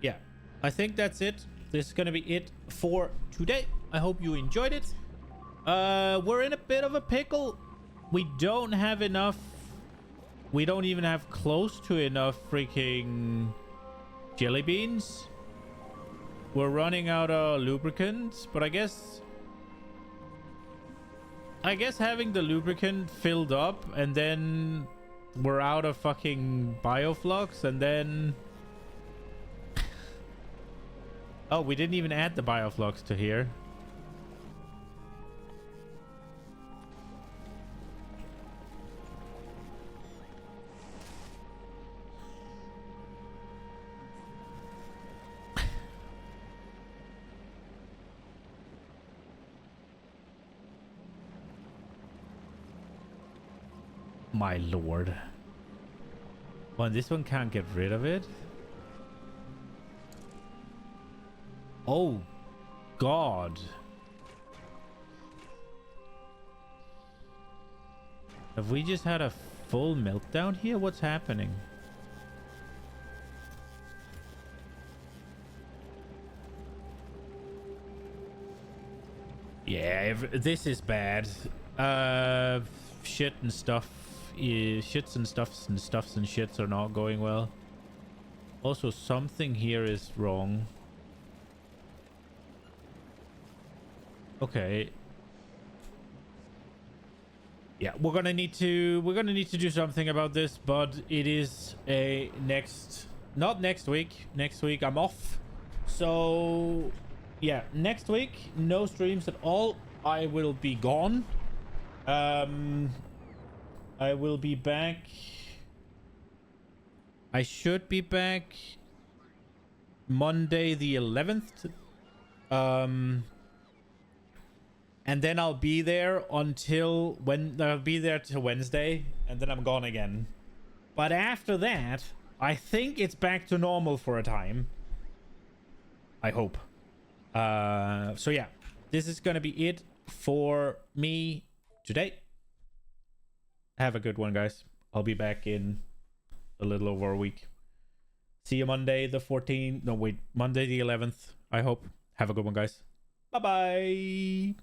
Yeah, I think that's it. This is gonna be it for today. I hope you enjoyed it. We're in a bit of a pickle. We don't have enough. We don't even have close to enough freaking jelly beans. We're running out of lubricant, but I guess having the lubricant filled up and then we're out of fucking bioflux and then... Oh, we didn't even add the bioflux to here. My lord. Well, this one can't get rid of it. Oh, God. Have we just had a full meltdown here? What's happening? Yeah, this is bad. Shit and stuff. Shits and stuffs and shits are not going well. Also, something here is wrong. Okay. Yeah, we're gonna need to do something about this, but it is a not next week. Next week I'm off. So yeah, next week no streams at all. I will be gone. I will be back. I should be back Monday the 11th. And then I'll be there until I'll be there till Wednesday, and then I'm gone again. But after that, I think it's back to normal for a time. I hope. So yeah, this is gonna be it for me today. Have a good one, guys. I'll be back in a little over a week. See you Monday the 14th. No, wait, Monday the 11th. I hope. Have a good one, guys. Bye-bye.